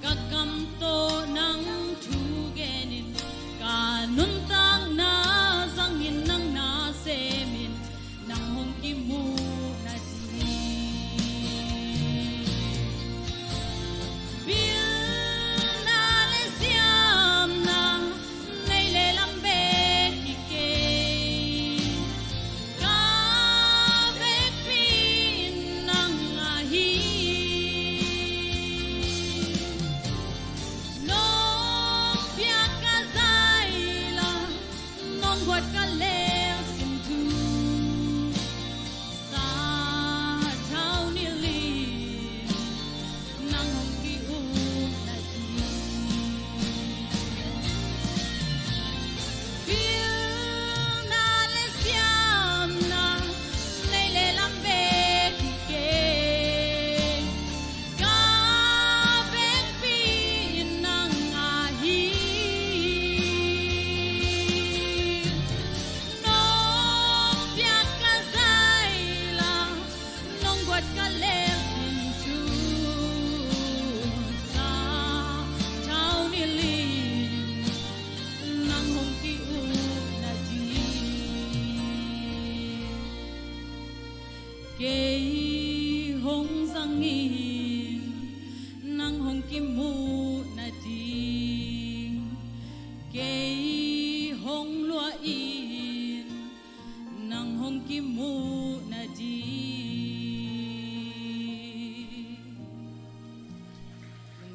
ka kam to nang thu genin ka nun tang na zang in nang na se min nang hong ki mu na di bil na le siam na nei le lam be ki ke ka be pin nang a hi nong pia ka zai la nong wat ka le sim tu sa thao ni li nang hong ki u na di bil na le siam na nei le lam be ki ke ka be pin nang a hi nong pia ka zai la nong wat ka le sim tu sa thao ni li nang hong ki u na di ke hong sang in nang hong ki mu na di ke hong lua in nang hong ki mu na di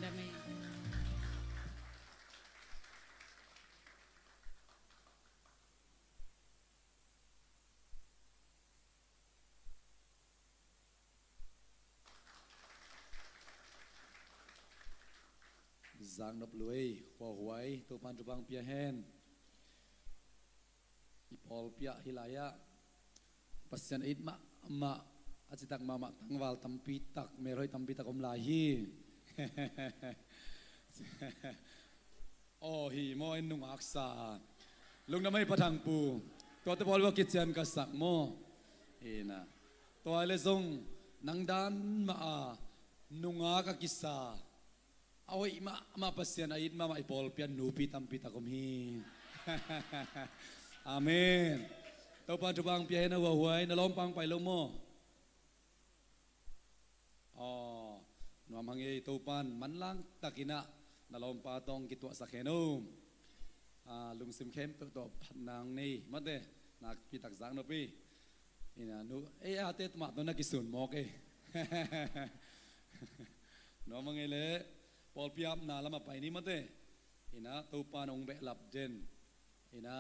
Damay. giang nộp lưới hoa huay tu pan tu bang pia hen ipol pia hilaya pasien it ma acitak mama tangwal tampi tak meroi tampi tak om lahi oh hi mo en nung aksa lung namay patang pu to te bol wa kitchen ka sak mo ina to ale zong nang dan ma nunga ka kisa away ma pasien ait ma ipol pian nupi tampi tak om hi amen to pan tu bang pia na wa huai na lom pang pai lo mo oh nuam hangi to pan man lang takina na lom pa tong kitwa sa khenom lung sim khem to phat nang nei mate nak pi tak jang no pi ina nu e ate tma to na kisun mo ke nuam hangi le pol piap na lama pai ni mate ina to pan ong be lap den ina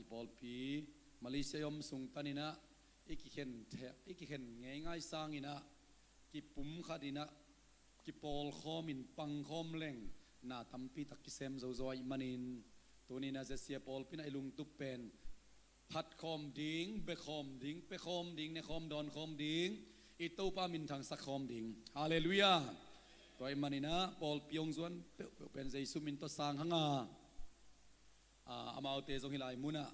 ipol pi Malaysia yom sung tanina ikikhen ngai ngai sang ina ki pum khadina ki pol khom in pang khom leng na tampi tak ki sem zo zoi manin tunina se sia pol pina ilung tu pen phat khom ding be khom ding pe khom ding ne khom don khom ding ito pa min thang sak khom ding hallelujah toy manina pol piong zuan pen zai sumin to sang hanga amau te zong hilai muna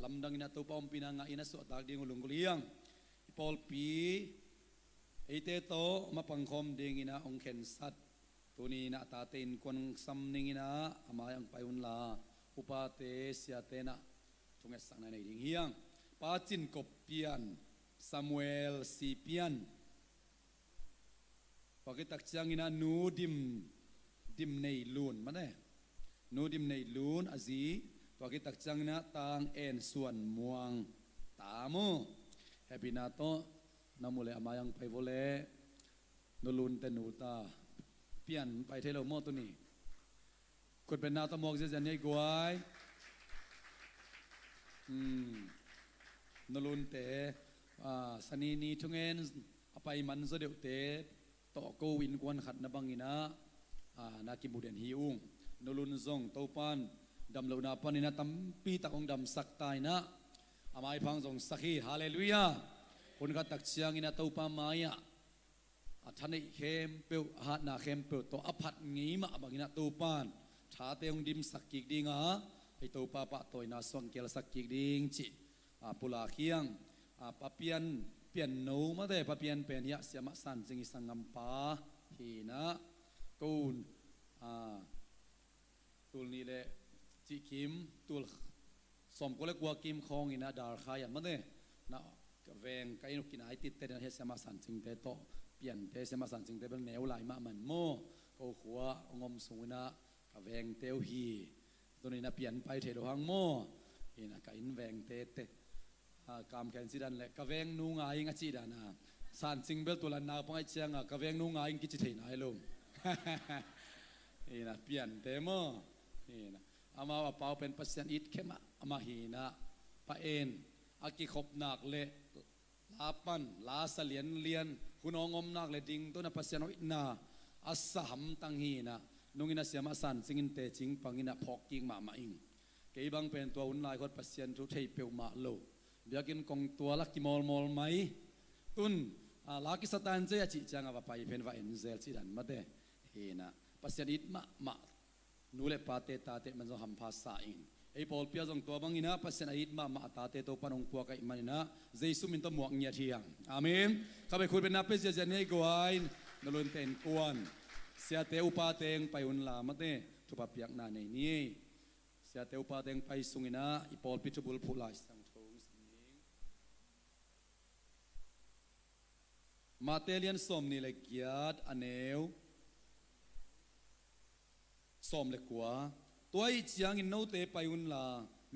lamdang ina to pa umpina nga ina so tak ding ulung kuliang pol pi ite to mapangkhom ding ina ong khen sat tuni na tatin kon samning ina amayang payun la upate siate na tunges sang na ding hiang pachin kopian Samuel sipian pakitak chiang ina nu dim nei lun mane nu dim nei lun azi pakitak chiang ina tang en suan muang tamo happy na to namule amayang pai vole nulun tenuta pian pai thelo mo to ni kut ben na to mok je jan nei guai nulun te sani ni thungen apai man zo deu te to ko win kwan khat na bangina na ki muden hi ung nulun zong topan dam lo na panina tampi takong dam saktai na amai phang zong sakhi hallelujah คนก็ตักเชียงอินาตัวปามายะท่านไอ้เข้มเปียวหาหน้าเข้มเปียวตัวอภัดงี้มาบางอินาตัวปานชาเตงดิมสักกิกดิงไอ้ตัวปาปะตัวอินาส่วนเกลสักกิกดิงจิปุลาเคียงปะเปียนเปลี่ยนโนมาได้ปะเปียนเป็นยะเสียมาสันจึงสังกัมปาฮีนะกูนตุลนี่แหละจิคิมตุลสมก็เลยกว่ากิมคองอินาดาร์ขยันมาได้นะกเวงไก่นกกินไอติดเตนเฮเสียมาสันจึงเตโตเปลี่ยนเตเสียมาสันจึงเตเป็นแนวไหลมาเหมือนโมก็ขัวงมสูงนะกเวงเตวฮีตัวนี้นะเปลี่ยนไปเทโดหังโมฮีนะไก่นแวงเตเตกามแขนสิดันเลยกเวงนูงายิงจีดานะสันจึงเบลตัวลันนาปงไอเชียงกเวงนูงายิงกิจเทนายลงฮีนะเปลี่ยนเตโมฮีนะอามาว่าเปาเป็นปัสยันอิดเข้มอามาฮีนะปะเอ็นอากิขบหนักเลยลาปันลาเสลียนเลียนคุณองมนักเลยดิ่งตัวนับปัสยันอิดนาอัสหัมตังฮีนะนุ่งินะเสียมาสันสิงินเตจิงปังอินะพอกกิ่งมาอิงเกี่ยบังเป็นตัวอุ่นลายคนปัสยันทุเทยเปียวมาโลเบียกินกองตัวลักกิมอลไหมตุนลากิสตันเจียจิจังว่าไปเป็นว่าเอ็นเซลสิดันมาเดฮีนะปัสยันอิดมานูเลปาเตตาเตมันจะทำภาษาอินไอ้พอลเปียจงตัวบางอินะปัสยันอิดมาตาเตโตปนงกัวกับอิมันนะเจสุมินตัวหมวกเงียเทียงอาเมนข้าไปคุยเป็นนับเป็นเจเนยกวนนลุนเตนกวนเสียเตอุปาเตงไปอุนลามาเตทุบเปียกนาในนี้เสียเตอุปาเตงไปสุงินะไอ้พอลพิจบุลผู้ลายสังทงสิงมาเตเลียนสมนี่เลยเกียรติอเนวสมเล็กกว่าตัวไอ้เจียงอินโนเตไปอุนลา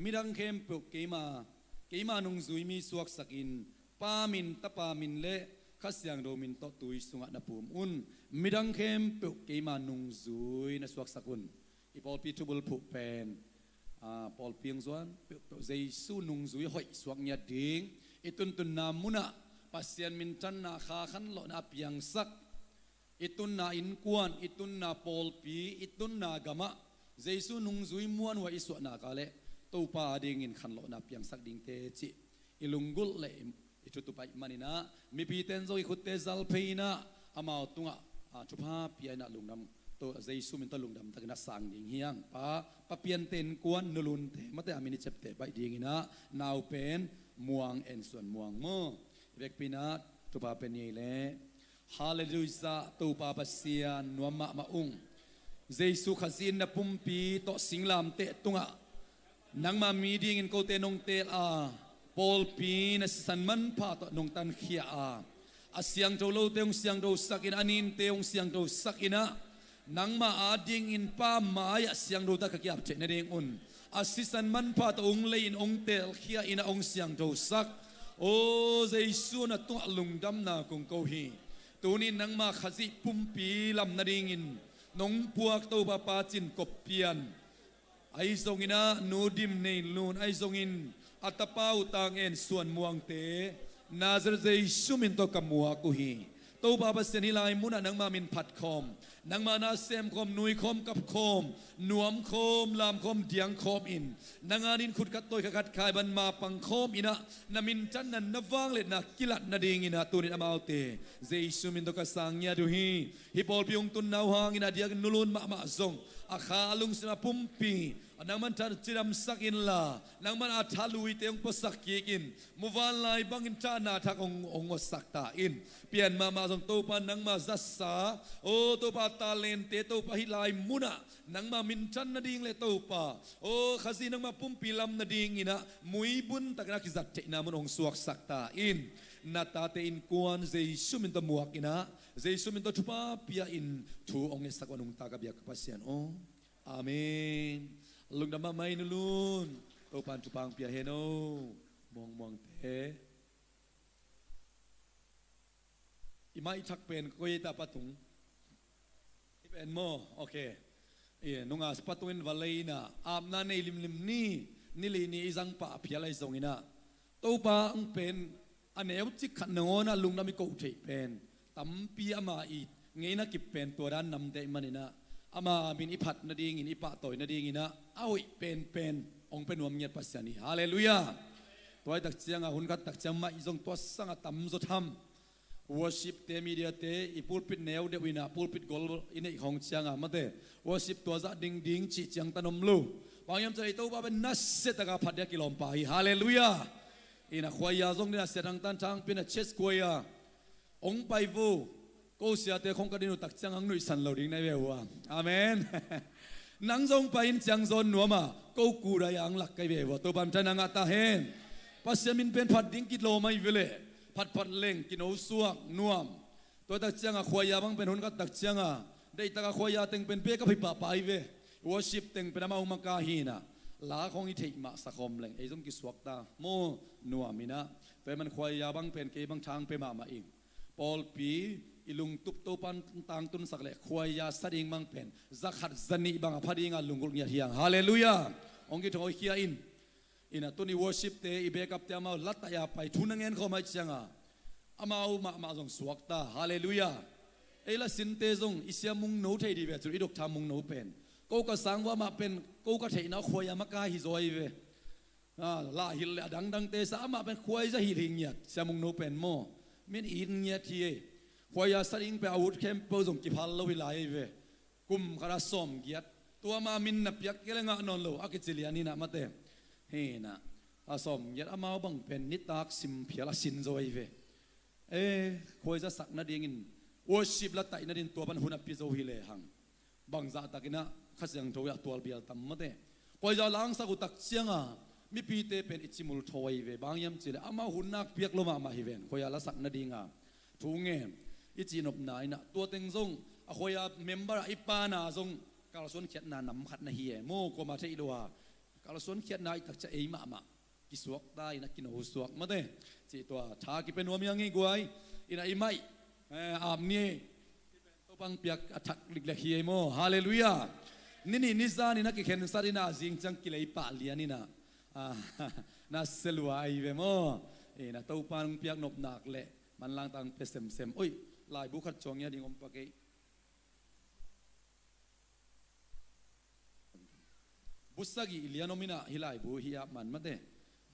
มีดังเข้มเปกเกมานุงซุยมีสวกสกินปามินตะปามินเละข้าเสียงโดมินโตตุยสุงะนภูมิอุนมีดังเข้มเปกเกมานุงซุยนสวกสกุลอีพอลปีทูบุลผูเป็นพอลเพียงส่วนเปกเจสุนุงซุยหอยสวกเนียดิงอีตุนนามุนะปัสเซียนมินจันนาคาขันหลอนาเพียงสักอีตุนนาอินกวนอีตุนนาพอลปีอีตุนนากามะเจสุนุงซุยมวนว่าอิสวนาคาเลตัวปาดิ่งอินขันหลอนาเพียงสักดิ่งเตจิอิลุงกุลเลอิจุตุไปมันนะมีพีเตนโซอิขุดเตซัลเพนะอามาตุงะชุภาพยานะลุงดำตัวเจสุมินตลุงดำตะกันสังดิ่งเฮียงปะเปียนเตนกวนนลุนเตมาแต่อามินิเจ็บเตไปดิ่งนะนาวเป็นมวงเอ็นส่วนมวงโมเวกปีนะชุภาเป็นยี่เล่ฮาเลลูยาตัวปาปัสเซียนนัวมาอุงเจสุขสินนะปุ่มปีโตสิงลามเตตุงะนังมามีดิ่งอินโกเตนงเตลปอลปีนะสันมันพาโตนงตันเขียอาเสียงโจโลเตงเสียงโจสักินอันนินเตงเสียงโจสักินะนังมาอาดิ่งอินป้ามายเสียงโจตะกะกิบเจนเดงอุนอาสิสันมันพาโตองเลนองเตลเขียอินะองเสียงโจสักโอ้เจสุนะตัวลุงดำนาคงโกฮีตัวนี้นังมาขจิปุ่มปีลำนาดิ่งอินนงพวกตัวปาปาจินกบเปียนไอซงอินะนูดิมเนลูนไอซงอินอัตปาอุตังเอ็นส่วนมวงเตนาซาเจสุมินโตกัมมัวกุฮีตัวบาบเสนิลายมุนะนังมามินผัดคอมนังมานาเซมคอมนุยคอมกับคอมนวมคอมลามคอมเดียงคอมอินนังอานินขุดกัดตัวขัดขายบันมาปังคอมอินะนามินจันนันนวางเลนักกิลัดนาดิงอินะตัวนี้อามาเตเจสุมินโตกัสังยาดูฮีฮิปอลพิยงตุนนาวหางอินะเดียกนุลุนมาซงอาคาลุงสนาปุ่มปีนังมันทัดจิรำสักินลานังมันอาทัลุยเตียงปสักกินมุวันไลบังอินจานาทักองสักตาอินเปลี่ยนมาส่งตัวปานังมาจัสสาโอตัวปาตาเลนเตตัวปาฮิลายมุนะนังมามินจันนาดิงเลตัวปาโอขซีนังมาปุ่มปีลำนาดิงอินะมุยบุญตะกนักจัดเจนามันองสวกสักตาอินนาตาเตอินกวนเจสุมินตมัวกินะเจสุมินตชุปาเปียอินทูองเอสักวันุงตากะเบียกปัสยันโออาเมนลุงดำมาไม่นลุนตัวปันจุปังเปียเฮโนมองเตอิมาอิทักเป็นกุยตาปะตุงอิเป็นโมโอเคนุงอาสปะตุนวาเลนะอาบนาในลิมนี่ลีนี่จังปะเพียไรส่งอินะตัวปังเป็นอันเอวจิกขันโนนะลุงดำมีกูเทเป็นตั้มปีอามาอีไงนะกิบเป็นตัวด้านนำเตมันนะอามาบินอิพัดนาดีงินอิปะต่อยนาดีงินะเอาเป็นองเป็นวมเงียดปัสยานีฮาเลลูยาต ตัวตักเจียงหุ่นกัดตักเจียงมาอีจงตัวสังตั้มจดทำworship เตมีเดียเตอีปูปิดแนวเดวินาปูปิดกอลอินในของเจียงมาเต worship ตัวจะดิ่งดิ่งจีเจียงตนมลูบางยามใจตัวบ้าเป็นนัสเซตกาพัดยากิลอมไปฮาเลลูยาอินะขวายาจงเนี่ยเสดังตันทางเป็นเชสขวายาองไปฟูกูเสียเตคงกระดินุตักเจียงอังนุยสันเหล่าดิ่งในเววาอาเมนนังจงไปอินเจียงโซนนัวมากูกูได้ยังหลักไกเววตัวบัมจันงาตาเฮนปัสยามินเป็นพัดดิ่งกิโลไม่เวเลพัดเล่งกินเอาสวกนวมตัวตักเจียงขวายาบังเป็นหุ่นกัดตักเจียงได้ตักขวายาเต็งเป็นเป๊กกับพิปะไปเวworship เต็งเป็นมาอุมกาฮีนะลาของอิเทมาสักคมเล่งไอ้จงกิสวกตาโมนัวมินะแต่มันขวายาบังเป็นเกบังทางเป็นมาอิงปอลปีอิลุงตุบโตปันต่างตุนสักเล่ขวายาสัดอิงบังเป็นจักขัดจันิบังพัดอิงลุงกุลเงียเฮียงฮาเลลูยาองกิทอยเฮียอินะตัวนี้ worship เตอีเบกับเตมาลัตยาไปทุนเงินเข้ามาเชียงอามาอุมาจงสวกตาฮาเลลูยาเอลสินเตจงอิเสียมุงโนเทดีเวจุอิดกทามุงโนเป็นกูก็สังว่ามาเป็นกูก็เทน่าขวายามากาฮิโซยเวลาฮิลดังเตสามาเป็นขวายจะฮิลิงเงียเสียมุงโนเป็นโมมินอินเงียทีขวายาสังไปอาวุธเข้มเปิลจงกิพัลลวิไลเวกุมคาราสอมเกียตัวมามินนับยักเกลงานนโลอากิจิลียานีนะมาเตเฮนะอาสอมเกียอามาบังเป็นนิตากสิมเพียละสินโซยเวขวายจะสักนาดีงินworship ละไตนาดินตัวปันหุนับพิโซฮิเลหังบางจากตะกินะข้าเสียงโทยตัวเบียลตัมมาเต้คอยจะล้างสักุตักเสียงมีปีเตเป็นอิจิมุลโทยเวบางยามจิเลอามาหุนักเปียกลมามาฮิเวนคอยละสักนาดีงาทุ่งเงอิจินบนายนะตัวเต็งซงคอยเมมเบอร์อิปานาซงกาลส่วนเขียนนานำขัดนาฮีโมก็มาเทอิโดวากาลส่วนเขียนนายตักจะเอมากิสวกได้นักกินหัวสวกมาเต้จิตัวท้ากิเป็นวัวมีอย่างงี้กวยอินาอิไม่อาบนี่ตัวบังเปียกอัฐลิกเลียโมฮาเลลูยานี่นิซานี่นักเขียนสารินาจิงจังกิเลยปะเลียนี่นะน่าเซลวายเวโมนะตัวบังเปียกนบหนักเละมันลังตังเปเซมโอ้ยลายบุคัดจงยาดิงอมปะเกยบุษกีเลียนอมินาฮิลายบุฮิยามันมาเต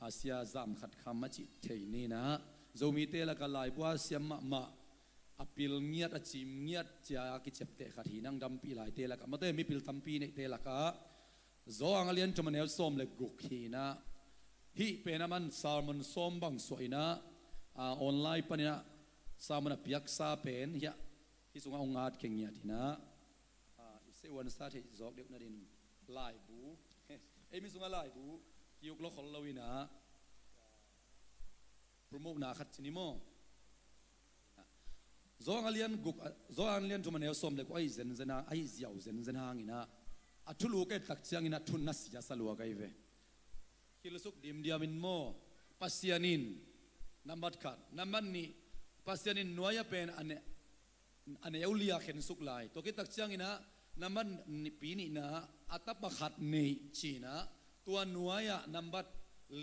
อาเซียจามขัดคำมาจิเทนี่นะโจมีเตละกันลายบัวเสียมะอปิลเงียดอจิมเงียดจะกิจเจ็บเตะขัดหินังดำปีหลายเตละกันมาเตมีปิลตัมปีในเตละกันโจอังเลียนจมันเอลส้มเลยกุกฮีนะฮีเป็นมันซาร์มันส้มบังสวยนะออนไลน์ปะเนี่ยซามันเปียกซาเป็นเฮียที่สุงองอาดเข่งเงียดนะอิเซวันสตาร์ทจอกเด็กนั่นเองลายบูมีสุงลายบูกิวกลขอลลวินะโปรโมทนาขัดชนิโมโจอังเลียนกุกโจอังเลียนจมันเอลส้มเลยก็ไอเซนเซนาไอเจียวเซนเซนางินะทุลูกเกตักเชียงินะทุนนัสยาสลัวกันเวคิลสุกดิมเดียมินโมปัสยานินนัมบัดขัดนัมบันนี่ปัสยานินนัวยาเป็นอันเอลลียเข็นสุกลายตัวเกตักเชียงินะนัมบันนี่ปีนี่นะอัตบขัดนี่ชีนะตัวนัวยานัมบัด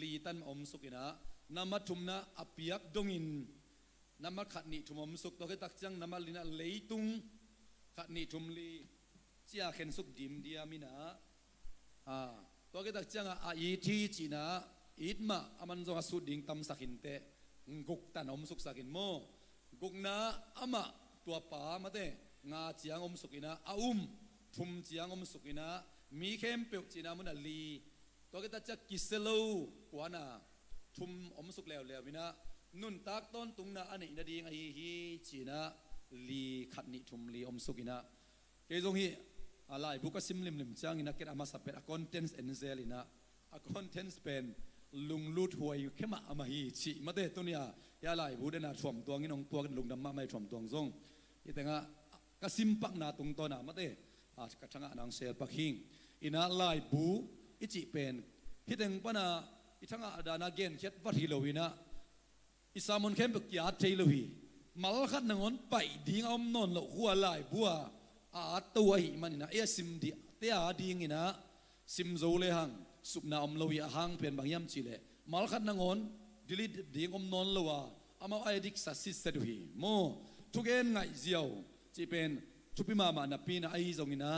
ลีตันอมสุกินะนัมบัดทุมนะอภิยักดงอินน้ำมันขัดนี่ทุ่มสุกตัวเกตักจังน้ำมันลีน่ะเลยตุงขัดนี่ทุ่มลีเจ้าเข็นสุกดิมเดียมินะตัวเกตักจังอีทีจีนะอีดมาอามันจงสุดดิ่งตำสักินเตะกุกตันอมสุกสักินโมกุกนะอามาตัวป่ามาเตะงาจียงอมสุกินะทุ่มจียงอมสุกินะมีเข้มเปียวจีนะมันลีตัวเกตักจังกิเซโลกว่านะทุ่มอมสุกแล้ววินะนุ่นตากต้นตุงนะอันนี้นาดีงไอฮีจีนะลีขัดนิทุมลีอมสุกินะเกจงฮีอะไรบุกซิมลิมจังอินะเกตอามาสับเป็นคอนเทนต์เอ็นเซลินะคอนเทนต์เป็นลุงลูดหวยเข้มาอามาฮีจีมาเตตัวเนี้ยยาไหลบุเดนะถ่วมตัวงี้น้องตัวกันลุงดำมาไม่ถ่วมตัวซงอีแต่งะกซิมปักนาตุงตัวน่ะมาเตกระชังนางเซลปักฮิงอินะไหลบุอิจิเป็นฮิแต่งปนะอิทั้งดานาเกนเช็ดวัดฮิโลวินะอิสามอนเข้มปกยาเทลวีมาลขัดนังอนไปดิ้งอมนนละหัวไหลบัวตัวหิมันนะซิมดีเตียดิ้งนะซิมโซเลหังสุบนาอมลวีหังเป็นบางยามจิเลมาลขัดนังอนดิลิดิ้งอมนนละวะอามาไอดิกสัสซิสดูฮีโมทุกเอ็นไงเจียวจีเป็นทุพิมานาปีนะไอซงนะ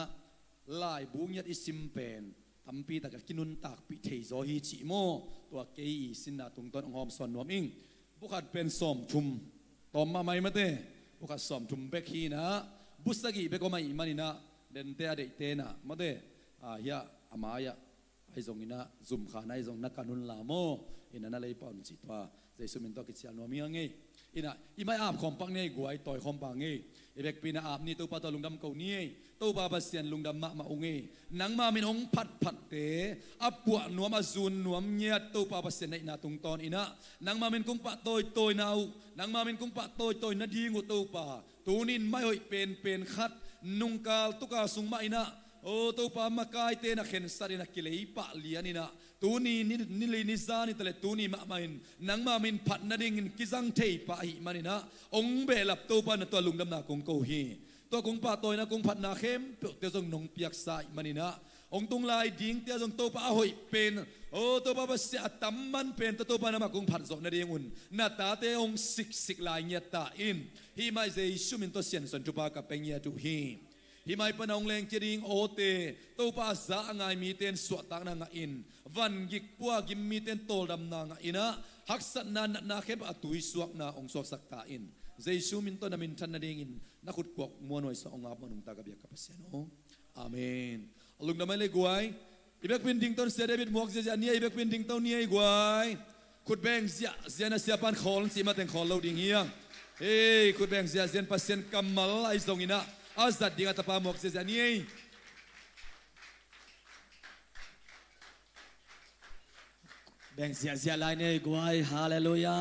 ไหลบุญยัดอิซิมเป็น ทำปีตะกักินุนตากปีเทยโซฮีจิโมตัวเกยสินนาตุงต้นหอมสอนนวมอิงบุคัดเป็นสมทุมตอมมาไม่มาเต้บุคัดสมทุมเบกีนะบุษกีเบก็ไม่มานี่นะเดนเตะเดเตนะมาเต้เฮียอามายะไอซงอินะซุมขาไอซงนักการุนลาโมอินะนั่นเลยปอนจิตว่าใจสุมินตัวกิจยานวมีไงอินะอีไม่อาบคอมปังเนี่ยกวยต่อยคอมปังไงอีเบกปีน่าอาบนี่ตัวปาตลุงดำเก่านี่ตัวปาบาเซียนลุงดำมาองไงนังมามินองผัดเตะอับปวดนัวมาซูนนัวเงียตัวปาบาเซียนในนาตุงตอนอินะนังมามินกุ้งปะตัวนานังมามินกุ้งปะตัวนาดีงูตัวปาตัวนินไม่หอยเป็นคัดนุงกาลตุกาสุงมาอินะโอ้ตัวปามากายเตนะเข็นสารินักกิเลสปะเลียนี่นะตัวนี้นิลินิซานี่ตะเลตัวนี้มาอินนังมามินผัดนาดิ่งกิจังเทปะหิมานี่นะองเบลับตัวปานตัวลุงดำนากงโกฮีตัวกงปะตัวนะกงผัดนาเข้มเปียกเตียจงนงเปียกสายมานี่นะองตุงลายดิ่งเตียจงตัวปะหอยเป็นโอ้ตัวปะเสียตัมมันเป็นตัวปานามากงผัดสนาดิ่งอุ่นนาตาเตองสิกลายเงียตาอินฮีไม่เจชุมินตัวเสียนสันจุปากับเปงเงียตุฮีฮิมายปนองเลงเจริงโอเตตัวป้าสะงายมีเต็นสวดตังนางอินวันกิกปัวกิมมีเต็นโตดำนางอินะฮักษณะนาเข้มอตุยสวกนาองสวกสักตาอินเจซูมินตัวนามินทันนาเดงินนักขุดกวกมวนวยสองอาบมนุงตากระเบียกับเสียโนอาเมนลุงดำไม่เลยกวยอีเบกวินดิงตันเซเดบิดมวกเจียนี่อีเบกวินดิงตันนี่กวยขุดแบงเสียนะเสียปันขอลสีมาแต่งขอเราดิ่งเฮียเฮ้ขุดแบงเสียปัสเซนกัมมัลไอซงอินะอาสัตย์ดีกับตาปามกเสียนี่แบ่งเสียลายเนี่ยกวยฮาเลลูยา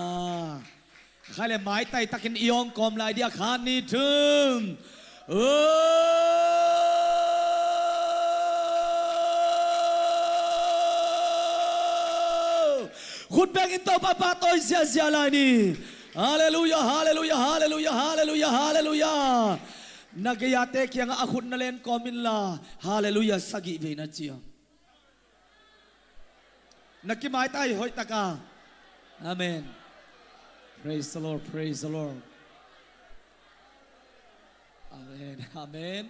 ใครเลยหมายไต่ตะกินอียองกอมลายเดียขานี่ถึงขุดแบ่งอินโตปาปาโตเสียลายนี่ฮาเลลูยาฮาเลลูยาฮาเลลูยาฮาเลลูยาฮาเลลูยาNagayate kaya nga akun na len komin la hallelujah sagi ve na chiya Nakimay tayo hoy taka Amen Praise the Lord praise the Lord Amen Amen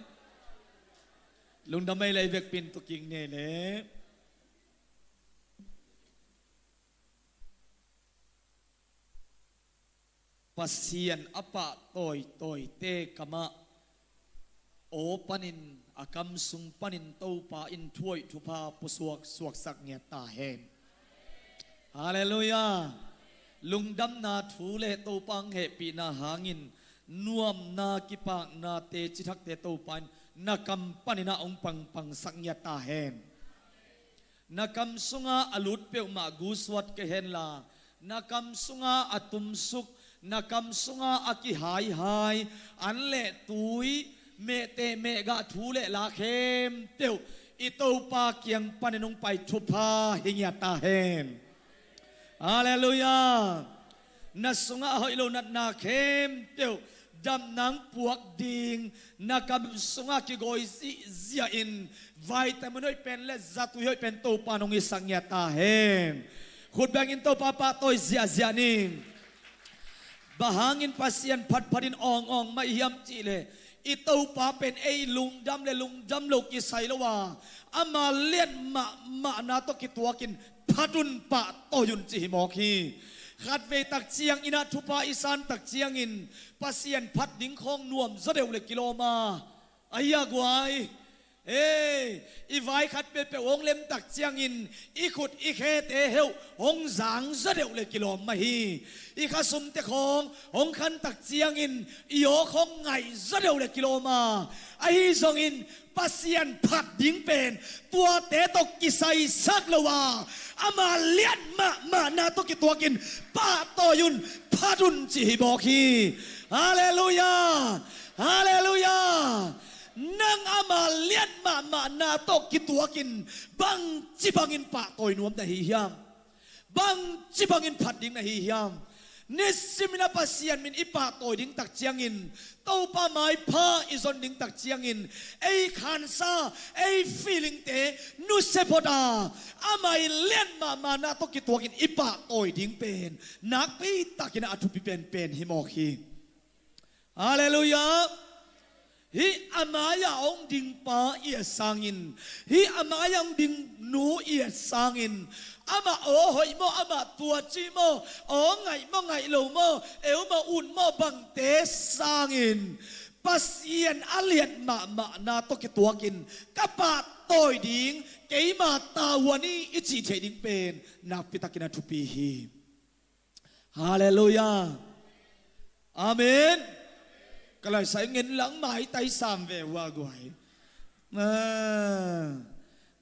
Lung damay la ivek pinto king nele Pasian apa toy te kama O panin akam sung panin tau pa in tuoi tupa pusuak suak sak nya ta hen Hallelujah Lungdam na thule tau pang he pi na hangin nuam na kipak na te chithak te tau pan nakam panina ong pang sak nya ta hen Nakam sunga alut pe ma guswat ke hen la Nakam sunga atum suk Nakam sunga aki hai anle tui me te me ga thule la khem teu ito pa kiang panenong pai thupa hingya ta hen hallelujah nasunga hoilo nat na khem teu dam nang puak ding nakam sunga ki goi zia in vitamin oi pen le zatu hoi pen to panong isang ya ta hen khut bangin to papa toy zia ning bahangin pasien padin ong maiham chile Ito pa pen ay lungdam lo kisay lawa ama lien ma na to kituakin padun pa to yun si himoki Khatve tak chiang ina thupa isan tak chiangin pasien phat ding khong nuam zadew le kiloma aya gwai ivai khat pe ong lem tak chiangin ikut ikhe te heu hong zang zadew le kilom ma hi ikasum te khong hong khan tak chiangin iyo khong ngai zadew le kiloma ai zongin pasien phat ding pen tua te to kisai sak lawa ama lian ma na to ki tuakin pa to yun padun chi boki hallelujah hallelujah nang ama lian ma na to ki tuakin bang chibangin pa toy nuam na hiyam bang chibangin phat ding na hiyam nisimina pasien min ipa toy ding tak chiangin tau pa mai pa izon ding tak chiangin ei khansa ei feeling te nu sepoda amai len ma na to ki tuakin ipa toy ding pen nak pi takina atu pi pen himoki hallelujah hi amaya ong ding pa ia sangin hi amaya ong ding nu ia sangin ama hoi mo ama tua chi mo ngai lo mo eu mo un mo bang te sangin pasien alian ma na to ki tuakin kapa toy ding keima tawani ichi the ding pen na pitakina thupi hi hallelujah amen kalai sai ngin lang mai tai sam ve wa goi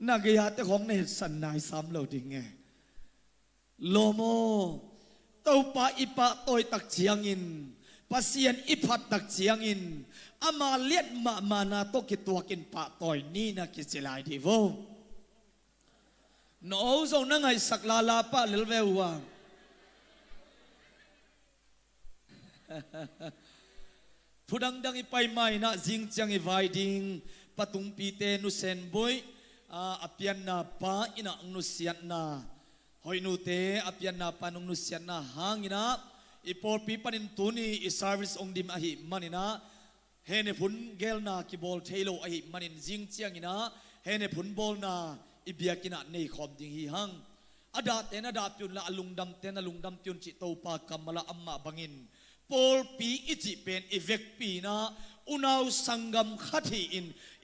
na ge ya te khong ne san nai sam lo ding nge lo mo tau pa ipa toy tak chiang in pasien ipat tak chiang in ama liet ma na to ki tuakin pa toy ni na ki chilai di vo no zo na ngai sakla la pa lel ve wa Pudang dang ipay mai na zing chang ivai ding patung pite nu sen boy apian na pa ina ang nu siat na hoy nu te apian na pa nung nu siat na hangina ipor pi panin tuni I service ong dim ahi manina hene pun gel na ki bol thelo ahi manin zing chiang ina hene pun bol na ibiakina nei khom ding hi hang ada ten ada pyun la alungdam ten alungdam pyun chi to pa kamala amma bangin Paul pi ichi pen evek pi na unaw sangam khati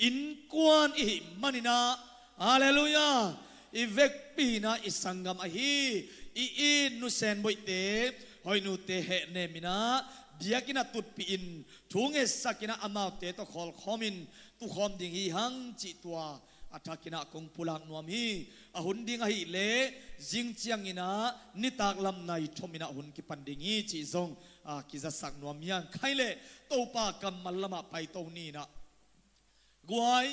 in kwan I manina hallelujah evek pi na isangam ahi in nu sen boite hoi nu te he ne mina biakina tut pi in thunge sakina amau te to khol khomin tu khom ding hi hang chi tua athakina kong pulang nuam hi ahun ding hi le jing chiang ina nitak lam nai thomina hun ki pandingi chi zong ki za sak nuam yang khaile topa kamal lama pai to ni na guai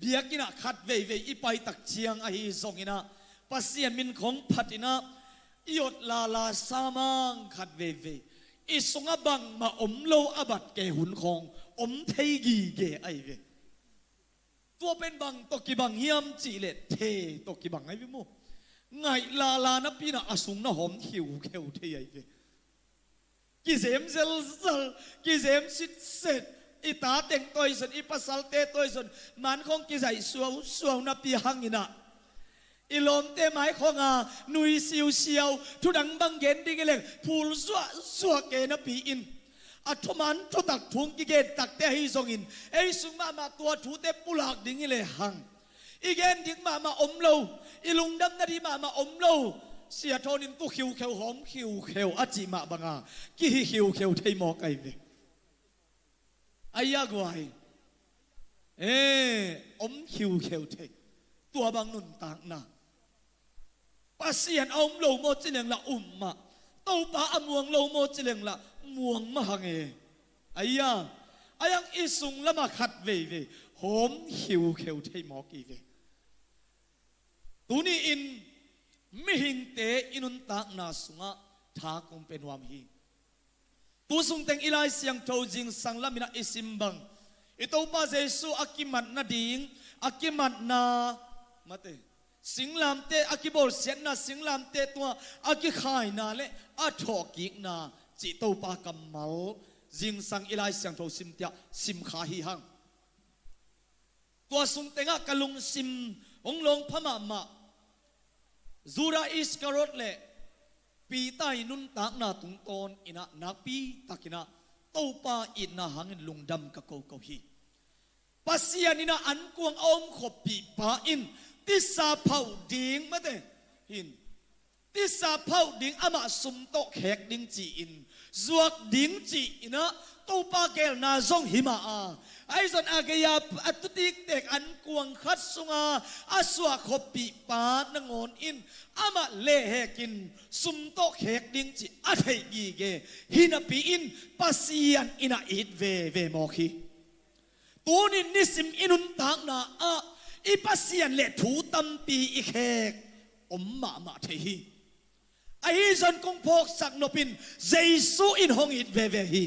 biakina khat ve ipai tak chiang a hi zong ina pasien min khong phatina iot la samang khat ve isunga bang ma omlo abat ke hun khong om thei gi ge ai veตัวเป็นบังตกิบังเฮียมจีเลเทตกิบังไอ้พี่มูไงลานะพี่นะอสุงนะหอมหิวเขียวเทียไอ้กิเซมเซลกิเซมสิเสร็จอีตาเต็งตัวส่วนอีปัสสัลเตตัวส่วนมันคงกิใส่สวนะพี่หังอินะอีลมเตไม้ของนุยเสียวทุดังบังเย็นดิเกเลงพูลสัวเกนะพี่อินอัฐมันทุตักทุงกิเกตักเตะฮิซงอินไอ้สุมาตัวทุเตปุลักดิ่งเลยหังอีเกนดิ่งมาอมโลอีลุงดำนาดีมาอมโลเสียทอนินตุขิวเขียวหอมขิวเขียวอจิมาบังอากิขิวเขียวไทยหมอกไอ้เวไอ้ยากวายอมขิวเขียวไทยตัวบังนุนต่างนะปัสเซียนอมโลโมจิเลงละมาตัวปะอมวงโลโมจิเลงละม่วงมาหังไอ้ยังอิสุงละมาขัดเวหอมหิวเขียวไทยหมอกีเวตัวนี้อินไม่หิงเตอินุนตากนาสุงะทาคงเป็นวามฮีตัวสุงเต็งอิไลเสียงโจจิงสังละมินาอิสิมบังอิตัวป้าเจสุอากิมันนาดิงอากิมันนามาเตสิงลามเตอากิบอลเสียนนาสิงลามเตตัวอากิขายนาเลอาทอกิกนาจิตโตปากำมัลจิงสังอิไลเสียงโทซิมเตียซิมขาฮีหังตัวสุนเตงะกะลุงซิมองลงพม่าจูราอิสการ์ดเล่ปีใต้นุนตากนาตุงตอนอินะนักปีตักินะโตปาอินะหังลุงดำกะโกฮีปัสยานินะอันกวงอมขบปีปาอินติสาเผาดิงมาเตหินติสาเผาดิงอามาสุมโตแขกดิงจีอินจวกดิงจีนะตูปาเกลนาซงหิมาไอส่วนอากยาอัตุติกเด็กอันกวงคัดสุงอาสวะขบปีปานงอนอินอามาเล่เฮกินสุมโตแขกดิงจีอาเทกีเกหินาปีอินปัสยันอินาอิดเวมอคีตัวนี้นิสิมอินุนตากนาอีปัสยันเล่ถูตัมปีอีแขกมาเทฮีไอ้ส่วนกงพกสักนปินเจสุอินหงอิดเวฮี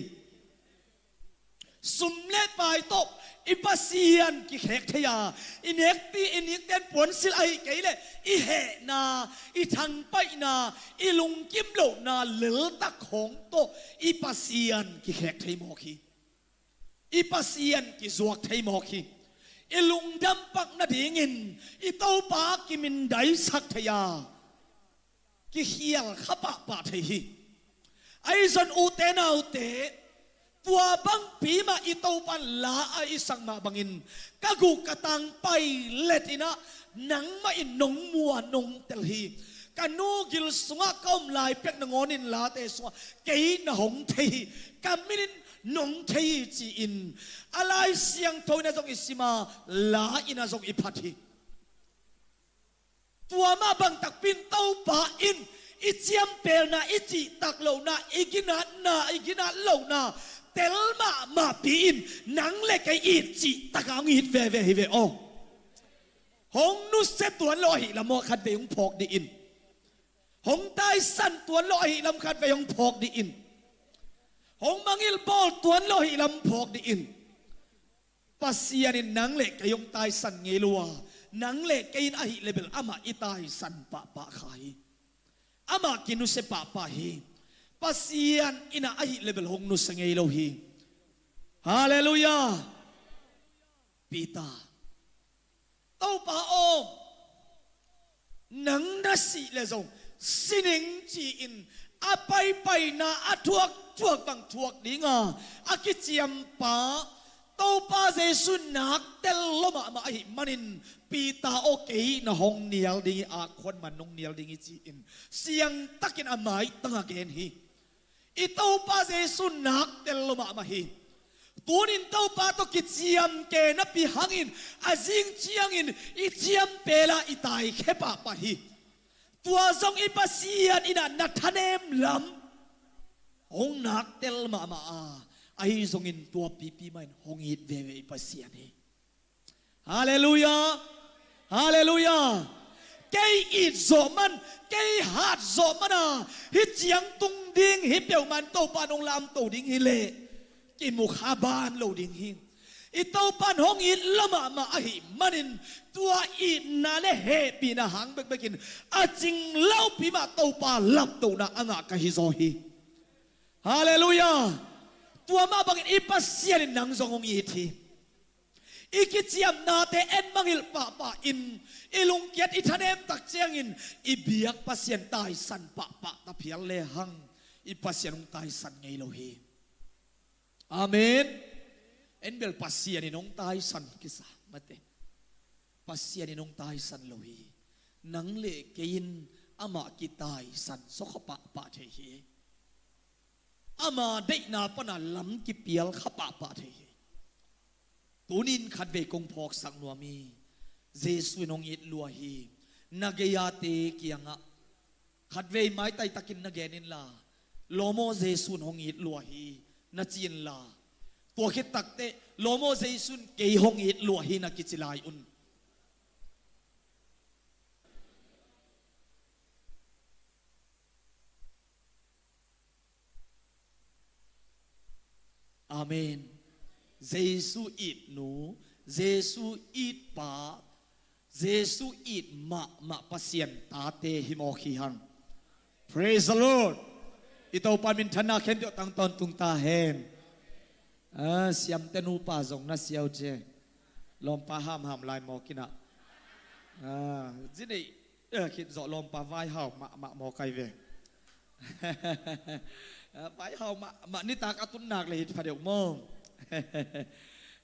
สุมเล่ไปตบอีปัสยันกิแขกทยาอินเอกตีอินเอกเต้นปวนสิไอเกยเลอีเหนาอีทังไปนาอีลุงกิมโลนาเหลือตะของโตอีปัสยันกิแขกทยมอคี ipasian ki zuak thei mo khi ilung dam pak na dingin ito pa ki min dai sak thaya ki hial khapa pa thei hi ai zon u te na u te tua bang pi ma ito pan la a isang ma bangin kagu katang pai letina nang ma in nong mua nong tel hi kanu gil sunga kaum lai pek na ngonin la te sunga kei na hong thei kaminin nong thei chi in alai siang thoi na jong isima la ina jong iphathi tua ma bang tak pin tau pa in ichiam pel na ichi tak lo na igina lo na telma ma pi in nang le kai ichi takang hit ve hi ve o hong nu se tuan lo hi la mo khat ve hong phok di in hong tai san tuan lo hi lam khat ve hong phok di in hong mangil bol tuan lo hi lam phok di in pasian in nang le kai hong tai san nge lua nang le kai in a hi level ama itai san pa khai ama kinu se pa hi pasian ina a hi level hong nu se nge lo hi hallelujah pita tau pa o nang na si le zong sining chi in apai pai na athuak bang thuak dinga akichiam pa tau pa jesu nak tel loma ma hi manin pita o ke na hong nial ding a khon man nong nial ding chi in siang takin amai tanga gen hi i tau pa jesu nak tel loma ma hi tunin tau pa to kichiam ke na pi hangin azing chiang in i chiam pela itai khepa pa hi tua zong ipasian ina nathanem lam hong nak tel ma ai zong in tua pipi main hong it ve ipasian hi hallelujah hallelujah kei it zo man kei hat zo mana hi chiang tung ding hi peu man to pa nong lam to ding hi le ki mu khaban lo ding hi ito pan hong it lama ma ahi manin tua it na le he pi na hang bek bekin a ching lau pi ma to pa lap to na anga ka hi zo hi hallelujah tua ma bangin ipasian nang zong ong it hi ikichiam na te en mangil pa in ilung kiat ithanem tak chiang in ibiak pasien tai san pa ta phial le hang ipasian ong tai san ngei lo hi amen en bel pasien in ong tai san kisa mate pasien in ong tai san lo hi nang le kein ama ki tai san so khapa pa the hi ama de na pana lam ki pial khapa pa the hi tunin khat ve kong phok sang nuami jesu nong it lua hi nageya te kianga khat ve mai tai takin nagenin la lomo jesu nong it lua hi na chin la to khit takte lomo jesu ke hong it lua hi na kichilai un amen Jesu it nu Jesu it pa Jesu it ma pasien ta te himo khi hang praise the Lord ito pamin thana khen dio tang ton tung ta hen siam tenu pa zong na siao che lom pa ham lai mo kina jini khit zo lom pa vai hao ma mo kai ve vai hao ma ni tak atun nak le hit phadeu mong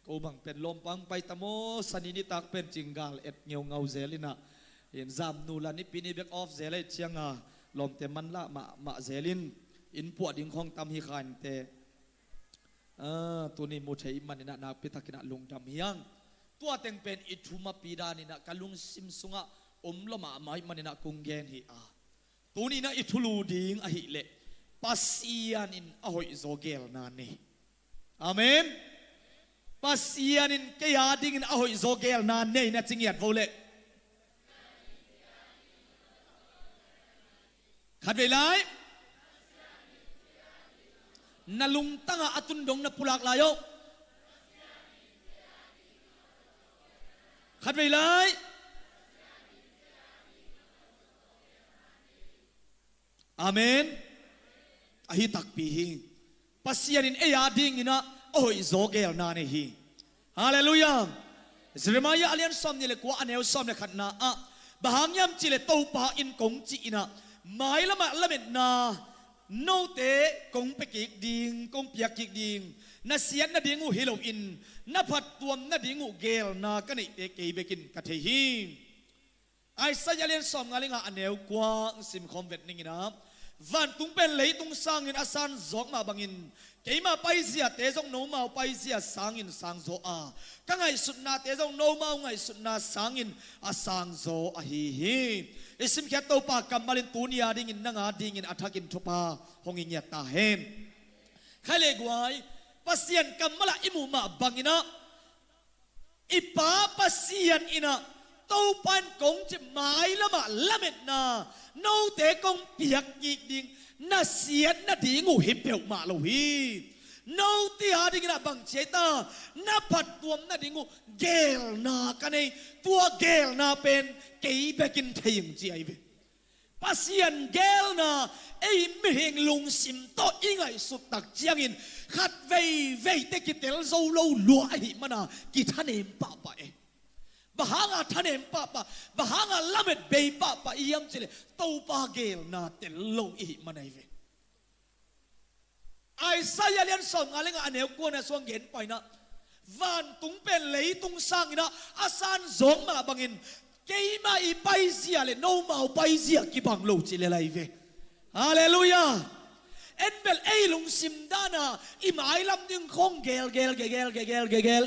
ko bang pen lom pang pai tamo sanini tak pen jingal et ngeu ngau zelina in zam nu la ni pini back off zelai chianga lom te man la ma zelin in pu ding khong tam hi khan te tu ni mu thei man na na pi takina lung dam hiang tua teng pen ithuma pida ni na kalung sim sunga loma mai man na kungen hi tu ni na ithulu ding a hi le pasian in ahoi zogel na ni amen pasian in kaya ding in ahoi zogel na nei na chingiat vole khat ve lai nalung tanga atun dong na pulak layo khat ve lai amen ahi tak pi hi pasian in eya ding ina โอ้ยโซเกลนาเนฮีฮาเลลูยาเซเรมายาอเลียนซอมนี่เลยกว่าอันเอลซอมเลยขัดนาอะบางยามจิเลโตปาอินกงจีนะหมายละมาละเม็ดนาโนเตกงเปกิกดิงกงเปียกกิกดิงนาเสียนนาดิงูฮิโลอินนาผัดตัวนาดิงูเกลนากันไอเกย์เบกินกัทเฮีไอสัยเลียนซอมงาลิงาอันเอลกว่าซิมคอมเวตนิงนะวันตุงเป็นเลยตุงสร้างอินอาซันจอกมาบังอินเกย์มาไปเสียเตจงโนมาไปเสียสร้างอินสร้างโซอาก็ไงสุดนาเตจงโนมาไงสุดนาสร้างอินอาสร้างโซอาฮีอิสิมแค่ตัวปากกำมาลินตูนียาดิ่งอินนังอาดิ่งอินอัฐกินทุปาหงอินยาตาเฮนใครเล็กไว้ปัสยันกำมาละอิมูมาบังอินะอิปาปัสยันอินะตัวปันกงจะหมายละมาละเม็ดนาโนเตกงเปียกกีกดิ่งน่าเสียน่าดิ่งูหิบเปียวมาโลฮีโนตีหาดิ่งน่ะบังเจตาน่าผัดตัวน่าดิ่งูเกลนากันเองตัวเกลนาเป็นเกย์เบกินเทียงจีไอเวปัสยันเกลนาไอ้ไม่เฮงลุงสิมโตอิงไอสุดตักเจียงอินขัดเวเตกิเตลโซโลลัวไอมันน่ะกิท่านเอ็มป้าไปบางอ่ะท่านเอ็มป้าบางอ่ะละเม็ดเบย์ป้าอียมเจเลตัวปาเกลนาเตลโลอีมันไอเวไอ้สายเลียนส่งอะไรเงี้ยอันเนี้ยกวนส่งเห็นไปนะวันตุงเป็นเลยตุงสร้างนะอาซานจงมาบังอินเกี่ยมาอีไปเสียเลยโนมาไปเสียกี่บังโลจิเลไลเวฮาเลลูยาเอ็นเบลเอลุงซิมดานาอีหมายลำนึงคงเกล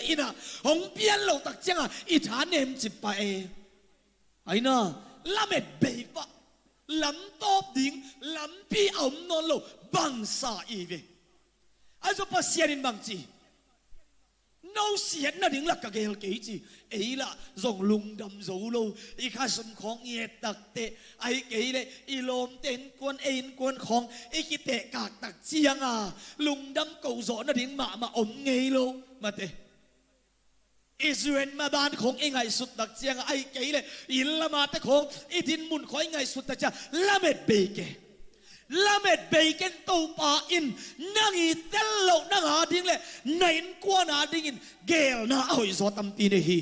อินะหงเปียนโลตักเจ้าอีฐานเนมจิบไปไอ้น่ะละเม็ดเบย์ปะลำตอบดิ่งลำปีเอานอนโลบังซาอีเวไอ้เจ้าปัสยานินบังจีโนเสียนน่ะดิ่งลักกะเกลเกจีไอ้ละจงลุงดำโซโลอีข้าสมของเงียตักเตะไอ้เกยเลยอีโลมเต็นกวนเอ็นกวนของไอ้กิเตะกากตักเจียงอ่ะลุงดำเก่าโซน่ะดิ่งมาอมเงยโลมาเตะอิสราเอลมาบ้านของไอ้ไงสุดตักเจียงไอ้เกยเลยอินละมาแต่ของไอ้ดินมุนของไอ้ไงสุดตักเจียงละเม็ดเบเกละเม็ดเบเกนตัวปาอินนั่งอีเตลโลนั่งหาดิ่งเลยในกวนหาดิ่งอินเกลน่าเอาอีโซตัมตีเนฮี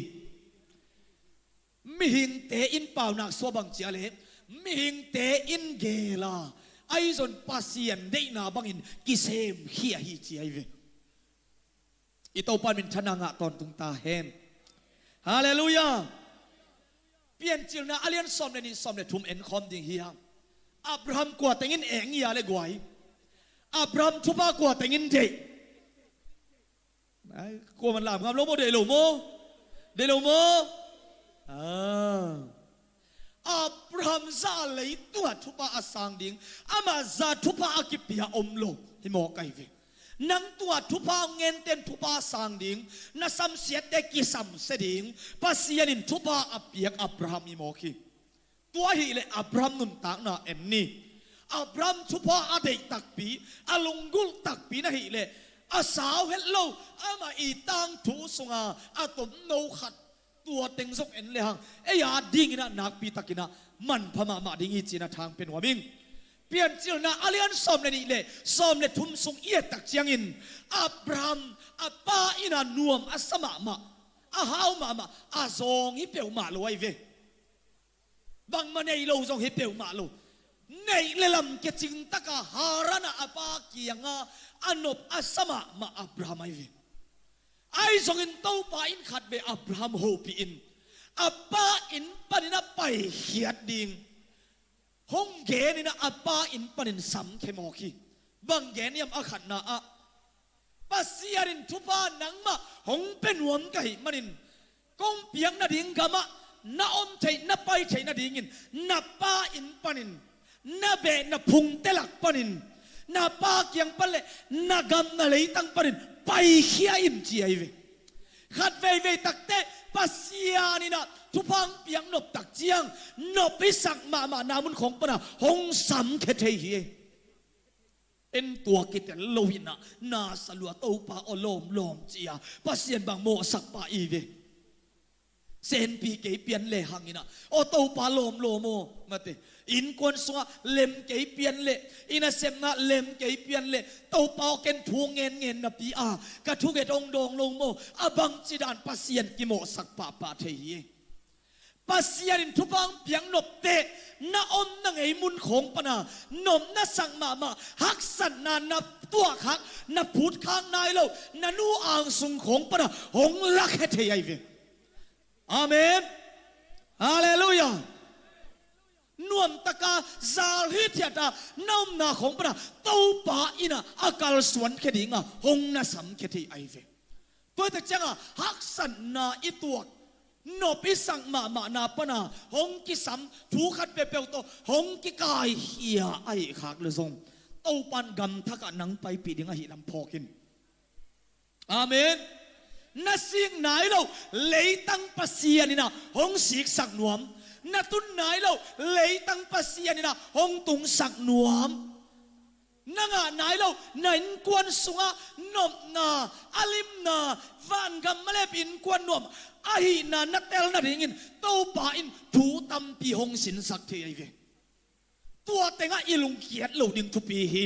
มิหิงเตอินเปล่านักสวบังเจียเลมิหิงเตอินเกลาไอซอนปัสยันเดนาบังอินกิเซมเฮียฮีเจียเวอิโตปานมินชนะงะตอนตุงตาเฮนฮาเลลูยาเปลี่ยนจิลนาอเลียนซอมเลนิซอมเลทุมเอ็นคอมดิ่งเฮียอับราฮัมกว่าแต่งินเองยาเลกวยอับราฮัมทุบากว่าแต่งินเดกลัวมันหลามครับโลโมเดโลโมอับราฮัมซาเลยตัวทุบาอาสังดิ่งอามาซาทุบาอากิปิยาอมโลฮิโมไกเวนังตัวทุบาเงินเต็นทุบาสังดิ่งนัสัมเสียเตกิสัมเสดิ่งปัสยานินทุบาอเปียกอับราฮัมฮิโมคีตัวฮีเลอับราฮัมนุนตักนาเอ็นนี่อับราฮัมทุบาอาเดตักปีอาลงกุลตักปีนะฮีเลอาสาวเฮลโลอามาอีตังทูสุงอาตุมโนขัดตัวเต็งซกเอ็นเลยฮังเอียดิ่งนะนักปีตักินะมันพม่ามาดิ่งอีจีนะทางเป็นหัวมิงเปลี่ยนจิลนะอาเลียนซอมเลยนี่เลยซอมเลยทุ่มสุงเอียตักเจียงอินอับราฮัมอาป้าอินะนวมอาสมามาอาฮาวมาอาซองฮิเปียวมาลอยเวบางมันในโลจงฮิเปียวมาโลในเลลำเกจิงตะกะฮารานะอาป้าเกียงอันบอาสมามาอับราฮัมไอเวไอจงอินเต้าป้าอินขัดเวอับราฮัมโฮปีอินอับป้าอินปนินะไปเขียดดิ่งห้องเกนี่นะอับป้าอินปนินสัมเคมอคีบางเกนี่ยมอาขัดนะปัสยารินทุบานังมาห้องเป็นหวมไก่มันินกงเปียงนาดิ่งกามะนาอมใจนาไปใจนาดิ่งินนาป้าอินปนินนาเบนาพุงเตลักปนินนาป้าเกียงปะเลนากำนาเลยตั้งปนินไปเขียอิมจีไอเวขัดเวตักเตปัสยานินะทุพังเปียงนบตักเจียงนบไปสักมานามุนของปนะหงสัมเคเทฮีเอ็นตัวกิตโลหินะนาสลัวโตปาอลอมเจียปัสยันบางโมสักปาอีเว เซนปีเกเปียนเล่หังอินะโอเต้าปาโลมโลโมมาเตอินกวนสัวเล็มเกเปียนเล่อินะเซมนะเล็มเกเปียนเล่เต้าปาเกนทูเงินเงินนะปีอากระทุกเกตองดองลงโมอบังจิดานปัสยันกิโมสักปาปาเทียปัสยันทุบังเปียงนบเตนาอมนังไอมุนของปนานมนาสังมาฮักสันนานับตัวฮักนับพูดข้างนายเรานานูอ่างสุงของปนาหงลักเทียเวอาเมนฮาเลลูยานวมตะกาซาลฮิตยาตาน้อมนาของปนาเต้าป่าอินะอากาลสวนเคดิงะหงนาสัมเคทีไอเวตัวตะจังะฮักสันนาอิตัวนบิสังมานาปนาหงกิสัมถูขัดเปเปลโตหงกิกายเฮียไอขากเลยทรงเต้าปันกำทักนังไปปีดิงะหิลำพอกินอาเมนนาสิ่งไหนเราเลยตั้งปัสเซียนี่นะหงสีสักหนวมนาตุนไหนเราเลยตั้งปัสเซียนี่นะหงตุงสักหนวมนังไหนเราไหนกวนสุงะนบนาอลิมนาวันกำมะเลปินกวนนวมอาหินานักเตลนาดิ่งินเต้าป่าอินถูตำปีหงสินสักเทียเวตัวเต็งอิลุงเกียดเหล่าดิ่งทุปีฮี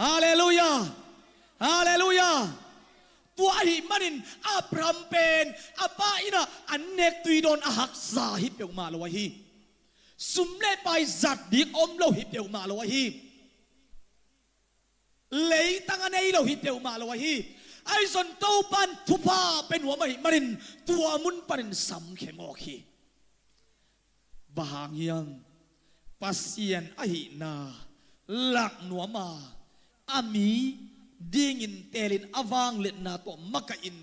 ฮาเลลูยาฮาเลลูยาตัวอหิมันินอับรามเป็นอับป้าอินะอันเนกตุยโดนอาหักซาฮิเปียวมาลวะฮีสุมเล่ไปจัดดิกอมเราฮิเปียวมาลวะฮีเลยตั้งอันนี้เราฮิเปียวมาลวะฮีไอ้ส่วนเต้าปันทุพาเป็นหัวมหิมันินตัวมุนปันสัมเขมอคีบางยังปัสเซียนอหินาหลักหนัวมาอามีดิ่งินเตลินอวางเล็ดนาตัวมักอิน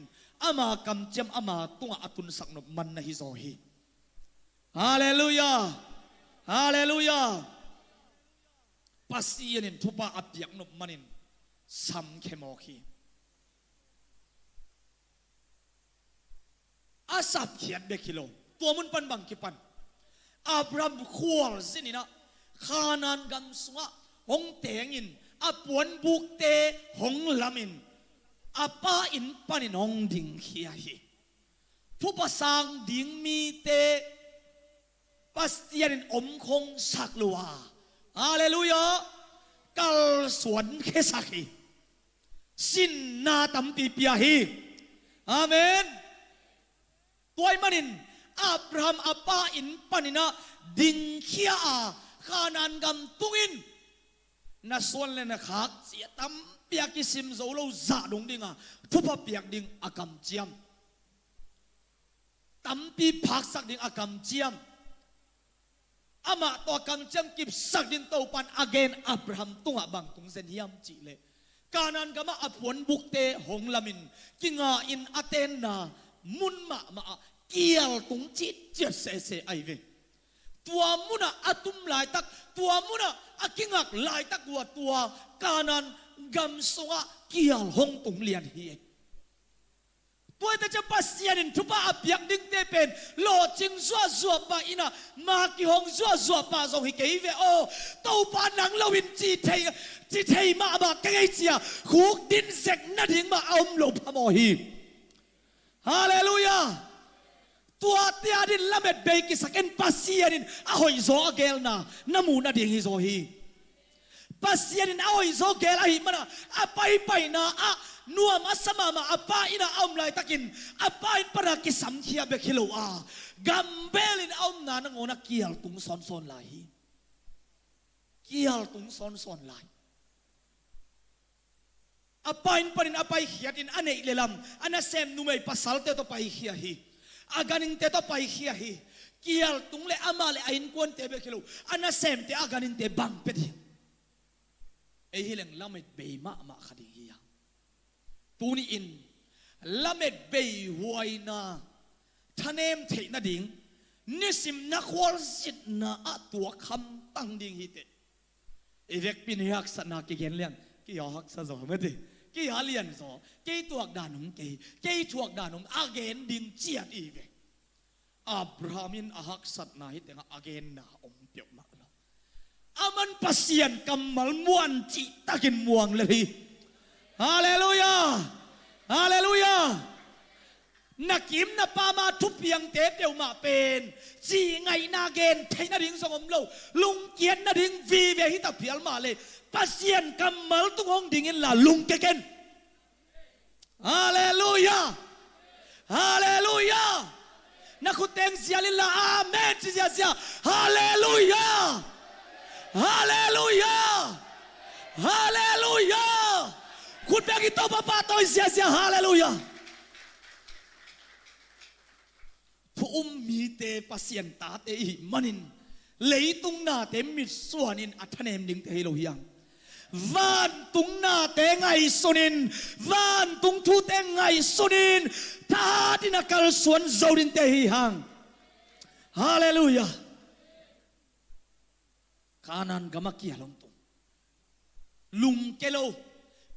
อามากำเจมอามาตัวอตุนสักนบมันนะฮิโซฮีฮาเลลูยาฮาเลลูยาปัสเซียนินทุพาอับยักนบมันินสัมเขมอคีอาสับเขียนเบกิโลตัวมุนปันบังกิปันอับรามควอลสินี่นะขานานกำสงะหงเตงินอาปวนบุกเตหงลามินอาป้าอินปันินหงดิ่งเขียฮีทุบสังดิ่งมีเตปัสเตียนินอมคงสักลัวฮาเลลูยากัลสวนเคสักฮีสินนาตัมปีปียฮีอาเมนตัวมันินอับรามอับป้าอินปันินะดิ่งเขียขานานกำตุงินน่าส่วนเลยนะขากเสียตั้มเปียกิซิมโซโลจ่าดงดิ่งทุบเปียกดิ่งอากำเจียมตั้มปีพักสักดิ่งอากำเจียมอามาตัวกำเจียมกิบสักดิ่งเต้าปันอเกนอับรามตุงบังตุงเซนยามจีเลการนั้นก็มาอับวนบุกเตหงลามินกิงาอินอเทนนามุนมาเกี่ยวตุงจิตเจ็ดเสไอเวตัวมุนะอัตุมลายตักตัวมุนะอากิงักลายตักวัวตัวกานันกำสงะเกี่ยวหงตุงเลียนเฮียตัวแต่จะปัสยานินทุบอับยักดิ้งเตเป็นโลจิงซัวปะอินะมากิหงซัวปะส่งให้เกยเวโอเต้าปานังลวินจีเทมาเกยเจียขุกดินเสกนัดหิงมาเอาหลบพมอฮีฮาเลลูยาตัวเตียดินละเม็ดเบกิสักเอ็นปัสเซียดินอาหอยโซอเกลนาน้ำมูนาดิ่งฮิโซฮีปัสเซียดินอาหอยโซเกลอาหิมันอาไปนาอานัวมาสมามาอาป้าอินาอมไลตะกินอาป้าอินปรากิสัมเทียเบกิโลอากัมเบลินอมนานงอนักเกียลตุงซอนไลเกียลตุงซอนไลอาป้าอินปรินอาป้าเขียดินอันเอเลลัมอันนั้นเซมนุเมย์ปัสสัลเตโตไปเขียฮีอาการนินเตโตไปเขียฮีเกี่ยวตุงเลอามาเลอินกวนเตเบคิโลอันนั้นเซมเตอาการนินเตบังเป็ดฮิเอฮิเลงละเม็ดเบย์มาขดีฮีตูนี่อินละเม็ดเบย์หวยนาทะเนมเทนาดิ่งนิสิมนักวอลสิตนาตัวคำตั้งดิ่งฮิเตเอเวกปินฮักสนาเกี่ยนเลี้ยงกี่ฮักสะจอไม่ดีกี่หาเลียนสอกี่ตัวด่านของกี่ตัวด่านของอาเกนดิงเจียดอีเวอับรามินอาฮักสัตนาฮิตแต่อาเกนนาอมเปียกมากแล้วอามันปัสเซียนกำมัลมวนจิตะกินม่วงเลยฮาเลลูยาฮาเลลูยา นักกิมนับปามาทุบเพียงเตะเดียวมาเป็นจีไงนาเกนไทยนาดิงสงมโลลุงเกียนนาดิงวีเวหิตาเพียลมาเลยปัสยันกำมัลตุงหงดิ่งละลุงเกนฮาเลลูยาฮาเลลูยานักขุดเต็งเสียลิลละอาเมนเสียเสียฮาเลลูยาฮาเลลูยาฮาเลลูยาขุดเต็งอิโตปะปะโตเสียเสียฮาเลลูยาผู้มีเตปัสยันตาเตอิมันินเลยตุงนาเตมิดส่วนินอัทเนมดิ่งเตฮิโลฮิยังวันตุงนาเตไงสุนินวันตุงทูเตไงสุนินทาดินักลส่วนโจดินเตฮิฮังฮาเลลูยากานันกามาเกียลงตุงลุงเกโล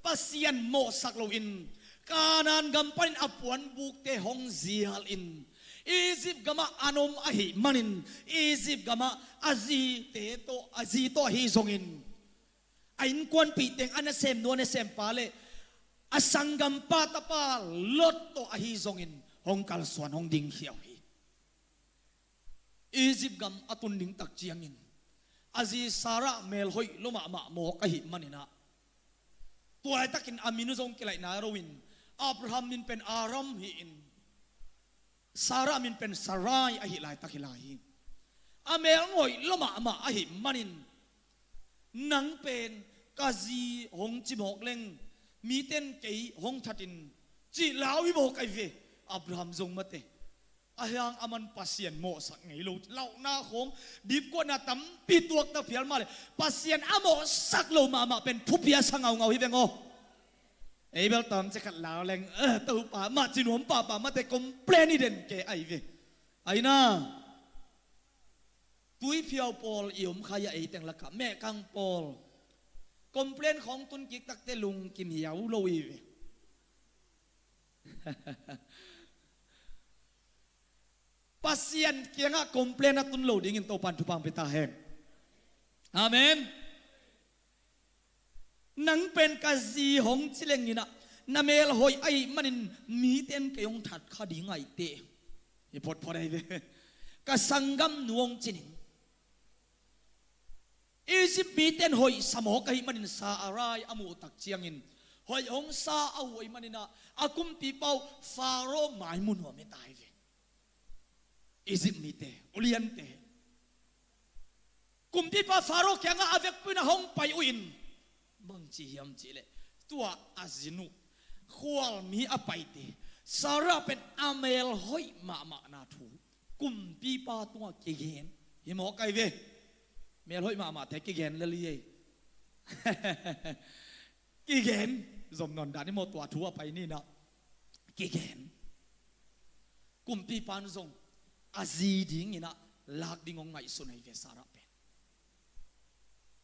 ปัสยันโมสักโลอินกานันกำปันอปวนบุกเตหงเซียลอินอียิปต์กามาอานอมอหิมันินอียิปต์กามาอาซีเตโตอาซีโตฮิซงอินไอ้ควนปีเต็งอันนั้นเซมนวลเซมปาเลอสังกัมปาตาปาลดโตอหิซงอินฮงกัลสวนฮงดิงเขียวฮีอียิปต์กามอตุนดิงตักเจียงอินอาซีซาระเมลฮอยลุมามาโมกอหิมันินะตัวไอ้ตักินอามินุซงกิไลนาโรวินอับราฮัมมินเป็นอารัมฮีอินซาระมินเป็นซารายอหิลายตักิลาฮีอเมลงอยลุมามาอหิมันินนังเป็นกาซีหงจิมกเล่งมีเต้นเกยหงทัดินจีลาวิโมกไอเวอับราฮัมทรงมาเตอายังอามันปัสยันโมสักไงลูเล่าหน้าของดีบกว่านาตั้มปีตัวตะเพียลมาเลยปัสยันอาโมสักโลมาเป็นผู้เพียสังเงาฮิเวงโอไอเบลตอมจะขัดลาวแรงตัวป่ามาจินหัวป่ามาแต่กลมเปลนี่เด่นเกไอเวไอน่าตุยเพียวปอลอิมขยายแต่งละกะแม่กังปอลคอมเพลนของตุนกิกตักเตลุงกินเหยาวโลวีปัสยันเกียงะคอมเพลนตุนโลดิ่งโตปันทุปังเปตาแหงอาเมนนังเป็นกาซีหงจิเลงยินะนาเมลหอยไอมันมีเต้นเกยงถัดขดิงไอเตะยพอดพอได้เวกะสังกัมนวงจินิอียิปต์มีเต้นหอยสมอกไอมันซาอารายอมูตักเจียงอินหอยหงซาเอาไอมันนะอากุมปีเปาฟาโรห์หมายมุนหัวไม่ตายเวอียิปต์มีเตอุเลียนเตกุมปีเปาฟาโรห์แข่งอาเวกปุนะหงไปอุอินบังจียมจีเลตัวอาซินุควอลมีอภัยเตสาระเป็นอเมลหอยมานาทูกุมปีปาตัวเกเกนฮิมอกไกเวเมลหอยมาเทเกเกนเลยเลยเกเกนสมนนดานี่โมตัวทัวไปนี่นะเกเกนกุมปีปานทรงอาซีดิ้งนี่นะลากดิ้งงไงสุนัยเวสาระเป็น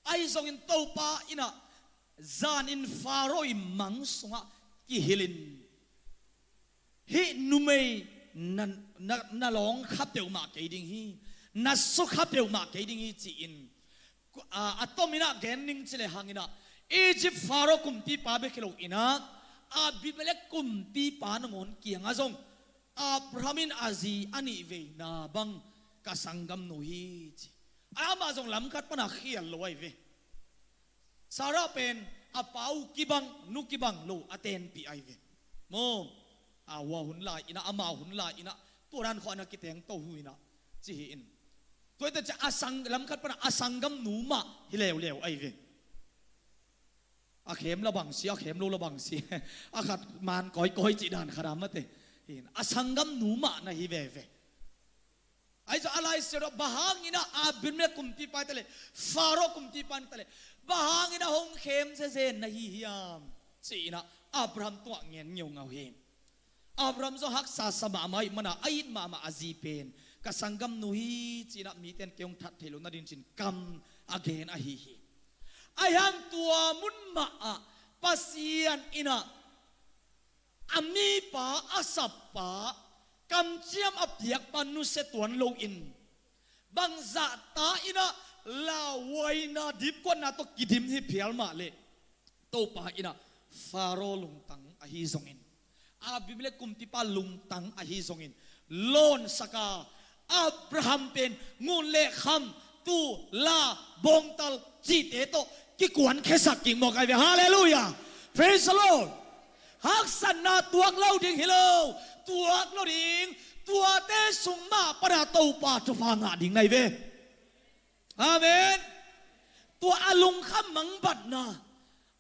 ไอทรงอินโตปาอินะจานินฟาโรอิมังสงะกิฮิลินฮินุเมนัลองขับเดียวมาเกดิงฮีนัสสุขับเดียวมาเกดิงฮีจีอินอัตโตมินะเกนนิงจิเลหังอินะอียิปต์ฟาโรกุมตีปาเบคิโลอินะอาบิเมเลกุมตีปานงอนเกียงอาซงอาบรามินอาซีอันิเวนาบังกะสังกัมโนฮีจีอามาซงลำคัดปนักเขียนลอยเวสาระเป็นอาเปากิบังนุกิบังโลอเตนปีไอเวโมอาวาหุนลายอินะอามาหุนลายอินะตัวรันขอนักกิเตงโตหุยนะจีอินตัวแต่จะอาสังลำคัดปนักอาสังกัมหนูมาฮิเลวเลวไอเวอาเข็มระบังสีอาเข็มโลระบังสีอาขัดมานก้อยจีดานขรามะเตอินอาสังกัมหนูมานะฮิเวเวไอ้จะอะไรเสียบะฮังอินะอาบินเมกุมตีไปตะเลฟาโรกุมตีปันตะเลบะฮังอินะหงเข็มเซนนะฮิฮิยามจีนะอับราฮัมตัวเงียนเงียวเงาเฮมอับราฮัมจะฮักษาสมาไม่มันไอ้มาอาซีเป็นกสังกัมนุฮีจีนะมีเต็นเกียงทัดเทลุนาดินจินกัมอเกนอะฮิฮิไอ้ฮังตัวมุนมาปัสยันอินะอามีปาอาสับปากำเจียมอับเดียกปนุเสตวนโลอินบังซาตาอินะลาวัยนาดิบกว่านาตกิดิมที่เพียลมาเลโตปาอินะฟาโรลงตังอหิซงอิน บิเมเลกุมติปาลุงตังอหิซงอินโลนสกาอับราฮัมเป็นงูเลคำตูลาบงตัลจีเตโตกิกวนเคสักกิ่งบอกไอ้เวฮาเลลูยา praise the Lord ฮักสันนาตัวเล่าดิ่งฮิโลตัวเล่าดิ่งตัวเตสุงมาปราตูปาทุพางาดิ่งในเวอาเมนตัวอาลุงคำมังบัดนา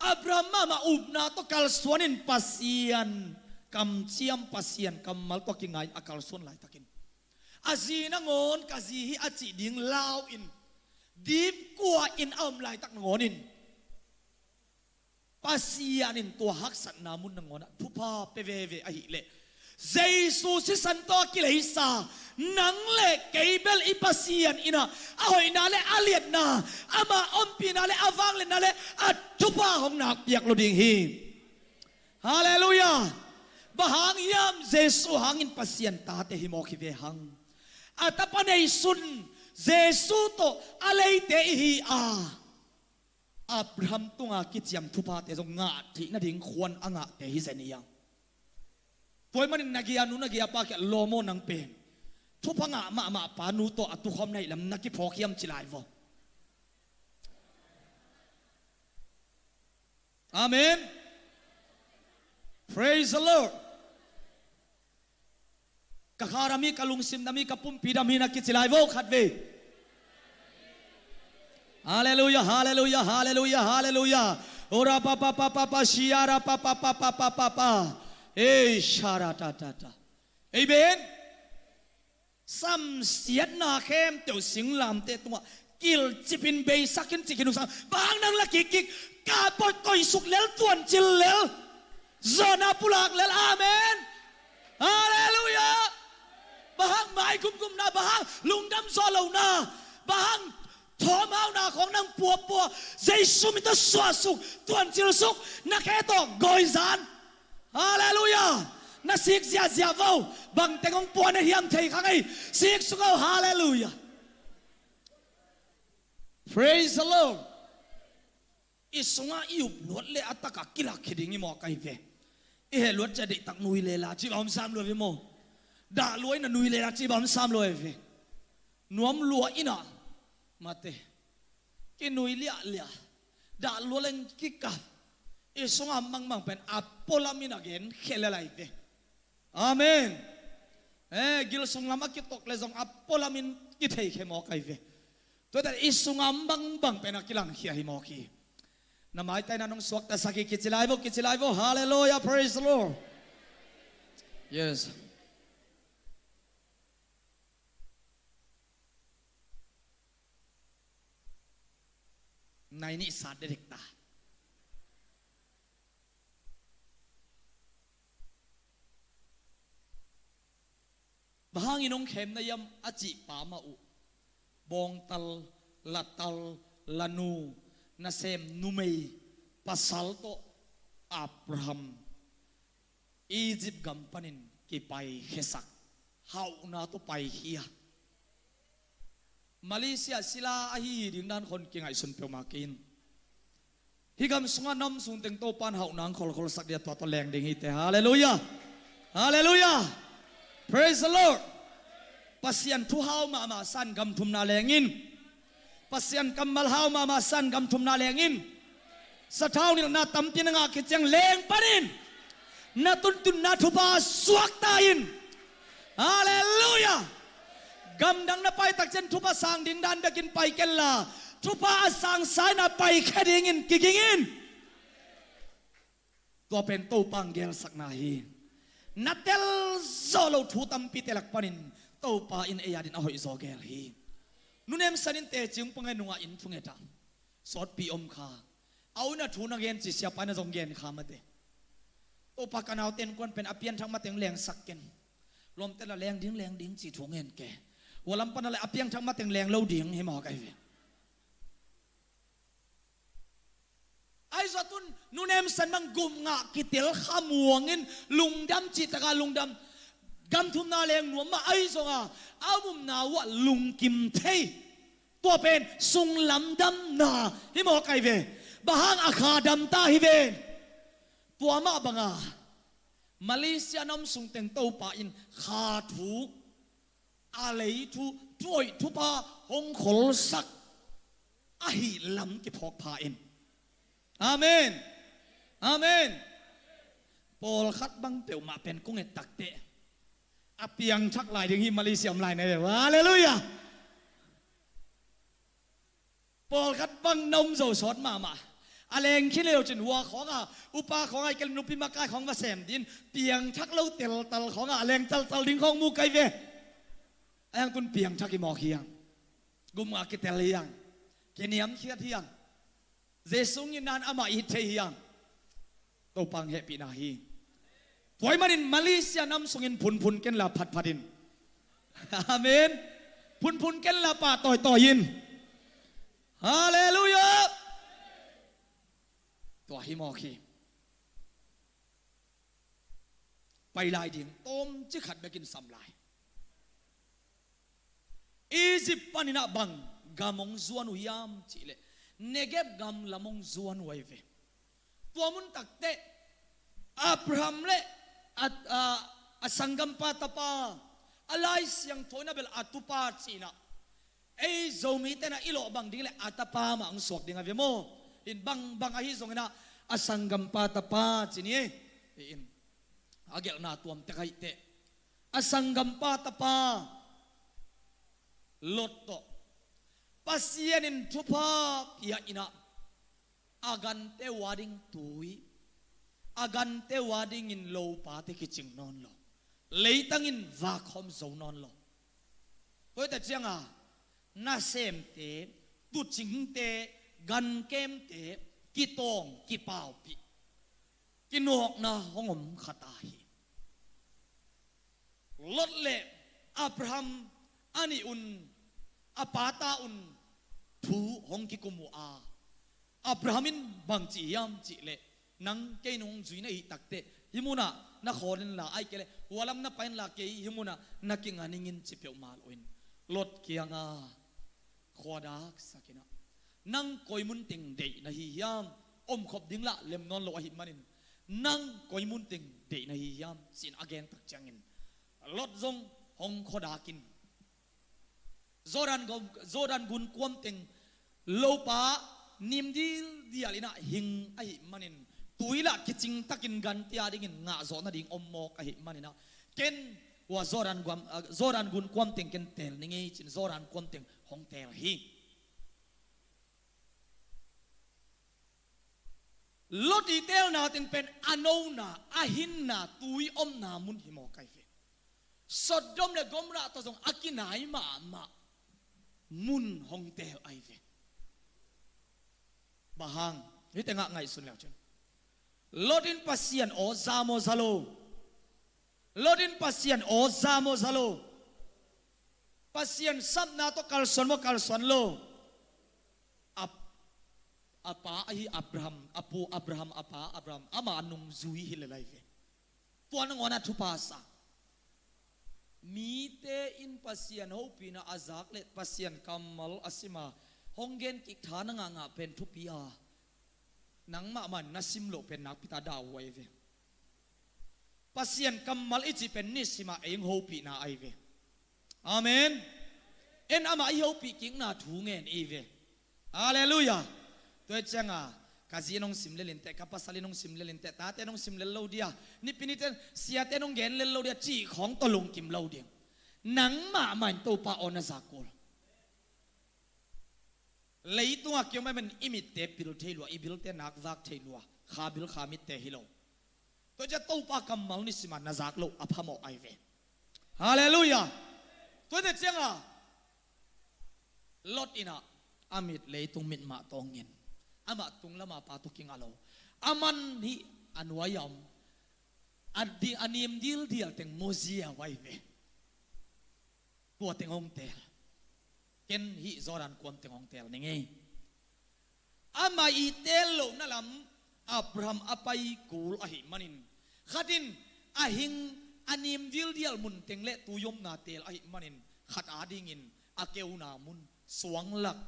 อับราฮัมมาอุบนาตกัลสวนินปัสยานกำเชียมปัสยานกำมัลตกิงไงอักลสวนไหลตะกินอาจีนังอนกาจีฮิอาจีดิ่งลาวอินดีบกว่าอินอัมไหลตักนงอนินปัสยานินตัวฮักสันนามุนนงอนทุพาเปเวเวอหิเลเจสุสิสันโตกิเลสานังเลเกเบลอิปัสยานอินะอหอยนาเลอาเลียนนาอามาอมปีนาเลอาวังเลนาเลอัทุพาของนักเปียกโลดิงฮีฮาเลลูยาบะฮังยามเจสุฮังอินปัสยานตาเตหิโมคิเวฮังอัตปะเนซุนเจสุโตอะไรเตหิอับราฮัมตุงอากิจยมทุพาเตจงงาที่นาดิ่งควรอ่างเตหิเซนียังป่วยมันนักยานุนักยาปากโลโมนังเป็นทุพงะมาปานุโตอตุขมในลำนักกิพอเขียมจิไลวะอาเมน praise the Lord กะคารามีกะลุงซิมนามีกะปุ่มปีดามีนักกิจิไลวะขัดเวฮาเลลูยาฮาเลลูยาฮาเลลูยาฮาเลลูยาโอราปะปะปะปะปะชิอาราปะปะปะปะปะปะปะเอชาราตาตาตาเอเบนซัมเสียนาเข้มเตียวสิงลามเตตัวกิลจิปินเบย์สักขินจิกินุสังบางนังละกิกิกาปอยก่อยสุกเลลตวนจิลเลลจอนาปุลากเลลอาเมนฮาเลลูยาบางไม้กุมนาบางลุงดำซอลนาบางทอมเอาหน้าของนางปัวเจสุมิตสวาสุกตวนจิลสุกนักแค่ตอกกอยซานฮาเลลูยานักสิกเสียเฝ้าบังแต่ของปัวในเฮียมเทข้างไอ้สิกสุกเอาฮาเลลูยา praise the Lord อิสงาอิบลวดเลอัตตะกะกิลักขิดิงิมอไกเวเอเหลวดจะเด็กตักนุยเลลาจีบอมสามลวยโมด่าลวยน่ะนุยเลลาจีบอมสามลวยเวนวมลัวอินะมาเตกินุยเลียด่าลวยเลงกิกะอิสงามังเป็นอัปโปลามินาเกนเคเลไลเวอาเมนกิลสงลามักกิตกเลซองอัปโปลามินกิเทเคมอไกเวตัวแต่อิสงาบังเป็นอักกิลังเขียหิมอกีนามายแต่นั่นองสวกแต่สักกิจิไลโวฮาเลลูยา praise the Lord yes ในนิสัยเด็กตาบางอินองเข้มนายมอจิปามาอุบองตัลละตัลละนูนาเซมนูเมย์ปัสสัลโตอับราฮัมอียิปต์กัมปนินกีไปเฮสักฮาวนาโตไปเฮียมาเลเซียศิลาอหีดินด้านคนเก่งไอสุนเปียวมากินฮิกำสงานน้ำสุนเต็งโตปานฮาวนางคนสักเดียตัวแรงดิ่งฮิตฮาเลลูยาฮาเลลูยา praise the Lord ปัสยันทุฮาวมาสันกำทุมนาแรงอินปัสยันกำมัลฮาวมาสันกำทุมนาแรงอินสะท้าวนี่นาตั้มปีนังอาคิดยังแรงปานินนาตุนนาทุบาสวกตายินฮาเลลูยากำดังนาไปตักเจนทุบาสางดิ่งดันเบกินไปเกลลาทุบาสางสายนาไปแค่ดิ่งินกิงินตัวเป็นโตปังเกลสักนาฮีนัดเดลโซโลทูตัมปีเตลักปานินโตปาอินเอียดินอหอยโซเกลฮีนุเนมสันินเตจิงปงเงนุงอินทุงเอตาสอดปีอมคาเอาหน้าทูนักเรียนจิเสียไปนะจงเรียนขามาเตโตปากกันเอาเต็นกวนเป็นอภิยันทั้งมาเต็งแรงสักเกนรวมแต่ละแรงดิ้งจิทุงเงินแกหัวลำปันอะไรอภิยันทั้งมาเต็งแรงเล่าดิ้งให้หมอไกเวไอ้สัตุนนุเนมสันมังกุมงะกิเตลขามวงินลุงดำจิตกาลุงดำกำทุมนาแรงหนวมมาไอ้สงะเอาบุมนาวะลุงกิมเทตัวเป็นสุงลำดำนาให้หมอไกเวบางอาคาดำตาฮิเวนตัวมาบังอา มาเลเซียน้ำสุงเต็งเต้าป่าอินขาถูอะไรทูช่วยทุปาหงขลสักอาหิลำกิพอกพาอินอาเมนอาเมนปอลคัดบังเปียวมาเป็นกุ้งเอ็ดตักเตะอาเปียงชักลายถึงฮิมาเลเซียมลายในเดี๋ยวฮาเลลูยาปอลคัดบังนมโจสอดมาอะไรคิดเร็วจนหัวของอุปาของไอ้กันนุพิมากายของมาแสมดินเปียงชักเล่าเตลตลของอะไรตัลดิ้งของมูไกเวไอ้ยังกุนเปียงชักกิมอเคียงกุมอากิเตลียงเกเนียมเคียเทียงเจสุงยินนานอามาอิเทียงตัวปังเฮปีนาฮีถอยมาดินมาเลเซียน้ำสุงินพุนกันละพัดดินอาเมนพุนกันละป่าต่อยยินฮาเลลูยาตัวฮิมอคีไปลายดิ่งต้มจิขัดไปกินซ้ำลายอียิปต์ปานินาบังกามงจวนอุยามจิเลเนเก็บกามละมงจวนไว้เวตัวมุนตักเตะอับราฮัมเลสังกัมปาตปาอะไรเสียงโทน่าเบลอัตุปาจีน่ะไอ้โจมีเตนะอิโลบังดิ่งเลอัตปามาอังสวกดิ่งอเวโมอินบังอาฮิสงนะสังกัมปาตปาจีนี่อินอาเกลนาตัวมเตะไคเตะสังกัมปาตปาลดโตปัสยานินทุพาพิยาอินะอากันเตวาดิ่งตุยอากันเตวาดิ่งอินโลปาเตกิจิงนอนโลเลยตั้งอินวาคอมโซนอนโลตัวแต่เจ้าน่าเซมเตตุจิงเตกันเกมเตกิตองกิเปาปีกินอกนะห้องมขตาฮีลดเล่อับราฮัมอันนี้อุนอปาตาอุนทูห้องกิกุมูอับราฮัมินบางจียามจีเล่นังเกนงจุยนะฮิตักเตฮิมุนะนักขอนินละไอเกเล่หัวลำนับไปละเกฮิมุนะนักกิงานิงินจิเปียวมาลอยลดเกียงขวดาสักินะนังคอยมุนติงเดนะฮิยามอมขบดิ้งละเล็มนอนโลหิมันินนังคอยมุนติงเดนะฮิยามสินอเกนตักจังินลดจงห้องขดากินโจดันกุนความติงโลปานิมดีเดียลินะหิงไอมันินตุยละกิจิงตักินกันที่อาดิ่งงาโจนาดิ่งอมมอกไอมันินะเกนว่าโจดันกุนความติงเกนเตลนี่ไงจินโจดันความติงห้องเตลฮีลดดีเทลนาติงเป็นอโนนาอาหินนาตุยอมนามุนหิมอไกเฟสดดมเลกอมระตัวจงอากินายมามุนห้องเตลไอเฟบาฮังนี่แต่งะไงสุนแล้วจังลดินปัสยันโอซาโมซาโลลดินปัสยันโอซาโมซาโลปัสยันซับนาโตกัลสวนโมกัลสวนโลapa ahi Abraham apu Abraham apa Abraham ama anung zui hilai ve tuan ngona thu pasa mi te in pasian ho pina azak le pasian kamal asima honggen ki thana nga pen thu pia nang ma man nasim lo pen nak pita da wai ve pasian kamal ichi pen nisima eng ho pina ai ve amen en ama i ho pi king na thu ngen e ve hallelujahตัวเจ้าคาซีนงสิมเลนเตกับภาษาลินงสิมเลนเตตาเตนงสิมเลนโลเดียนี่ปีนี้เตเสียเตนงเกนเลนโลเดียจีของตะลุงกิมโลเดียหนังมาใหม่ตัวปาออนาซากอลเลยตัวเกี่ยวไม่เป็นอิมิตเตปิลเทลัวอิบิลเตนักซักเทลัวขาบิลขามิตเตฮิโลตัวจะตัวปากำมัลนิสิมานาซักโลอภามอไอเวฮาเลลูยาตัวเจ้าลดอินะอามิดเลยตุงมิดมาตองเงินอามาตุงละมาปาตุกิงอาโลอามันhi anwayam adi anim dil dial teng mozia wai ve tua teng ong tel ken hi zoran kwam teng ong tel ningi ama i tel lo nalam Abraham apai kul ahi manin khadin ahing anim dil dial mun teng le tuyom na tel ahi manin khat adingin akeu na mun suang lak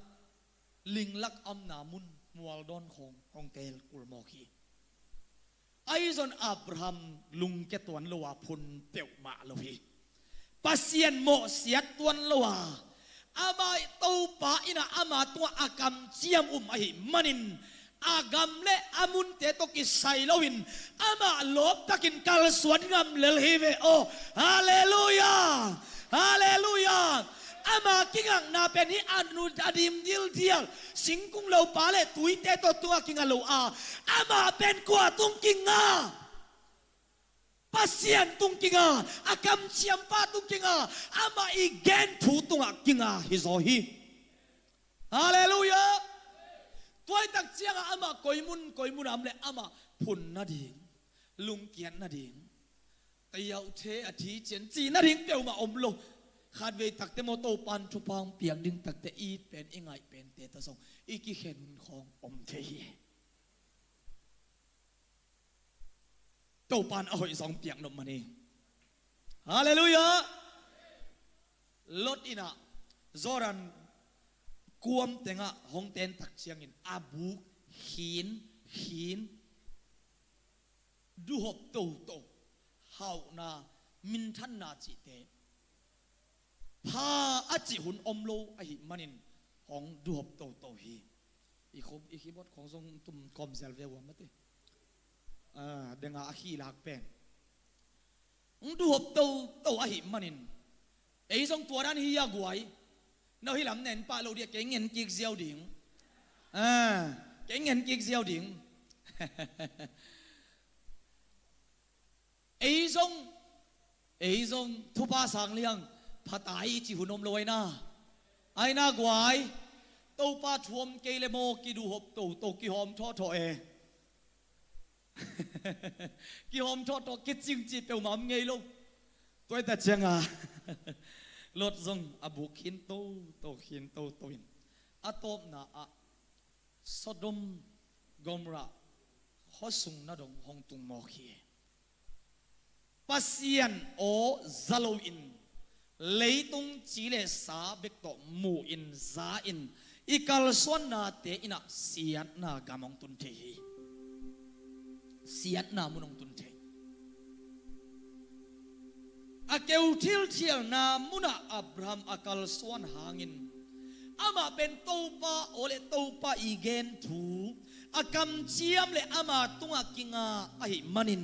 ling lak am na munมัวดอนของเตลกุลมอคี ไอ้จนอับราฮัมลุงแกตัวนลัวพุนเปียวมาลวีปัสยนโมเสียตัวนลัวอามาตูปะอินะอามาตัวอากำเจียมไอมันินอากำเละอามุนเตตกิไซลวินอามาลบตะกินกัลสวนงามเลฮีเวโอฮาเลลูยาฮาเลลูยาอามากิงังนาเป็นฮิอานุดาดิมดิลเดียลสิงกุงเลวปาเลตุยเตตตัวกิงังเลวอามาเป็นกว่าตุงกิงาpasien tung kinga akam siampa tung kinga ama igen thu tung kinga hizohi hallelujah toy tak chianga ama koimun amle ama phun na ding lung kian na ding tayau the athi chen chi na ding peu ma om lo khat ve tak te mo to pan thu pang piang ding tak te i pen ingai pen te ta song iki khen khong om the hiตัวปานเอาอีสองเปียกนมมานี่ฮาเลลูยาลดอินะจอรันกวมเตงะฮงเตนตักเชียงอินอาบุกหินดูหบโตเฮานามินทันนาจิเตพาอจิหุนอมโลอหิมันินของดูหบโตฮีอีคีบอดของทรงตุ่มคอมเซลเววมาเตเดงอาขี้ลากเป็นดูหบโตอหิมันินไอ้ทรงตัวนั้นฮิยากวยเราฮิลำเน้นปะเราเดียเก่งเงินกิกเซียวดิ่งเก่งเงินกิกเซียวดิ่งไอ้ทรงทุบาสังเลียงพัดไอจิหุนอมลอยนะไอ้น่ากวยโตปาชวมเกลโมกิดูหบโตกิหอมทอทอเอกิหอมทอดกิจิงจีเปียวหม่ำไงลูกตัวแต่เชียงรถทรงอบุขินโตขินโตอินอะตบนาอะสดมกอมระขอสุงนาดงฮองตุงมอคีปัสยันโอซาโลอินเลยตุงจีเลสาเบกโตมูอินซาอินอีกัลสวนนาเตอินะเสียนนากามองตุนเทฮีเสียดนามุนงตุนเทอาเกลทิลเทียนามุนาอับราฮัมอากัลสวนหางินอามาเป็นโตปาโอเลโตปาอีเกนทูอากำเชียมเลอามาตุงอากิงาอหิมันิน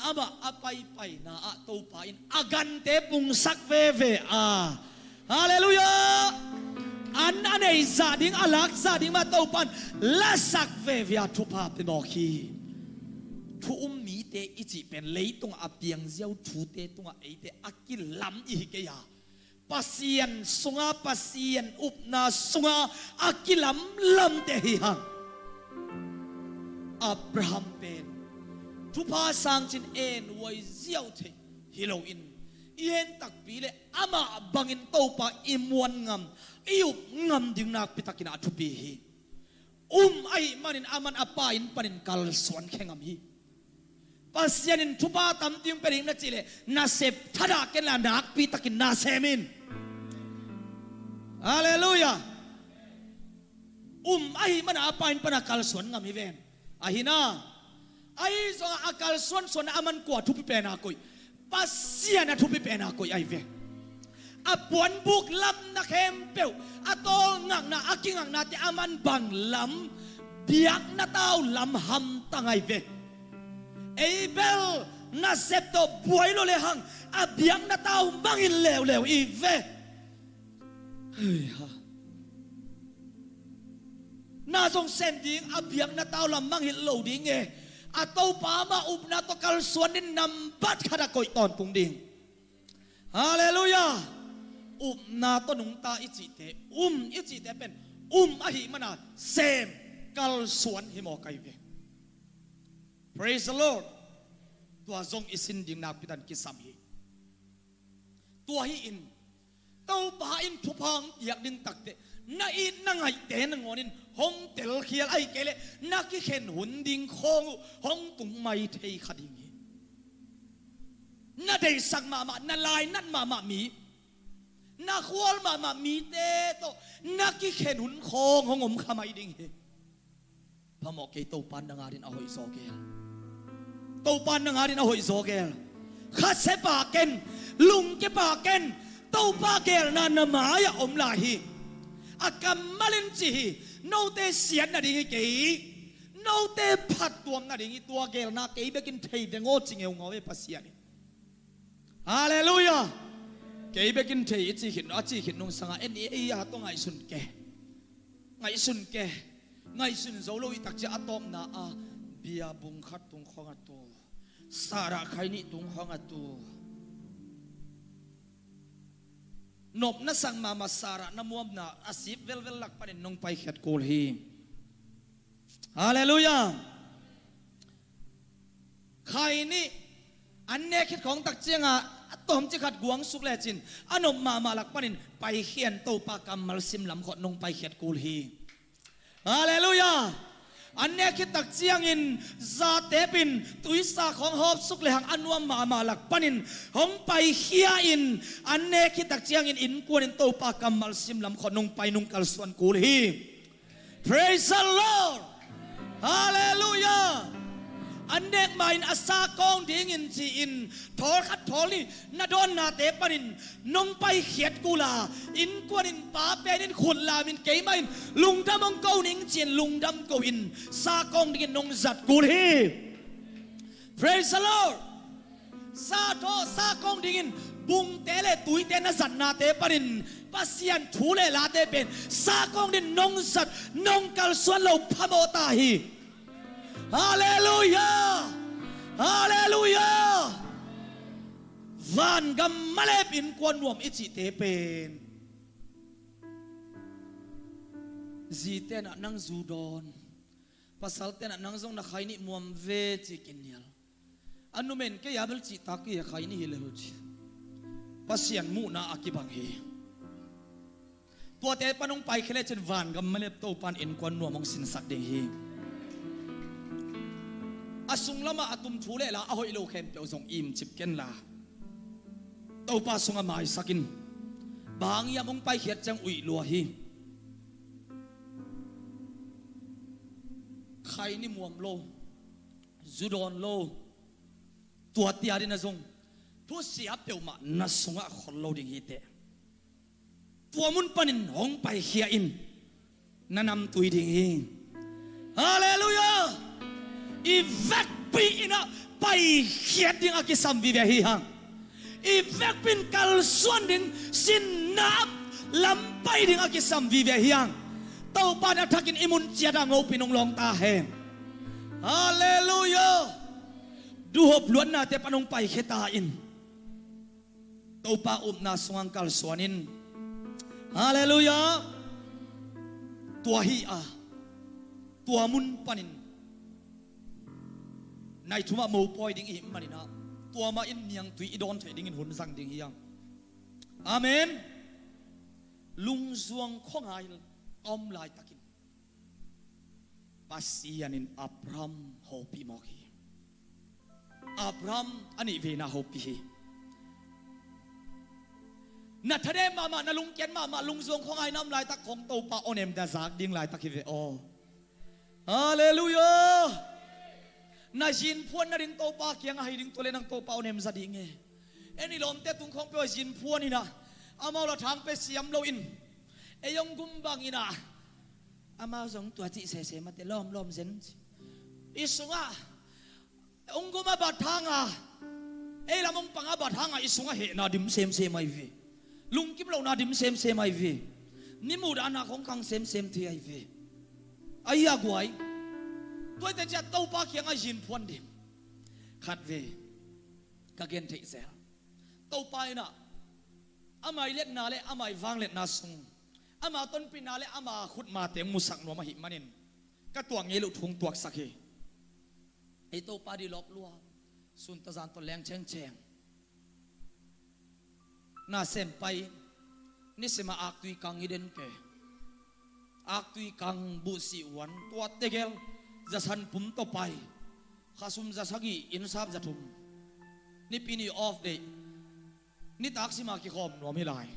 อามาอาไปนาอาโตปาอินอากันเตปุงสักเวอาฮาเลลูยาอันไอซาดิงอลักซาดิงมาโตปันละสักเวอาทุพาเป็นบอกฮีทุมีเตอิจิเป็นเลยตรงอาเปียงเจ้าทูเตตรงไอเตอากิลำอีกเกียปัสยันสงาปัสยันอุปนาสงาอากิลำเตหิฮังอับราฮัมเป็นทุพาสังจินเอ็นไว้เจ้าเทฮิโลอินเอ็นตักปีเลอามาบังอินโตปาอิมวันงามอิวงามดึงนักปิตากินาทุบีฮีไอมันินอามันอาปาอินปันินกัลสวนแข่งามฮีpasienin tuba tam tiung pering na chile nasep thada ken la nak pi takin na semin hallelujah ai man apain pana kal son ngam hiven ahina ai so akal son aman kwa thupi pena koi pasien na thupi pena koi ai ve apuan buk lam na khem peu atol ngang na aking na ti aman bang lam biak na tau lam ham tangai ve Abel na septo buhay lo lehang abiyang na tao mangin lew ive na song sending abiyang na tao lam mangin lo ding ataw pa maub na to kalsuan din nambat kada koy ton pung ding hallelujah na to nung ta ichite ichite pen ahi mana sem kalsuan himo kaive Praise the Lord. Tua zong isin ding napitan kisami. Tua hiin. Tau pahain tupang yak ding takte. Na in na ngay te nangonin hong tel khial ay kele nakikhen hunding hong tung may tay khadingi. Na day sang mama na lay nan mama mi. Na khual mama mi te to nakikhen hun hong kamay ding he. Pamok kay tau pan na nga rin ahoy so kaya. tàu pan nang hari na hoi zogel khát sẽ bà ken lung cái bà ken tàu pa gel na namaya om lahi akam malin chi nô tê xiên na đi cái nô tê phát tuam na đi tua gel na cái bekin thei de ngô ching eo ngô pa xiên hallelujah cái bekin thei chi hin nong sanga en e ya to ngai sun ke ngai sun zo lo i tak cha atom na a bia bung khat tung khong atu sara khai ni tung khong atu nop na sang mama sara na muam na asip vel lak panin nong pai khat kol hi hallelujah khai ni an ne khit khong tak chenga atom chi khat guang suk le chin anom mama lak panin pai khian to pa kamal sim lam khot nong pai khat kol hi hallelujahอันนี้คิดตักเจียงอินซาเตปินตุยซาของหอบสุกเลหังอันวมมาหลักปันินหงไปเฮียอินอันนี้คิดตักเจียงอินกวนอินโตปากำมัลซิมลำขอนงไปนงกัลสวนกูลี praise the Lord hallelujah อันเด็กมาอินอาซากองดิ้งอินจีอินทอขัดทอลีนาดอนนาเตปนินนงไปเขียดกูลาอินกวนอินป้าเป็นอินขุนลามินเกยมาอินลุงดำมงเกาหนิงเจียนลุงดำเกาอินซากองดิ้งนงจัดกูลี praise the Lord ซาโตซากองดิ้งบุงเตเลตุยเตนสันนาเตปนินปัสยันทูเลลาเตเป็นซากองดิ้งนงจัดนงกัลสวนเราพโมตาฮีHallelujah! Hallelujah! Van gam malep in kwan wam ichi te pen. Ziten at nang zudon. Pasal ten at nang zong na khay ni muam ve chi kinyal. Ano men kay abel chi taki ya khay ni hilehuchi. Pasyan mu na akibang he. Tua te panong pai kile chen van gam malep to pan in kwan wam mong sinsak ding he. Asung lama atum thule la ahoy lo khem pyo zong im chip ken la to pa sunga mai sakin bang ya mong pai hiat chang ui lo hi khai ni muam lo zudon lo tua tia din zong thu sia pyo ma na sunga khol lo ding hi te tua mun panin hong pai hia in nanam tui ding hi hallelujah Ivek pi ina pai hiat ding akisam vive hi hang. Ivek pin kalsuan ding sinap lampai ding akisam vive hi hang. Tau pa na thakin imun chiada ngau pinong long ta hem. Hallelujah. Duhop luan na te panong pai kheta in. Tau pa na sungang kalsuanin. Hallelujah. Tua hi a. Tua mun panin. Nai thuma mo poi ding im manina tua ma in niang tui idon thai ding in hun sang ding hiang amen lung zuang khongai om lai takin pasian in Abraham hopi moki Abraham ani ve na hopi na thade mama na lung ken mama lung zuang khongai nam lai tak khong to pa onem da zak ding lai tak ve o hallelujah na jin puan na ring to pa kiang hai ring tole nang to pa onem zading e eni lom te tung khong pe jin puan ina amao la thang pe siam lo in e yong gum bang ina amao zong tua chi se ma te lom zen isunga ong guma ba thanga e lamong panga ba thanga isunga he na dim sem mai vi lung kim lo na dim sem mai vi ni mu da na khong kang sem thi ai vi ai ya guai tôi thấy cha tàu pa kiang ai jin phuan dim khát về các gen thấy sao tàu pa ina amai let na le amai vang let na sung ama ton pin na le ama khut ma te musak no ma hi manin ka tuang ngelu thung tuak sakhe ei tàu pa di lok lua sun ta zan to leng cheng na sem pai ni sema ak tui kang iden ke ak tui kang bu si wan tua tegel jasan pum to pai khasum jasagi insap jathum ni pini off day ni taksima ki khom no mi lai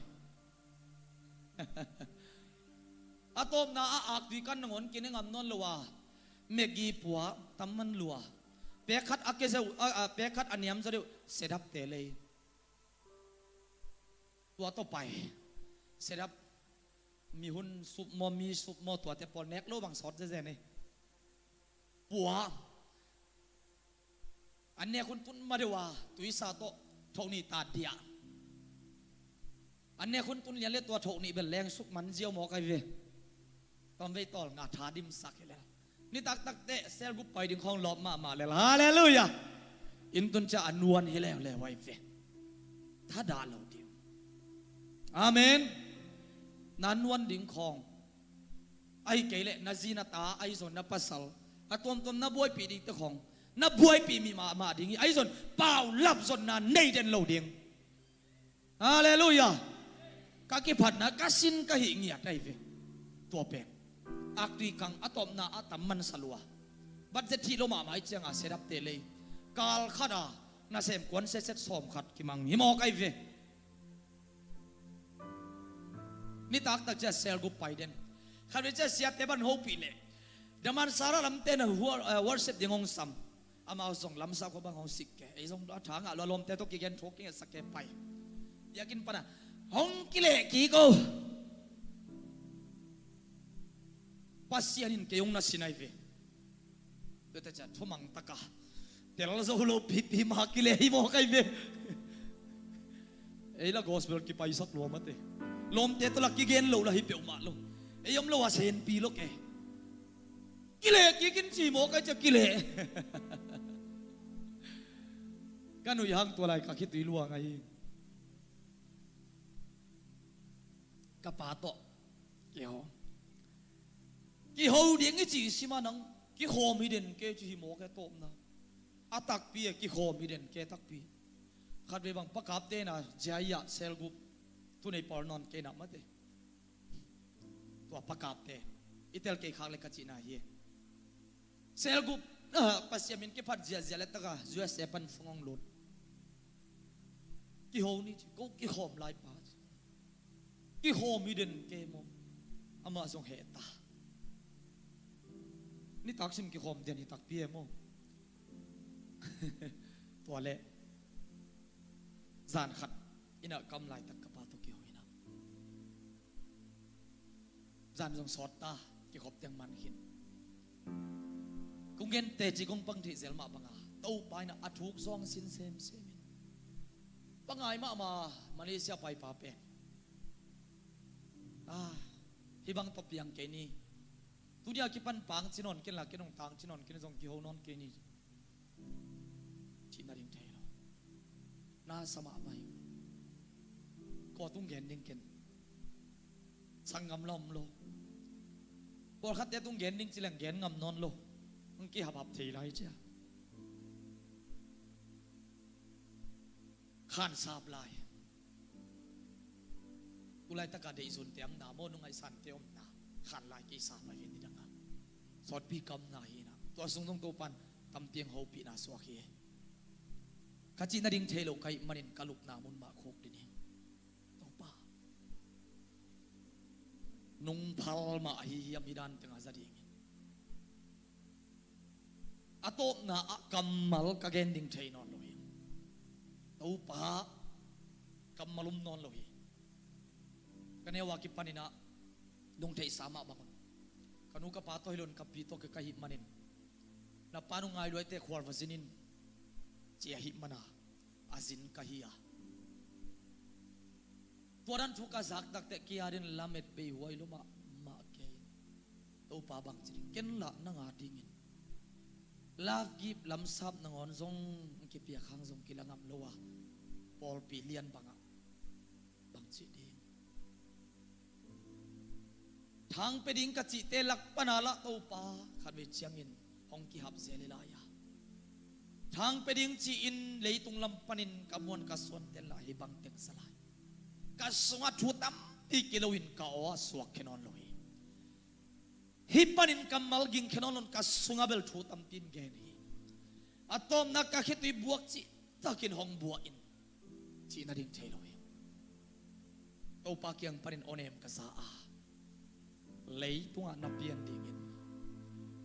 atom na a ak di kan ngon kin ngam non lowa megi puwa tamman luwa เปคัดอักเกเซเปคัดอันยามจะเดียวเสดับเตเลยตัวต่อไปเสดับมีหุ่นสุบมีสุบตัวแต่ปอนแนกโลบังสอดเจ๊เนี่ยปัวอันเนี้ยคุณตุนมาเดียวตุยซาโตทงนี่ตาเดียอันเนี้ยคุณตุนยันเล่ตัวทงนี่เป็นแรงสุกมันเจียวหมอกไอเวตอนไปต่องาถาดิมสักแล้วนี่ตักเตะเซลกุไปดึงของหลอบมาเลยฮาเลลูยาอินตุนจะอนวนให้แล้วไว้เวถ้าด่าเราเดียวอาเมนนันวันดิ่งของไอ้เกลเลนาจีนาตาไอ้ส่วนนับปัสสาวะตัวนับบวยปีดิ่งตะของนับบวยปีมีมาดิ่งไอ้ส่วนเปล่าลับส่วนนั้นในเดนเราดิ่งฮาเลลูยากากิพัดนะกาสินกะหิงเงียดได้เวตัวเป็ดอักดีกังอะตอมนาอะตัมมันสลัวบัดเจที่โลมาไม่เจียงอาเสดับเตเลยกาลขัดานาเซมกวนเซตสอมขัดกิมังหิมอกไอเวนี่ตักจะเซลกุไปเด่นข้าพเจ้าเสียเตบันโฮปีเล่เดมันสาระลำเต้นหัววอร์เซตยังงซัมอามาส่งลำซาก็บังของสิกแกไอ้ส่งทางอ่ะลมเตะตุกิเกนโชกิเงสักแกไปอยากกินปะนะห้องกิเลกีโกปัสยานินเกยงนัสินัยเวเดี๋ยวจะทุ่มังตะกะเดี๋ยวเราจะโลปีมากิเลหิโมกไอเวไอ้ละกอสเปลกิไปสักลมเตะลมเตะตัวละกิเกนโลละฮิเปียวมาโลไอ้ยมโลว่าเซนปีโลกเอกิเลกิกินจีโมกไอจะกิเลกันหนูยังตัวอะไรก็คิดตีลัวไงกระปาโตเกี่ยวกี่หูเดียงกี่สิมานังกี่โฮมีเด่นเกจีโมกโตมนะอาตักปีกี่โฮมีเด่นเกตักปีขัดไปบังประกาศเตนะใจยะเซลกุทุนในปอร์นอนเกนับมาเตตัวประกาศเตอิตาลีข้างเล็กกจีน่าเฮเซลกุปัสยามินเก็บพัดเจียเจเลตกะจูเอสเอปันฟงลดกี่โฮนี่ก็กี่โฮมไลฟ์พาสกี่โฮมีเด่นเกมอามาส่งเหตุตานี่ตักซิมกี่โฮมเดียนี่ตักเปียโมตัวเละจานขัดอินะกำไลตักกระปาตุกิโฮอินะจานส่งสอดตากี่ขบยังมันหินกุงเงินเตจิกุงปังที่เซลมาบังอาเต้าไปนะอัฐุกซองสินเซมินปังไงมาเลเซียไปป่าเป็นฮิบังตบยังเกนี่ทุเดียกิปันปังชินอนกินหลักกินองตังชินอนกินส่งกิโฮนอนเกนี่ชินาริงเทโลน่าสมาไม่ก็ตุ้งเงินดิ้งกินสังกำลอมโลพอขัดเตตุ้งเงินดิ้งจิลังเงินงำนอนโลมึงกี่หับทีไรเจ้าข้านซาบลายกูไล่ตะการเดซุนเตียมนาโมนุงไอสันเตียมนาข้านลายกี่ซาไปเห็นที่ดังอ่ะสอดพี่กำนาฮีนะตัวทรงตัวปันตำเตียงเฮาปีนาสวากีขจินาดิงเทโลไกมันเห็นกะลุกนามุนมาโคกดินี่ต้องป้านุ่งพัลมาฮียามิดันตึงอาซาดิงอะโตนาอะกัมมัลกะเกนดิงเทนอนโลหิตัวป้ากัมมัลุมนอนโลหิกันเนวากิปันินะดงเทสามาบังกันุกป้าตัวฮิลนกับปีตัวกะหิมันินนับปานุงไงด้วยเตะขวานฟาซินินเจียหิมันาอาซินกะฮิยาตัวนั้นทุกข์สักตักเตะกีอารินลาเม็ดไปหัวอิลุมาเกนตัวป้าบังจิเกนละนังอาดิงินลาฟกิบลำซับนังอนซงกิบยาขังซงกิลังอัมโลวาปอลปีเลียนบังจิดิงทางไปดิ่งกจิเตลักปนาละตัวป้าขัดเวชียงินห้องกิฮับเซลิลายาทางไปดิ่งจีอินเลยตุงลำปนินกมวนกสวนเตลาฮิบังเต็งสลายกสวะทูตัมอีกิโลวินกาอสวกเคนอนลอยฮิปันินกัมมัลกิงเคนอนลนกสุงาเบลทูตัมตินเกนีอะตอมนักกะคิตุบวกจีตะกินห้องบัวอินจีนาดิ่งเทลอยโอปาเกียงปนินโอเนมกษาอาเลยตุงนับเปียนดิ่งอิน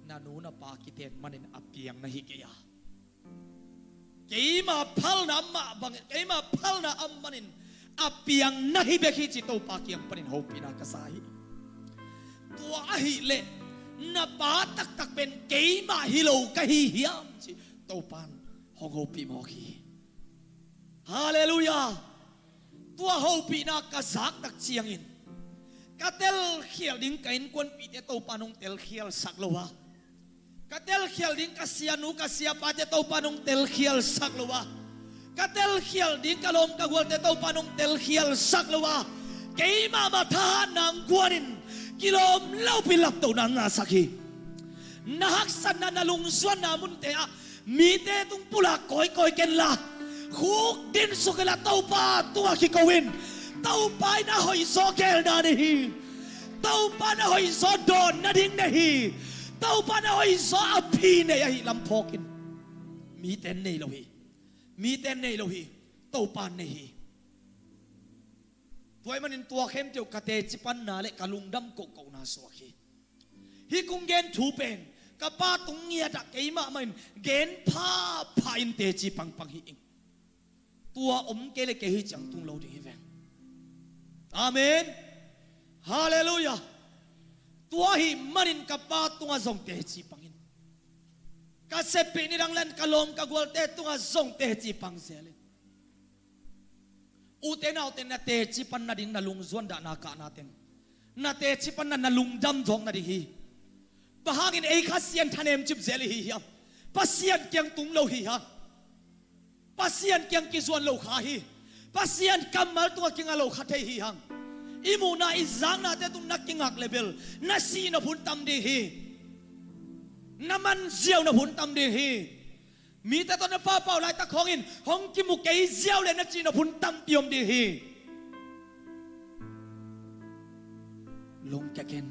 นานูนับปากิเตนมันินอเปียงนาฮิเกีย cái mà phal na ma bang cái mà phal na am manin apiang nahi bekhi chi to pa kiang panin ho pina kasai tua hi le na ba tak tak ben cái mà hi lo ka hi hiam chi to pan hong ho pi mo khi hallelujah tua ho pi na ka zak tak chiang in ka tel khial ding kain kon pi te to panong tel khial sak lowa ka tel khial ding ka sianu ka sia pa te to panong tel khial sak lowa ka tel khial ding ka lom ka gol te to panong tel khial sak lowa ke ma tha nang guanin kilom lau pi lap to nang na sakhi nahak san na nalung suan na mun te a mi te tung pula koi koi ken la khuk din sukela to pa tua ki kawin tàu pa na hoi so kel na ni tàu pa na hoi so don na ding na hi tàu pa na hoi so api ne hi lam phokin mi ten nei lo hi mi ten nei lo hi tàu pa nei hi toy manin tua khem teu kate chipan na le kalung dam ko ko na so khi hi kung gen thu pen ka pa tung ngia ta keima main gen pha in te chi pang pang hi ing tua ke le ke hi chang tung lo ding hi ve amen hallelujah tua hi manin ka pa tunga zong te chi pangin ka sepi ni rang len kalom ka gol te tunga zong te chi pang selin u te na te na te chi pan na ding na lung zon da na ka na ten na te chi pan na lung dam jong na di hi bahangin ei khasian thanem chip zeli hi hiam pasian kyang tung lo hi ha pasian kyang ki zuan lo kha hi pasian kamal tu kinga lo khathei hi hang imuna izang na te tu nakingak level na si na phun tam de hi naman ziaw na phun tam de hi mi ta to na pa pau lai ta khongin hong ki mu kei ziaw le na chi na phun tam piom de hi long ka ken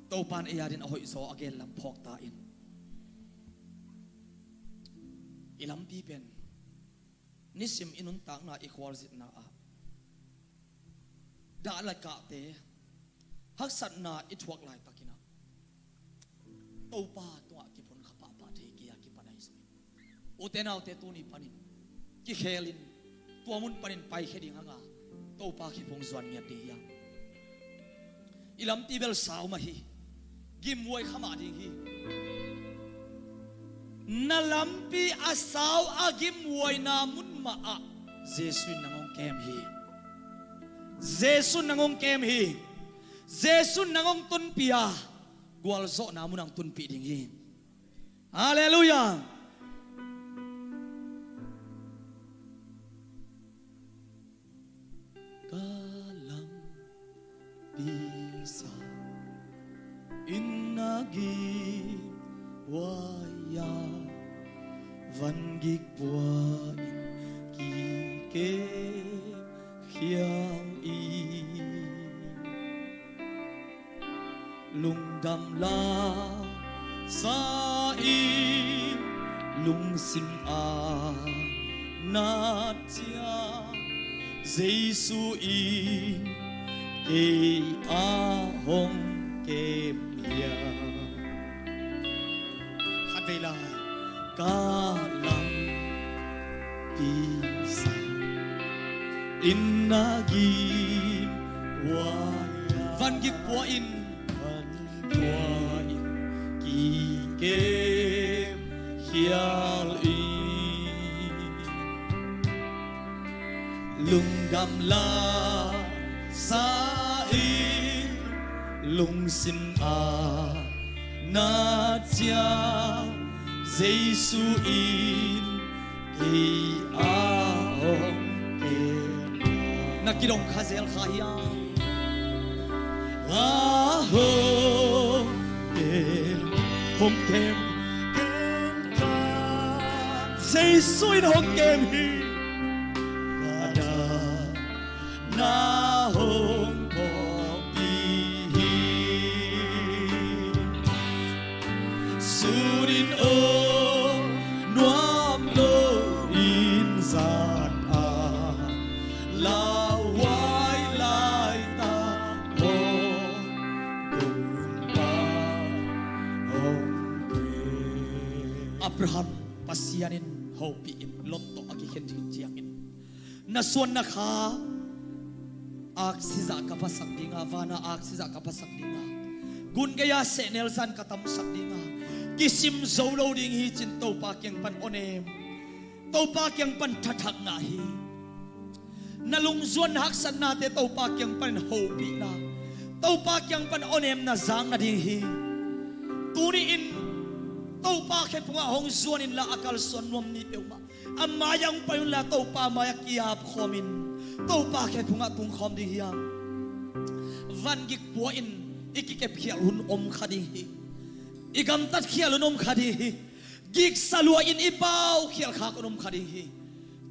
to pan e yarin hoi so again lam phok ta in ilam pi pen nisim inun tak na ikwal zit na a da la ka te hak sat na ithuak lai takina to pa to ki pon khapa pa the ki ya ki panai so o te na te tu ni panin ki khelin to mun panin pai kheding anga to pa ki pong zwan nya te ya ilam ti bel saw ma hi gim woi khama ding hi nalampi asaw agim woi na mun ma a jesu nangong kem hi jesu nangong kem hi jesu nangong tun pia gwal zo na mun ang tun pi ding hi hallelujah kalam bisa inagi waya van gik bua in ki ke khiao i lung dam la sa in lung sim a na chia Giêsu in ke a hong kem ya về là ca lăng bisa inagi waya van gik bua in ki kem hial i lung gam la sa in lung sin a na chia Giêsu in ki a hong kem na kilong khazel khaya a hong kem ka Giêsu in hong kem hi kada na hong surin o nuam lo in zat a la wai lai ta ho dun pa hong kwe Abraham pasianin hopi in lotto agi khen jiang in na suan na kha ak siza ka pasak dinga vana ak siza ka pasak dinga gun gaya se nelsan katam sak dinga kisim zolo ding hi chin to pa kyang pan onem to pa kyang pan thatak na hi nalung zuan hak san na te to pa kyang pan hopi na to pa kyang pan onem na zang na ding hi tuni in to pa khe punga hong zuan in la akal son nom ni peuma amma yang pa yun la to pa ma yakiap khomin to pa khe punga tung khom ding hiam van gik po in ikikep khial hun om khadi hi igam tat khial hun om khadi hi gik salua in ipau khial khak om khadi hi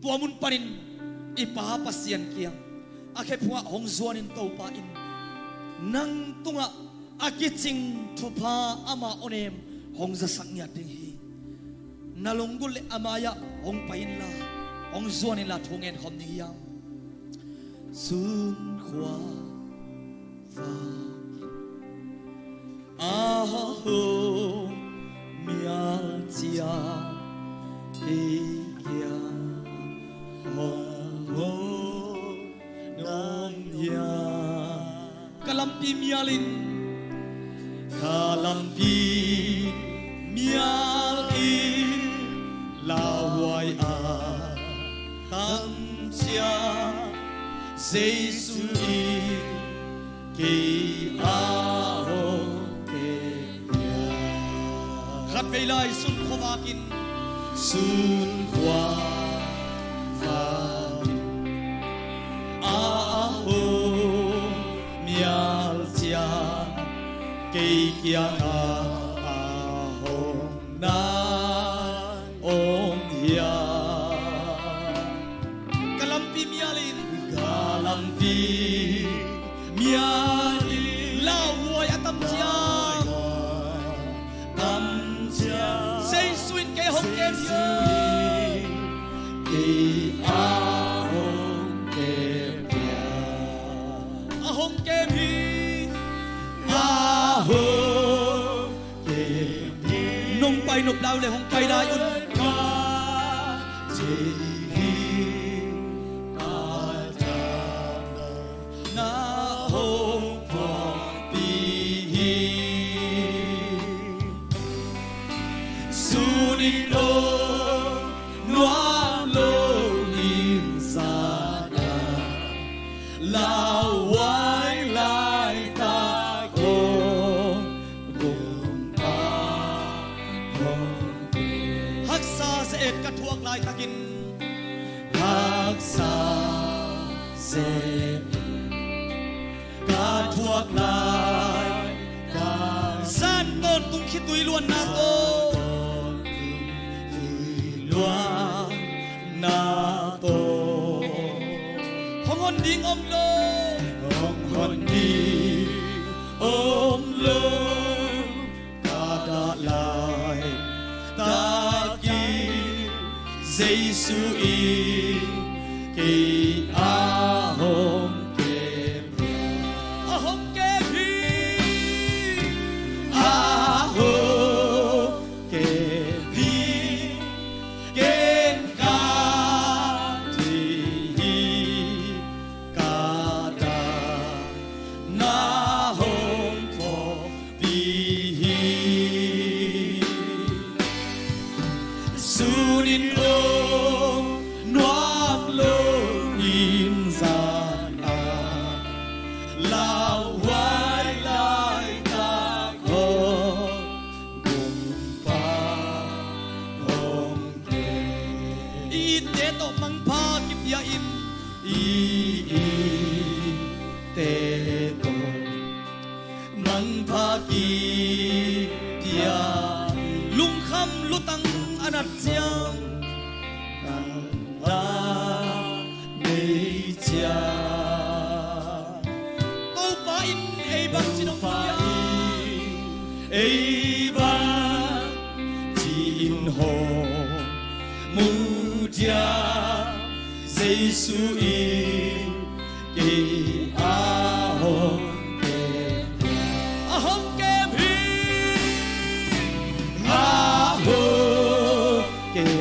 tuamun panin ipa pasian kiang akhe punga hong zuan in to pa in nang tunga akiching thupa ama onem hong za sangya ding hi nalonggul le amaya hong pain la hong zuan in la thungen khom ni yang sun khwa va aho mial chia e ya ho nong ya kalampi mialin kalampi mialin lawai a tam chia Jesus ki aho ke ya khat veilai sun khowakin sun khwa va aho mial chia cây kia aho na om hia kalampi mialin lawai atam chia say suin ke hong kem ya ke ahong kem ya ahong kem hi ahong kem hi nong pai nop lau le hong pai dai un san ton tung khi tui luan na to luan na to hong hon ding om lo hong hon ding om lo ta da lai ta ki Giêsu in ki ahom Giêsu in ki ahom kem hi ahom kem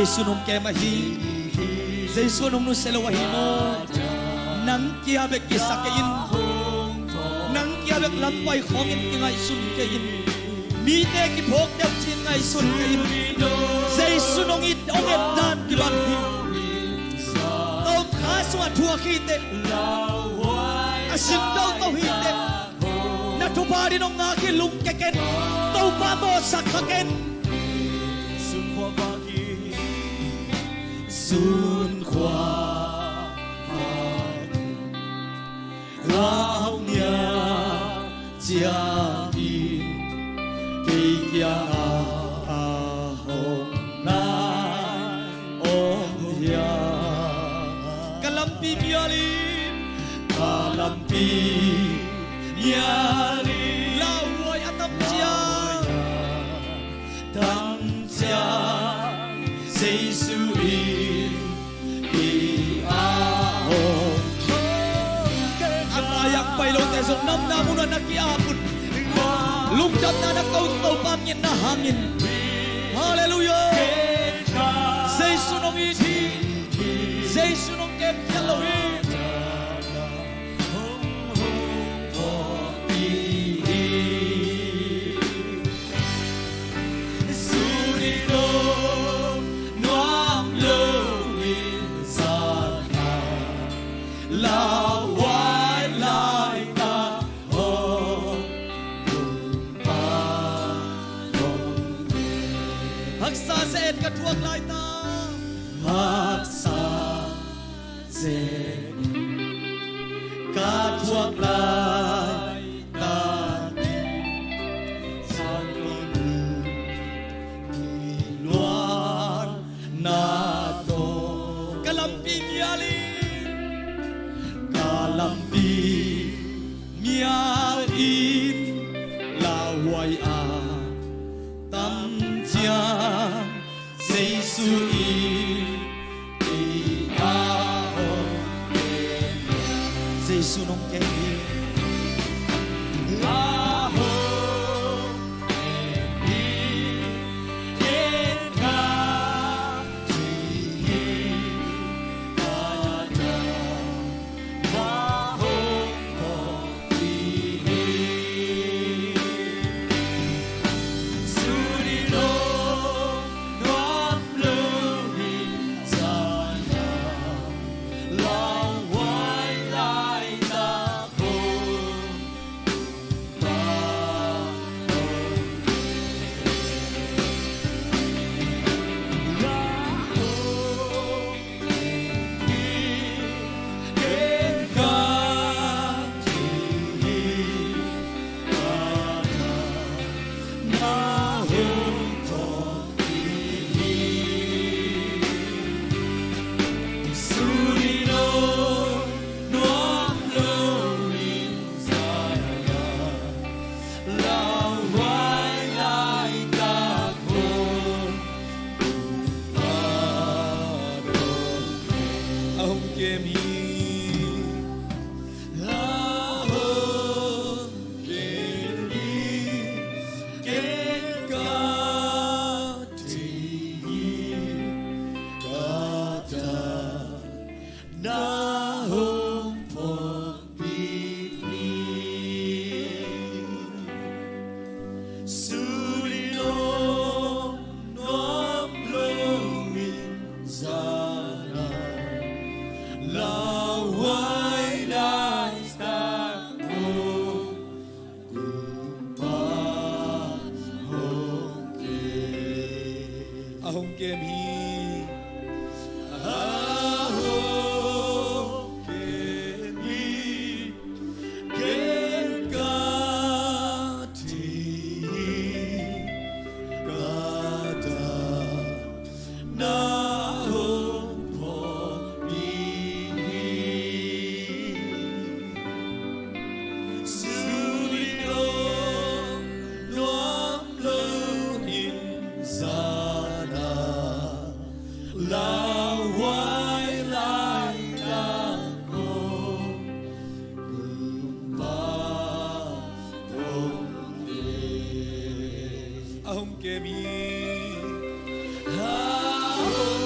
Giêsu nông kem mà hi Giêsu nông nu selo hi mo nang kia bek kisak in nang kia bek lampai khong in ki ngai sun ke in mi te ki phok dem chin ngai sun ke in Giêsu nông it ong et dan ki ban hi tao khá suat thua khi te asin tao tao hi te na thu pa di nong nga ki lung ke ken tao pa mo sak kha ken sun khoa ba ki sun khoa lao nya chia in cây kia hồng na ôm ya kalampi miali lao voi atam chia tam chia Giêsu in ayak pai lo te zong nam na mun na ki apun lung dam na kau tau pam nyen na hangin hallelujah Giêsu nong i thi Giêsu nong kem Elohim ka thuak lai ta hak sa se ka thuak lai ta sang luan na to kalampi miali mialin lawai a tam chia Giêsu Giêsu nong kem ahong kem hi ahong kem hi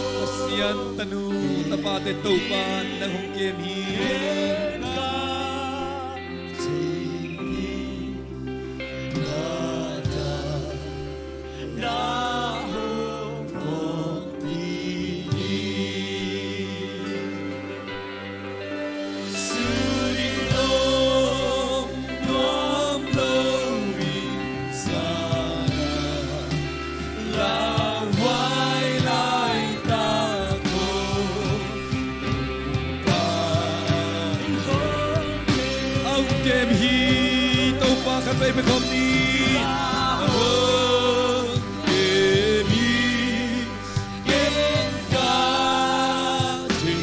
sian tanu tapate tupan ng hong kem hi kem hi tau pa kan bay pe kom ni kem hi kem ka ji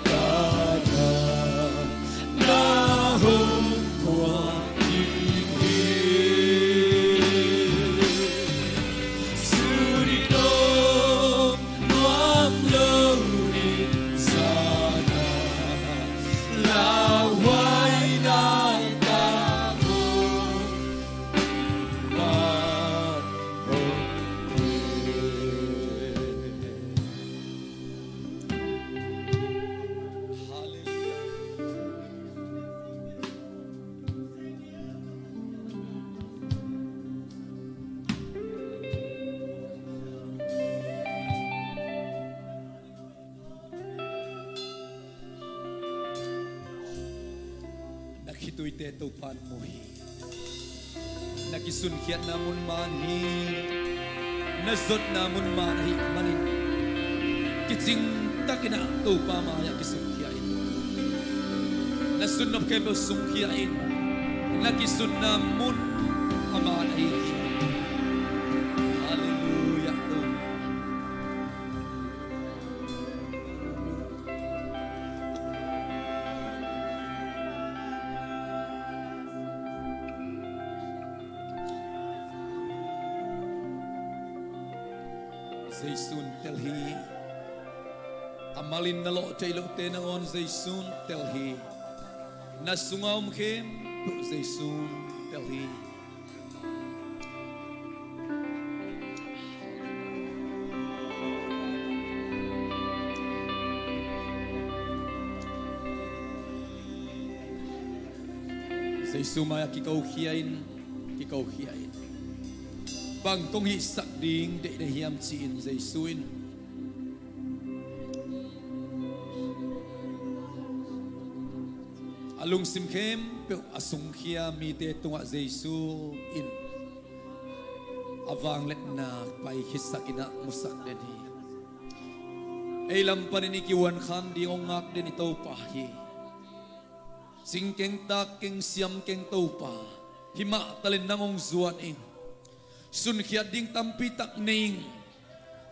ka ta na hong kwa ni suri no nuam lo ni sa la Nakituy teto pan mo hi nakisunkiat namun man hi nazot namun man hi manin kitsing takina to pa maya kisunkiain nasunop kay mo sungkiain nakisun namun aman hi hallelujah to Zaysun telhi amalin na lo chay lo tenangon Zaysun telhi nasungaw mkem Zaysun telhi Zaysun maya kikaw hiyain bang kong hisak ding de hiam chin Zaysun alung simkem pe asung khia mi te tunga Zaysun in avang let na pai hisak ina musak den hi eilam panini kiwan khan di ongak den ito pahi singkeng tak keng siam keng topa hima talin nangong zuan ing sun khia ding tampi tak ning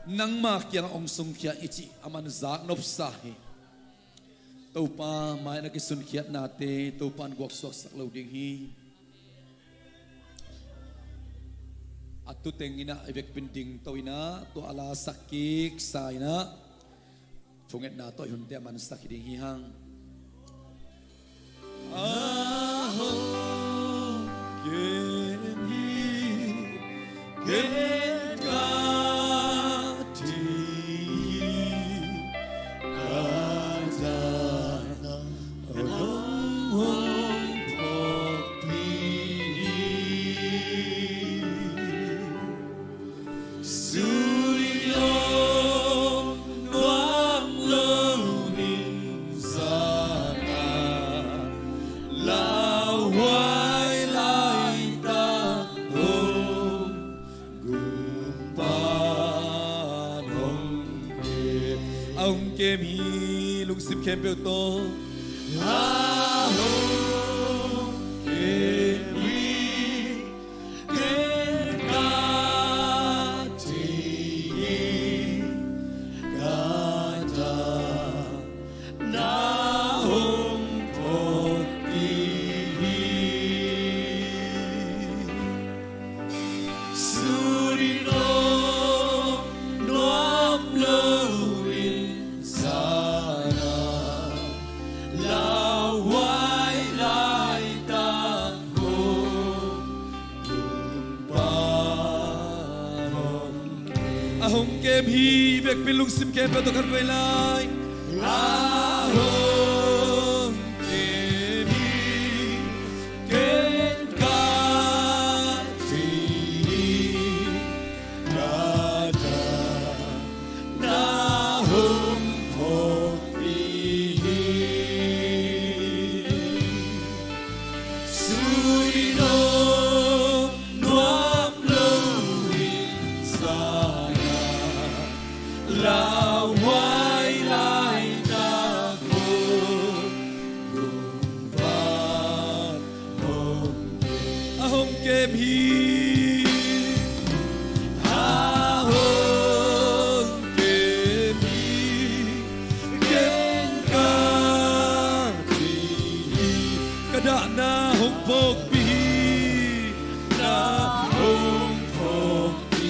nang ma kyang ong sung khia ichi aman zak nop sahi topa mai na ki sun khia nate topan gok sok sak lo ding hi atu tengina ibek pinding to ina to ala sakik sa ina chunget na to hunte man sakiding hi hang aho ông kem hi lung sim kem beo to kem hi kem ka ti ka ta na hong po ti suri no nom lo kem hi vek pilung sim kem pa to kan vai lai ahong kem hi ken ka ti gata na hong hong pi sui no nuam lo in sa la hoài lại ta cô cùng phát hồng kem hi hồng kem hi kem ca thì cả đã na hồng phúc bi na hồng phúc bi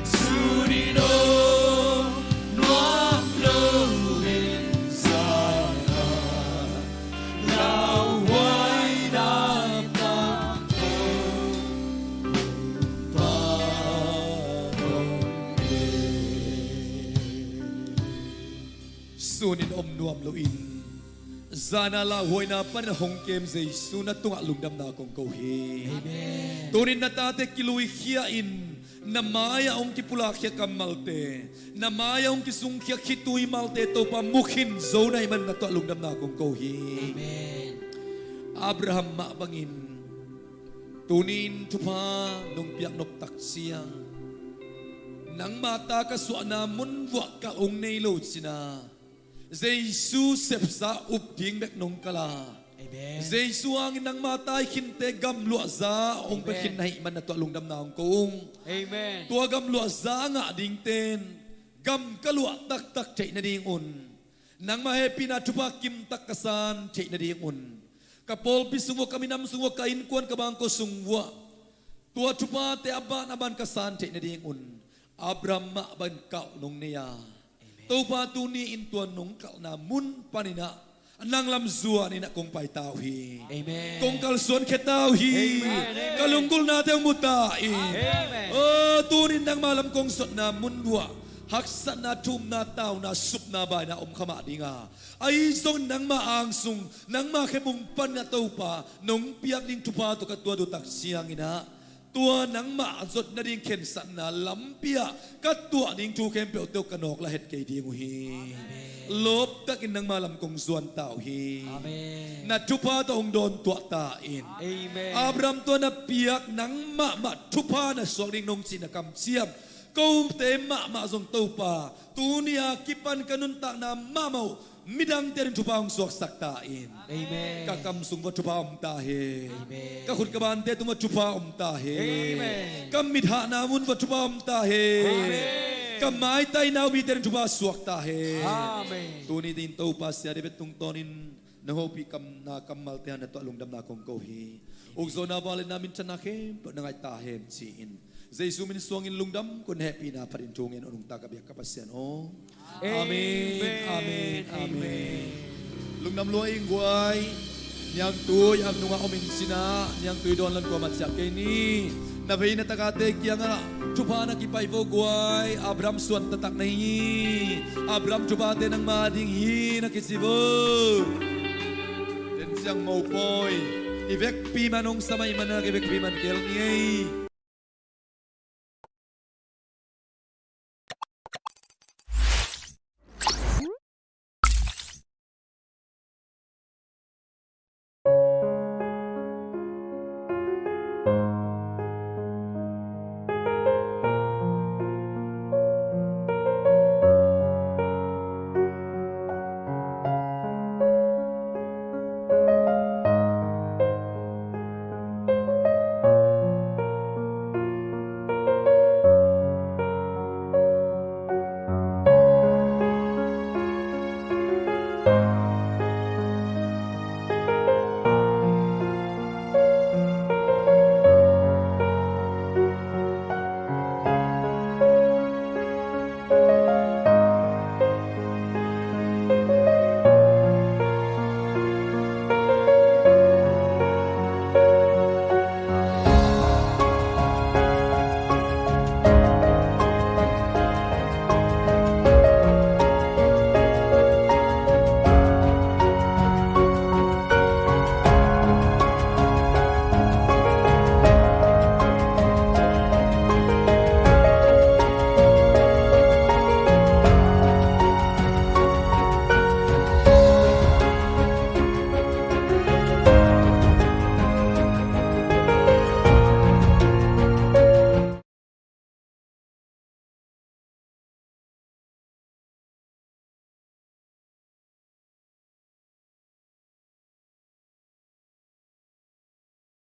Surino nuam lo in sana lao hoài đam tam pa Sunin nuam lo in Zana la hoy na pan hong kem zay sunat tunga lungdam na kong kohi Amen Tunin na tate kilui khia in namaya ong kipula khia kamalte namaya ong kisung khia khitui malte to pa mukhin zona iman na to lungdam na kong kohi Amen Abraham ma bangin tunin tupa nung piak nok taksiang nang mata ka suana mun wa ka ong nei lo sina Jesus sepsa upding bek nong kala Amen Jesus ang nang matay kinte gam luaza ong pekin nahi man na to lungdam na ong kong Amen tua gam luaza nga ding ten gam kalua tak tak chay na ding un nang mahepi na tupa kim takasan chay na ding un kapol pisungo kami nam sungo kain kuan kabang ko sungwa tua tupa te aban aban kasan chay na ding un Abraham ma ban ka nong niya Tau pa tuni intuan nung kal na mun panina nang lam zua ni na kong pai tau hi Amen kong kalson ke tau hi kalunggol natin mutai oh tunin nang malam kong sot na mundwa haksa na tum na tau na sup na bay na kama dinga ay zong nang maangsung nang makemung pan na tau pa nung piak ning tupa to katwa do tak siang ina tua nang maazot na ding kensan na lampia katwa ding tu kempe o teo kanok la het kay ding hi lop takin nang malam kong zuan tao hi Amen na tupa taong don tua tain Amen Abraham tua na piak nang ma tupa na suang ding nong sinakam siam kau te ma zong tau pa tunia kipan kanunta na mamau midang terin tupa ang suak saktain Amen kakam sung wa tupa tahe Amen kakut kabante tu wa tupa tahe Amen kam midha namun wa tupa tahe Amen kam mai tai nau bi terin tupa suak tahe Amen tuni din tau pa siya debet tung tonin nahopi kam na kamal tehan na to alungdam na kong kohi ugzo na balin namin tanakem pa nangay tahem siin Jesu min suangin lungdam kun happy na pa rin tungin unong tagabiyak kapasyan oh Amen Amen Amen Lungnam luaing guay Niyang tuy ang nunga omin sina Niyang tuy doon lang ko matsyak kay ni Nabay na takate kaya nga Chupa na kipay po guay Abraham suwan tatak na hi Abraham chupa din ang mading hi Nakisibo Den siyang maupoy Ivek pimanong samay man na Ivek piman kel niyay